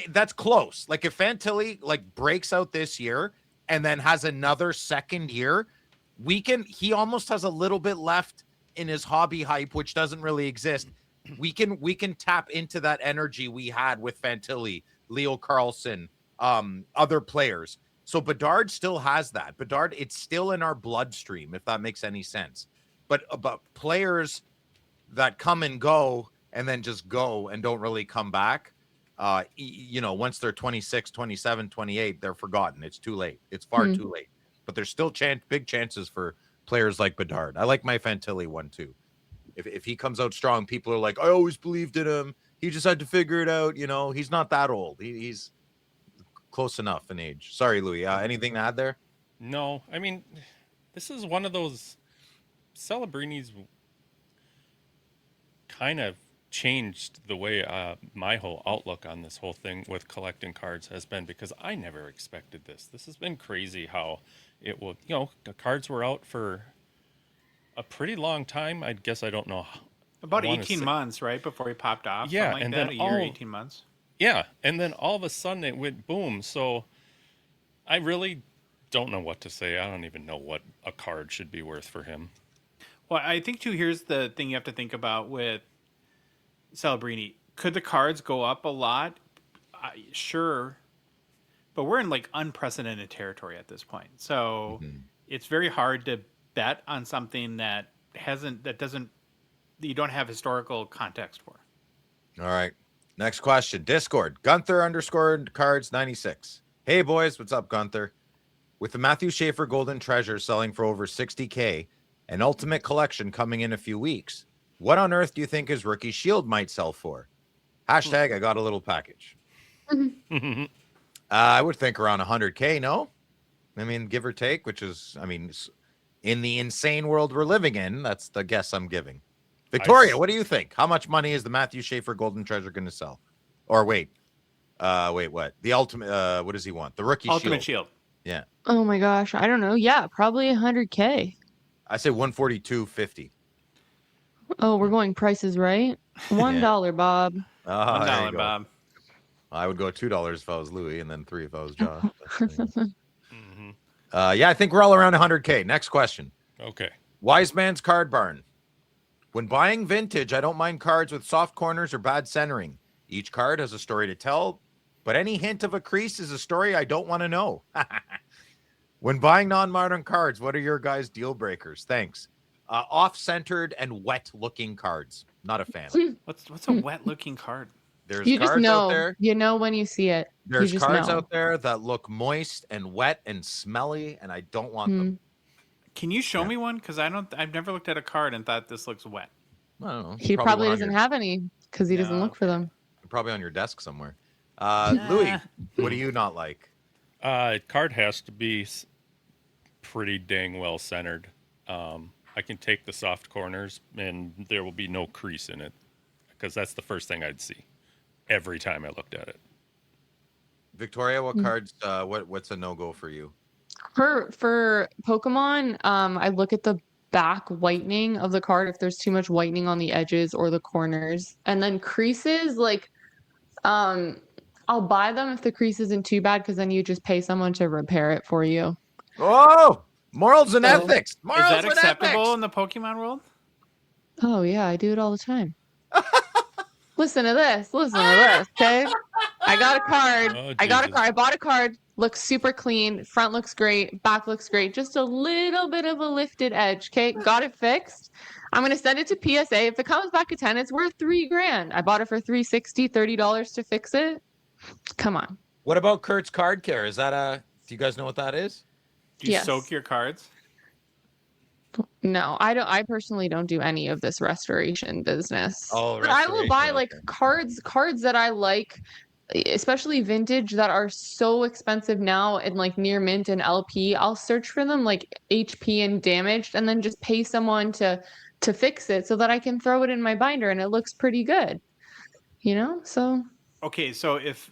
that's close. Like if Fantilli breaks out this year and then has another second year, he almost has a little bit left in his hobby hype, which doesn't really exist. We can tap into that energy we had with Fantilli, Leo Carlson, other players. So Bedard still has that. Bedard, it's still in our bloodstream, if that makes any sense. But players that come and go and then just go and don't really come back, once they're 26, 27, 28, they're forgotten. It's too late. It's far too late. But there's still big chances for players like Bedard. I like my Fantilli one too. If he comes out strong, people are like, I always believed in him. He just had to figure it out. He's not that old. He's close enough in age. Sorry, Louis. Anything to add there? No. I mean, this is one of those Celebrini's kind of changed the way my whole outlook on this whole thing with collecting cards has been, because I never expected this. This has been crazy how it will, the cards were out for a pretty long time. I guess I don't know. About 18 months, right? Before he popped off. Yeah. Something like And that, then a year, 18 months. Yeah. And then all of a sudden it went boom. So I really don't know what to say. I don't even know what a card should be worth for him. Well, I think too, here's the thing you have to think about with Celebrini. Could the cards go up a lot? Sure. But we're in unprecedented territory at this point. So it's very hard to bet on something that you don't have historical context for. All right. Next question. Discord. Gunther_cards96. Hey boys, what's up, Gunther? With the Matthew Schaefer Golden Treasure selling for over $60K, an Ultimate Collection coming in a few weeks, what on earth do you think his rookie shield might sell for? Hashtag I got a little package. I would think around 100K, no? I mean, give or take, which is, in the insane world we're living in, that's the guess I'm giving. Victoria, what do you think? How much money is the Matthew Schaefer Golden Treasure going to sell? Or wait, what? The ultimate, what does he want? The rookie Ultimate Shield. Yeah. Oh my gosh. I don't know. Yeah, probably 100K. I say 142.50. Oh, we're going prices right? $1, Bob. $1, Bob. I would go $2 if I was Louis, and then $3 if I was Josh. Yeah, I think we're all around 100K. Next question. Okay. Wise Man's Card Barn. When buying vintage, I don't mind cards with soft corners or bad centering. Each card has a story to tell, but any hint of a crease is a story I don't want to know. When buying non-modern cards, what are your guys' deal breakers? Thanks. Off-centered and wet-looking cards. Not a fan. What's a wet looking card? There's You just cards out know. there. You know when you see it. There's you just cards know. out there that look moist and wet and smelly, and I don't want them. Can you show me one? Because I've never looked at a card and thought this looks wet. I don't know. He probably doesn't have any because he doesn't look for them. Probably on your desk somewhere. Louis, what do you not like? Card has to be pretty dang well centered. I can take the soft corners and there will be no crease in it because that's the first thing I'd see every time I looked at it. Victoria, what cards? What's a no-go for you? For Pokemon, I look at the back whitening of the card if there's too much whitening on the edges or the corners. And then creases, like I'll buy them if the crease isn't too bad because then you just pay someone to repair it for you. Oh, morals and ethics. Morals Is that and acceptable ethics. in the Pokemon world? Oh yeah, I do it all the time. Listen to this. Okay? I got a card. Oh, I got a Jesus. card. I bought a card. Looks super clean. Front looks great. Back looks great. Just a little bit of a lifted edge. Okay. Got it fixed. I'm going to send it to PSA. If it comes back a 10, it's worth $3,000. I bought it for $360, $30 to fix it. Come on. What about Kurt's Card Care? Is that do you guys know what that is? Do you Yes. soak your cards? No, I don't. I personally don't do any of this restoration business. Oh, but I will buy restoration, like okay. cards that I like, especially vintage that are so expensive now and like near mint and LP. I'll search for them like HP and damaged, and then just pay someone to fix it so that I can throw it in my binder and it looks pretty good. So Okay, so if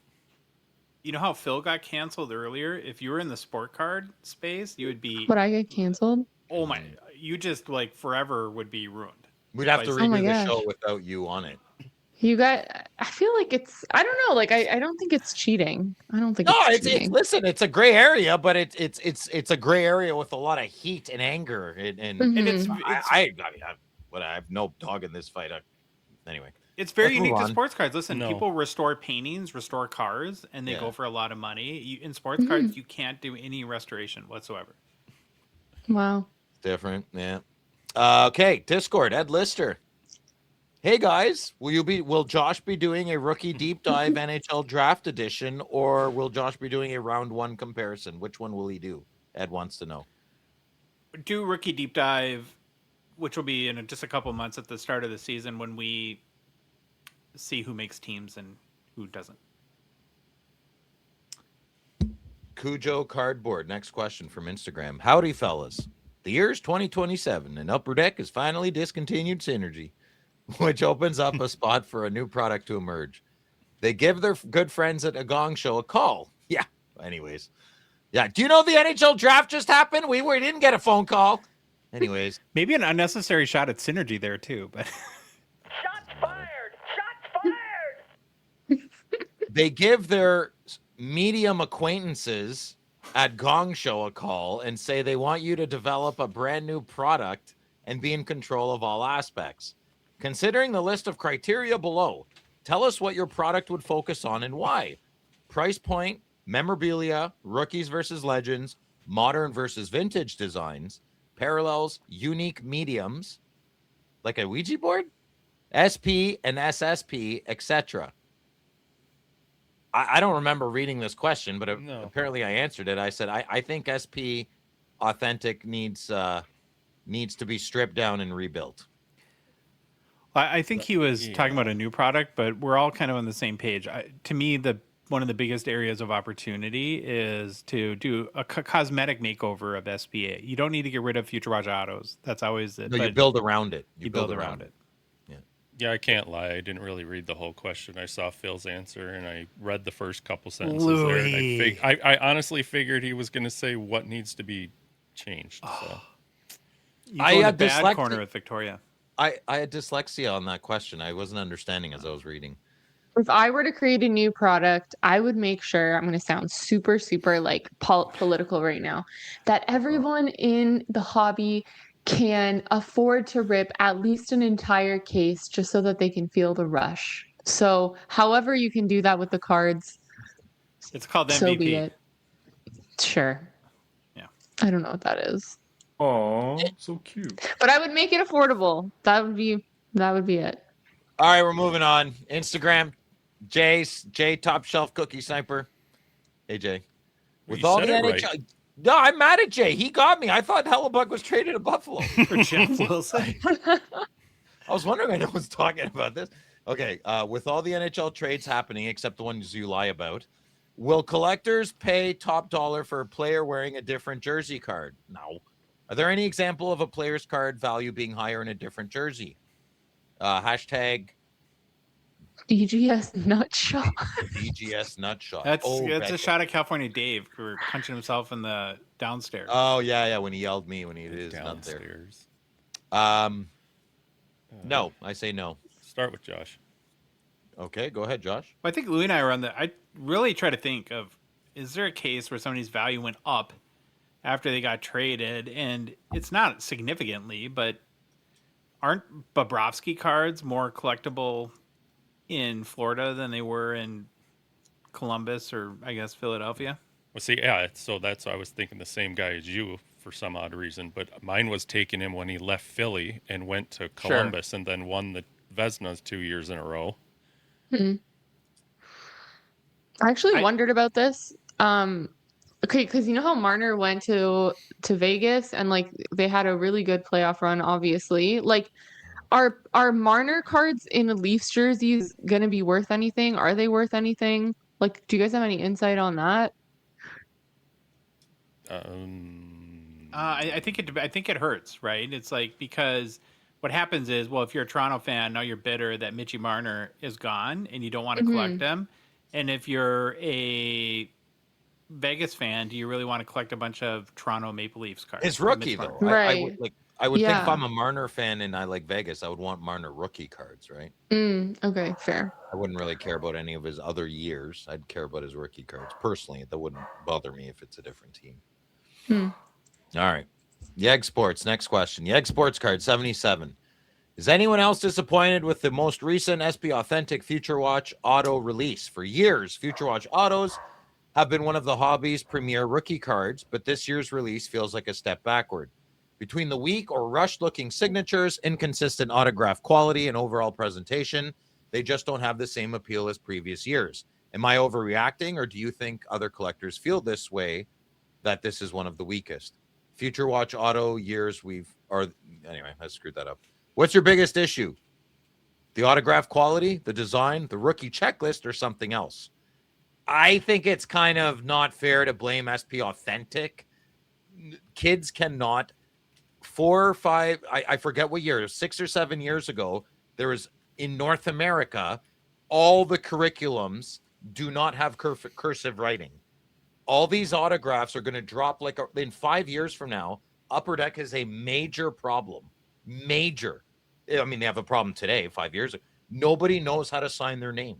you know how Phil got canceled earlier, if you were in the sport card space, you would be would I get canceled? oh my, you just like forever would be ruined. We'd have to Oh my redo the gosh. show without you on it. I feel like I don't know, like I don't think it's cheating. I don't think No, it's it's cheating. listen, it's a gray area, but it's a gray area with a lot of heat and anger, and Mhm. And it's I have no dog in this fight. Anyway, it's very let's move unique to on. sports cards. Listen, No. people restore paintings, restore cars, and they Yeah. go for a lot of money. In sports cards, you can't do any restoration whatsoever. Wow. Different, yeah. Okay, Discord, Ed Lister. Hey guys, will Josh be doing a rookie deep dive NHL draft edition, or will Josh be doing a round one comparison? Which one will he do? Ed wants to know. Do rookie deep dive, which will be in just a couple months at the start of the season when we see who makes teams and who doesn't. Cujo Cardboard, next question from Instagram. Howdy, fellas. The year's 2027, and Upper Deck has finally discontinued Synergy, which opens up a spot for a new product to emerge. They give their good friends at a Gongshow a call. Yeah, anyways. Yeah, do you know the NHL draft just happened? We didn't get a phone call. Anyways. Maybe an unnecessary shot at synergy there too, but Shots fired! Shots fired! They give their medium acquaintances at Gongshow a call and say they want you to develop a brand new product and be in control of all aspects. Considering the list of criteria below, tell us what your product would focus on and why. Price point, memorabilia, rookies versus legends, modern versus vintage designs, parallels, unique mediums, like a Ouija board, SP and SSP, etc. I don't remember reading this question, but apparently I answered it. I said, I think SP Authentic needs to be stripped down and rebuilt. I think he was talking about a new product, but we're all kind of on the same page. To me, one of the biggest areas of opportunity is to do a cosmetic makeover of SPA. You don't need to get rid of Future Watch autos. That's always it. No, you build around it. You build around it. Yeah, I can't lie. I didn't really read the whole question. I saw Phil's answer, and I read the first couple sentences there. And I honestly figured he was going to say what needs to be changed. So. You go in the bad corner with Victoria. I had dyslexia on that question. I wasn't understanding as I was reading. If I were to create a new product, I would make sure, I'm going to sound super, super like political right now, that everyone in the hobby can afford to rip at least an entire case just so that they can feel the rush. So however you can do that with the cards, it's called MVP. So be it. Sure. Yeah. I don't know what that is. Oh, so cute. But I would make it affordable. That would be it. All right, we're moving on. Instagram, Jay Top Shelf Cookie Sniper. Hey, Jay. With You all said the it NHL. right. No, I'm mad at Jay. He got me. I thought Hellebuck was traded to Buffalo. For Jeff Wilson. I was wondering, I know who's talking about this. Okay, with all the NHL trades happening, except the ones you lie about, will collectors pay top dollar for a player wearing a different jersey card? No. Are there any example of a player's card value being higher in a different jersey? Hashtag DGS nutshot. BGS nutshot. That's Betcha. a shot at California Dave for punching himself in the downstairs. Oh, yeah, when he yelled me when he is not there. Downstairs. No, I say no. Start with Josh. Okay, go ahead, Josh. I think Louis and I were on I really try to think of, is there a case where somebody's value went up after they got traded? And it's not significantly, but aren't Bobrovsky cards more collectible in Florida than they were in Columbus or, I guess, Philadelphia? Well, see, yeah, so that's I was thinking the same guy as you for some odd reason, but mine was taking him when he left Philly and went to Columbus and then won the Vezinas 2 years in a row. I actually wondered about this. Okay, because you know how Marner went to Vegas and like they had a really good playoff run, obviously. Like, are Marner cards in Leafs jerseys gonna be worth anything? Are they worth anything? Like, do you guys have any insight on that? I think it hurts, right? It's like, because what happens is, well, if you're a Toronto fan, now you're bitter that Mitchie Marner is gone and you don't want to collect them. And if you're a Vegas fan, do you really want to collect a bunch of Toronto Maple Leafs cards? It's rookie though. Right. I would think if I'm a Marner fan and I like Vegas, I would want Marner rookie cards, right? Okay, fair. I wouldn't really care about any of his other years. I'd care about his rookie cards. Personally, that wouldn't bother me if it's a different team. All right. Yeg Sports, next question. Yeg Sports card 77. Is anyone else disappointed with the most recent SP Authentic Future Watch auto release? For years, Future Watch autos have been one of the hobby's premier rookie cards, but this year's release feels like a step backward. Between the weak or rushed-looking signatures, inconsistent autograph quality, and overall presentation, they just don't have the same appeal as previous years. Am I overreacting, or do you think other collectors feel this way, that this is one of the weakest? Future Watch auto years anyway, I screwed that up. What's your biggest issue? The autograph quality, the design, the rookie checklist, or something else? I think it's kind of not fair to blame SP Authentic. Kids cannot. 4 or 5, I forget what year, 6 or 7 years ago, there was in North America, all the curriculums do not have cursive writing. All these autographs are going to drop in 5 years from now. Upper Deck is a major problem. Major. I mean, they have a problem today, 5 years ago. Nobody knows how to sign their name.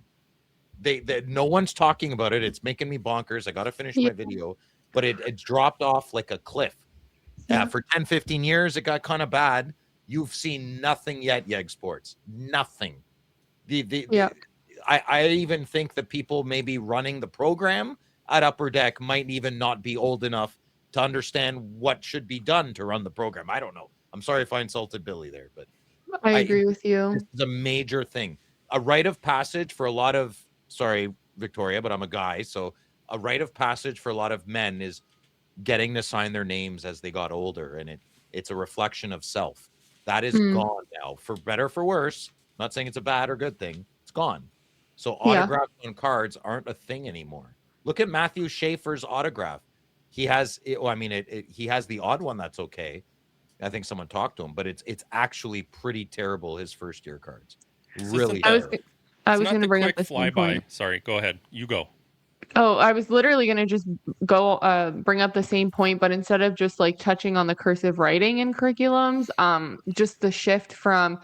No one's talking about it. It's making me bonkers. I got to finish my video, but it dropped off like a cliff. For 10, 15 years, it got kind of bad. You've seen nothing yet, Yeg Sports. Nothing. I even think the people maybe running the program at Upper Deck might even not be old enough to understand what should be done to run the program. I don't know. I'm sorry if I insulted Billy there, but I agree with you. This is a major thing. A rite of passage for a lot of, sorry, Victoria, but I'm a guy. So a rite of passage for a lot of men is getting to sign their names as they got older. And it's a reflection of self. That is gone now, for better or for worse. I'm not saying it's a bad or good thing. It's gone. So autographs on cards aren't a thing anymore. Look at Matthew Schaefer's autograph. He has, he has the odd one that's okay. I think someone talked to him, but it's actually pretty terrible, his first year cards. Really terrible. I was going to bring up the same point. Sorry, go ahead. You go. Oh, I was literally going to just bring up the same point, but instead of just like touching on the cursive writing in curriculums, just the shift from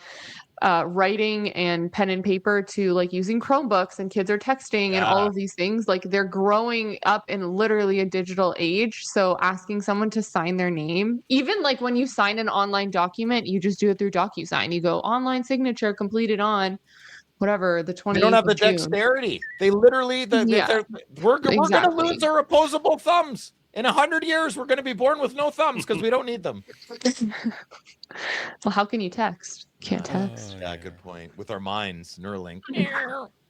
writing and pen and paper to like using Chromebooks, and kids are texting and all of these things. Like, they're growing up in literally a digital age. So asking someone to sign their name, even like when you sign an online document, you just do it through DocuSign. You go online signature completed on whatever, the 20th. They don't have the June. Dexterity. They literally, we're going to lose our opposable thumbs. In 100 years, we're going to be born with no thumbs because we don't need them. Well, how can you text? Can't text. Yeah, good point. With our minds, Neuralink.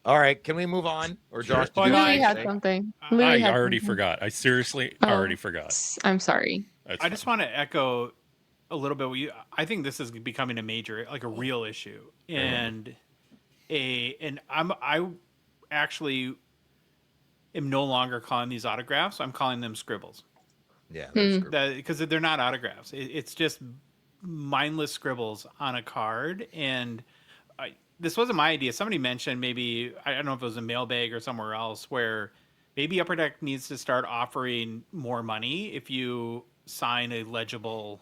All right, can we move on? Or Josh, did Well, you no, have Louis something to had say? something. Louis I had already something. forgot. I seriously Oh, already forgot. I'm sorry. That's I just want to echo a little bit. I think this is becoming a major, like a real issue, and I actually am no longer calling these autographs. I'm calling them scribbles. Yeah, that's good. Because they're not autographs. It's just mindless scribbles on a card. And this wasn't my idea. Somebody mentioned, maybe I don't know if it was a mailbag or somewhere else, where maybe Upper Deck needs to start offering more money if you sign a legible.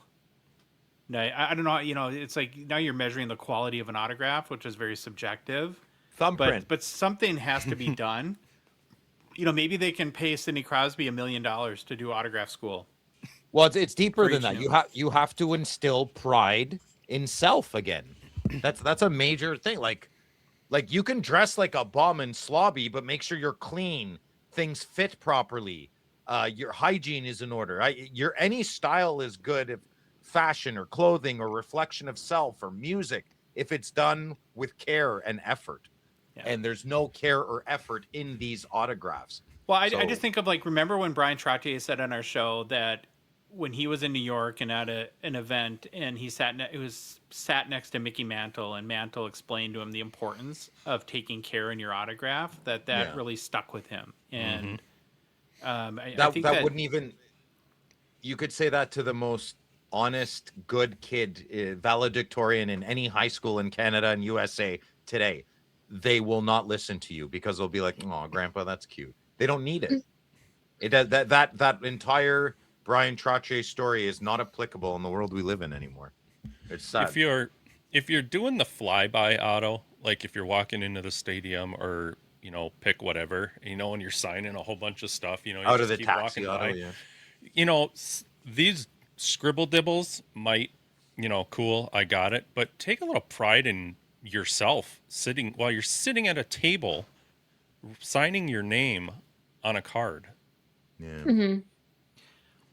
No, I don't know. It's like now you're measuring the quality of an autograph, which is very subjective. Thumbprint. But something has to be done. Maybe they can pay Sidney Crosby $1 million to do autograph school. Well, it's deeper than Preach that. him. You have to instill pride in self again. That's a major thing. Like you can dress like a bum and slobby, but make sure you're clean. Things fit properly. Your hygiene is in order. Your any style is good if fashion or clothing or reflection of self or music if it's done with care and effort. Yeah. And there's no care or effort in these autographs. Well, I So- just think of, like, remember when Brian Trottier said on our show that when he was in New York and at an event and he sat next to Mickey Mantle, and Mantle explained to him the importance of taking care in your autograph, that Yeah. really stuck with him. And I that think that wouldn't even, you could say that to the most honest good kid, valedictorian in any high school in Canada and USA today. They will not listen to you because they'll be like, oh, grandpa, that's cute. They don't need it. That entire Brian Trottier story is not applicable in the world we live in anymore. It's sad. if you're doing the flyby auto, like if you're walking into the stadium or pick whatever, and you're signing a whole bunch of stuff, you out just of the keep taxi walking auto, by. yeah. These scribble dibbles might, cool, I got it, but take a little pride in yourself while you're sitting at a table signing your name on a card. Yeah.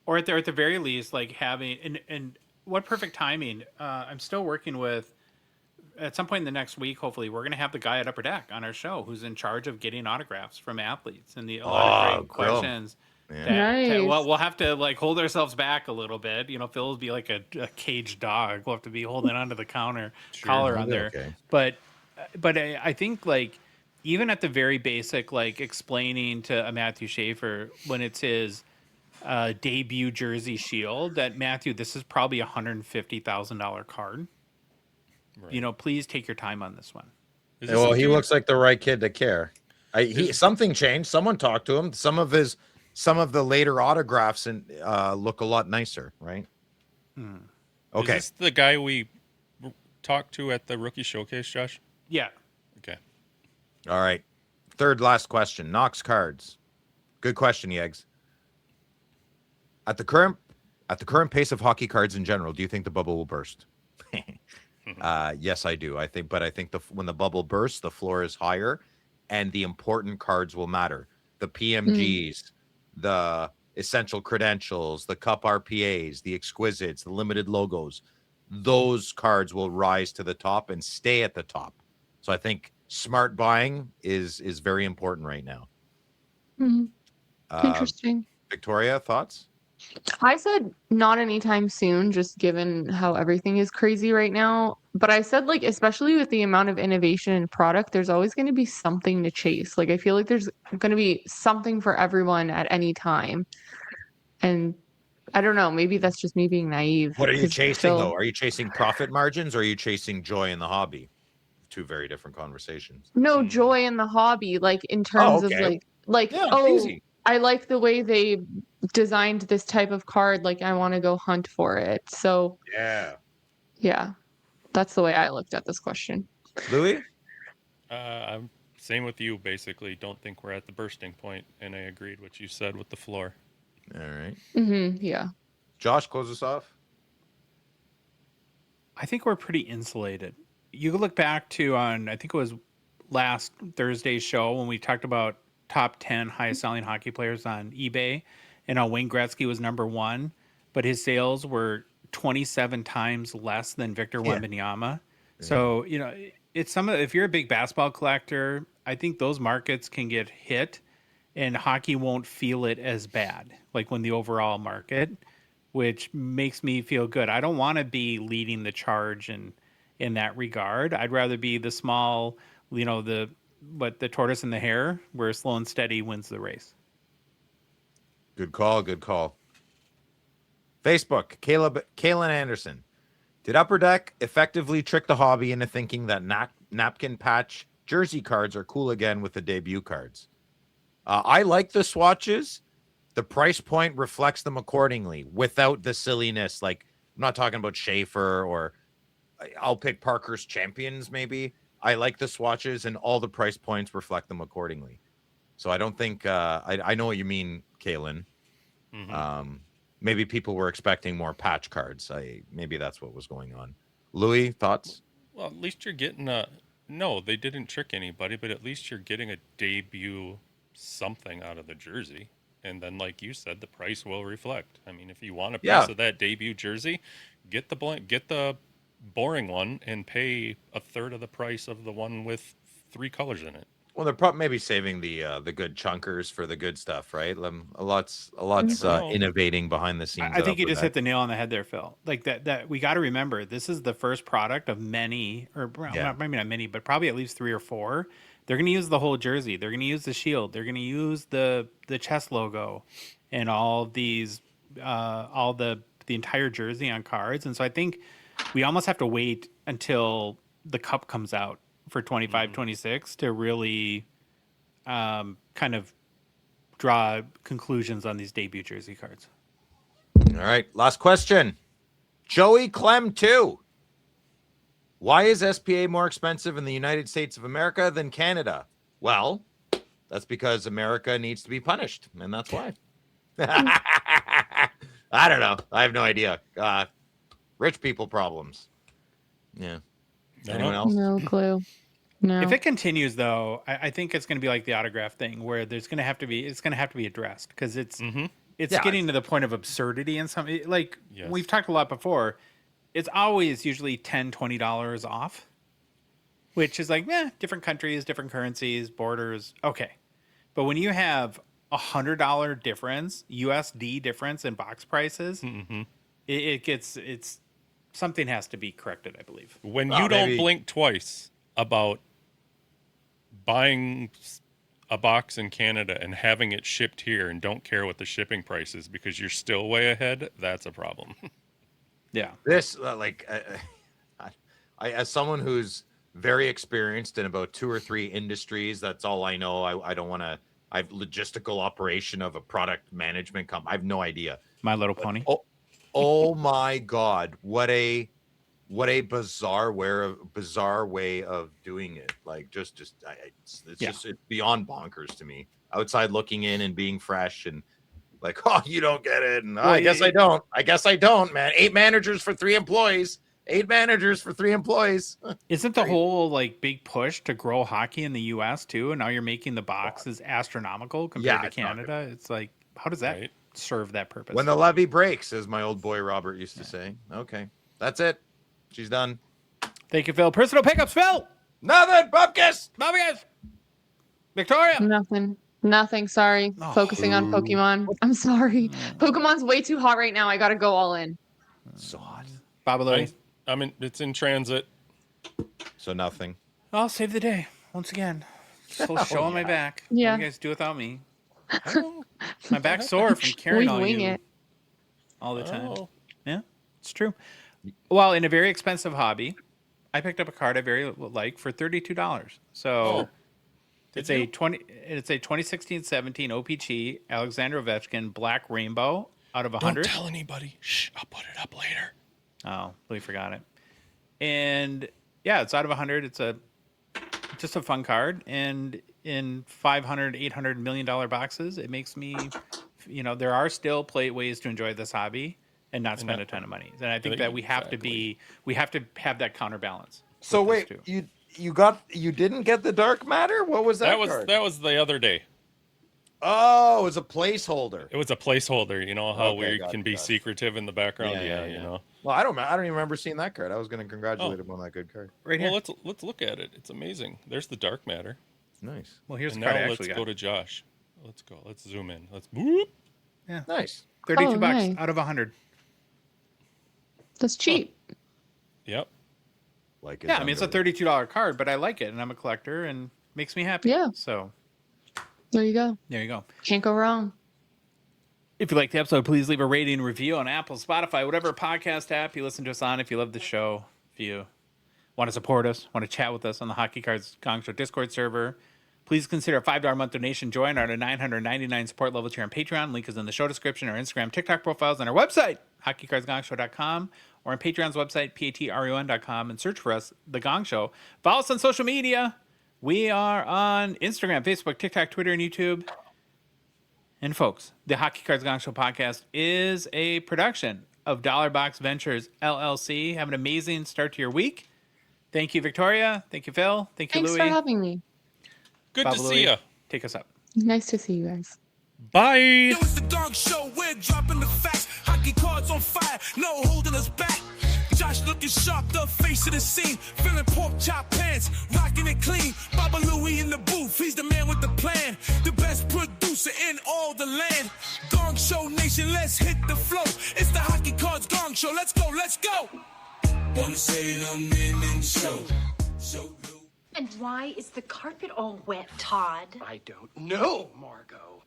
or at the very least, like having, and what perfect timing. I'm still working with, at some point in the next week, hopefully, we're going to have the guy at Upper Deck on our show who's in charge of getting autographs from athletes, and a lot of great grill. questions. Yeah. Nice. Well, we'll have to, like, hold ourselves back a little bit. Phil will be like a caged dog. We'll have to be holding onto the collar on there. Okay. But I think, like, even at the very basic, like, explaining to a Matthew Schaefer when it's his debut jersey shield, that Matthew, this is probably $150,000 card. Right. Please take your time on this one. Is this Well, a he dude- looks like the right kid to care. Something changed. Someone talked to him. Some of the later autographs and look a lot nicer, right? Okay. Is this the guy we talked to at the rookie showcase, Josh? Yeah. Okay. All right. Third last question. Knox cards. Good question, Yegs. At the current pace of hockey cards in general, do you think the bubble will burst? Yes, I do. I think when the bubble bursts, the floor is higher, and the important cards will matter. The PMGs, the essential credentials, the cup RPAs, the exquisites, the limited logos. Those cards will rise to the top and stay at the top. So I think smart buying is very important right now. Interesting. Victoria, thoughts? I said not anytime soon, just given how everything is crazy right now. But I said, like, especially with the amount of innovation in product, there's always going to be something to chase. Like, I feel like there's going to be something for everyone at any time. And I don't know, maybe that's just me being naive. What are you 'cause chasing, Phil- though? Are you chasing profit margins or are you chasing joy in the hobby? Two very different conversations. No joy in the hobby, like in terms of okay. Yeah, oh, easy. I like the way they designed this type of card. Like, I want to go hunt for it. So yeah, that's the way I looked at this question. Louis? I'm same with you, basically. Don't think we're at the bursting point, and I agreed what you said with the floor. All right. Yeah. Josh, close us off. I think we're pretty insulated. You could look back to I think it was last Thursday's show when we talked about top 10 highest selling hockey players on eBay, and Wayne Gretzky was number one, but his sales were 27 times less than Victor Wembanyama. So, it's if you're a big basketball collector, I think those markets can get hit and hockey won't feel it as bad, like when the overall market, which makes me feel good. I don't want to be leading the charge in that regard. I'd rather be the small, the tortoise and the hare, where slow and steady wins the race. Good call. Good call. Facebook, Kalen Anderson. Did Upper Deck effectively trick the hobby into thinking that napkin patch jersey cards are cool again with the debut cards? I like the swatches. The price point reflects them accordingly without the silliness. Like, I'm not talking about Schaefer, or I'll pick Parker's Champions maybe. I like the swatches, and all the price points reflect them accordingly. So I don't think I know what you mean, Kalen. Mm-hmm. Maybe people were expecting more patch cards. Maybe that's what was going on. Louis, thoughts? Well, at least you're getting no, they didn't trick anybody, but at least you're getting a debut something out of the jersey. And then, like you said, the price will reflect. I mean, if you want a piece of that debut jersey, get the boring one and pay a third of the price of the one with 3 colors in it. Well, they're probably maybe saving the good chunkers for the good stuff, right? A lot's innovating behind the scenes. I think you just hit the nail on the head there, Phil. Like that we got to remember, this is the first product of many, or maybe not many, but probably at least 3 or 4. They're going to use the whole jersey. They're going to use the shield. They're going to use the chest logo and all these, all the entire jersey on cards. And so I think we almost have to wait until the cup comes out for 25-26 to really kind of draw conclusions on these debut jersey cards. All right, last question. Joey Clem 2. Why is SPA more expensive in the United States of America than Canada? Well, that's because America needs to be punished, and that's why. I don't know. I have no idea. Rich people problems. Yeah. Anyone else? No clue. No. If it continues, though, I think it's going to be like the autograph thing, where it's going to have to be addressed, because it's getting to the point of absurdity and something. Like we've talked a lot before, it's always usually $10, $20 off, which is like, different countries, different currencies, borders, okay. But when you have $100 difference, USD difference in box prices, it's something has to be corrected, I believe. When you don't blink twice about buying a box in Canada and having it shipped here and don't care what the shipping price is because you're still way ahead, that's a problem. Yeah. This, I as someone who's very experienced in about 2 or 3 industries, that's all I know. I don't want to, I've logistical operation of a product management company. I have no idea. My Little Pony. Oh my God. What a bizarre way of doing it. Like it's just beyond bonkers to me. Outside looking in and being fresh and like, oh, you don't get it. And I guess I don't, man. 8 managers for 3 employees. 8 managers for 3 employees. Isn't the whole big push to grow hockey in the US too? And now you're making the boxes astronomical compared to Canada. It's like, how does that serve that purpose? When the levee breaks, as my old boy Robert used to say. Okay. That's it. She's done. Thank you, Phil. Personal pickups, Phil. Nothing. Bubkus. Victoria. Nothing. Sorry. Focusing on Pokemon. I'm sorry. Pokemon's way too hot right now. I got to go all in. So hot. Baba Louie. It's in transit. So nothing. I'll save the day once again. Still showing my back. Yeah. What do you guys do without me? My back's sore from carrying all you all the time. Yeah, it's true. Well, in a very expensive hobby, I picked up a card I very like for $32. So it's a 2016-17 O-Pee-Chee Alexander Ovechkin Black Rainbow out of 100. Don't tell anybody. Shh, I'll put it up later. Oh, we forgot it. And yeah, it's out of 100. It's just a fun card. And in $500, $800 million boxes, it makes me, there are still ways to enjoy this hobby and not spend a ton of money. And I think that we have to have that counterbalance. So wait, you didn't get the dark matter? What was that? That was the other day. Oh, it's a placeholder. It was a placeholder. You know how Okay, we gotcha, can be gotcha. secretive in the background. Yeah, you know. Well, I don't even remember seeing that card. I was going to congratulate Oh. him on that good card. Right here. Well, let's look at it. It's amazing. There's the dark matter. Nice. Well, here's And the card I now let's actually go got. to Josh. Let's go. Let's zoom in. Let's boop. Nice. 32 Oh, bucks nice. out of 100. That's cheap. Yep. Like Yeah, I mean, it's a $32 card, but I like it, and I'm a collector, and makes me happy. Yeah. So There you go. there you go. Can't go wrong. If you like the episode, please leave a rating and review on Apple, Spotify, whatever podcast app you listen to us on. If you love the show, if you want to support us, want to chat with us on the Hockey Cards Gongshow Discord server, please consider a $5 a month donation. Join our $999 support level tier on Patreon. Link is in the show description, our Instagram, TikTok profiles, and our website, hockeycardsgongshow.com, or on Patreon's website, patreon.com, and search for us, The Gong Show. Follow us on social media. We are on Instagram, Facebook, TikTok, Twitter, and YouTube. And folks, the Hockey Cards Gongshow podcast is a production of Dollar Box Ventures, LLC. Have an amazing start to your week. Thank you, Victoria. Thank you, Phil. Thank you, Thanks Louie. for having me. Good Bob to Louie, see you. Take us up. Nice to see you guys. Bye. Yo, it's the Gong Show. We're dropping the facts. Hockey cards on fire. No holding us back. Josh looking sharp, the face of the scene. Feeling pork chop pants, rocking it clean. Baba Louie in the booth, he's the man with the plan. The best producer in all the land. Gong Show Nation, let's hit the flow. It's the Hockey Cards Gong Show. Let's go, let's go. Wanna say it, I'm in show. So low. And why is the carpet all wet, Todd? I don't know, Margot.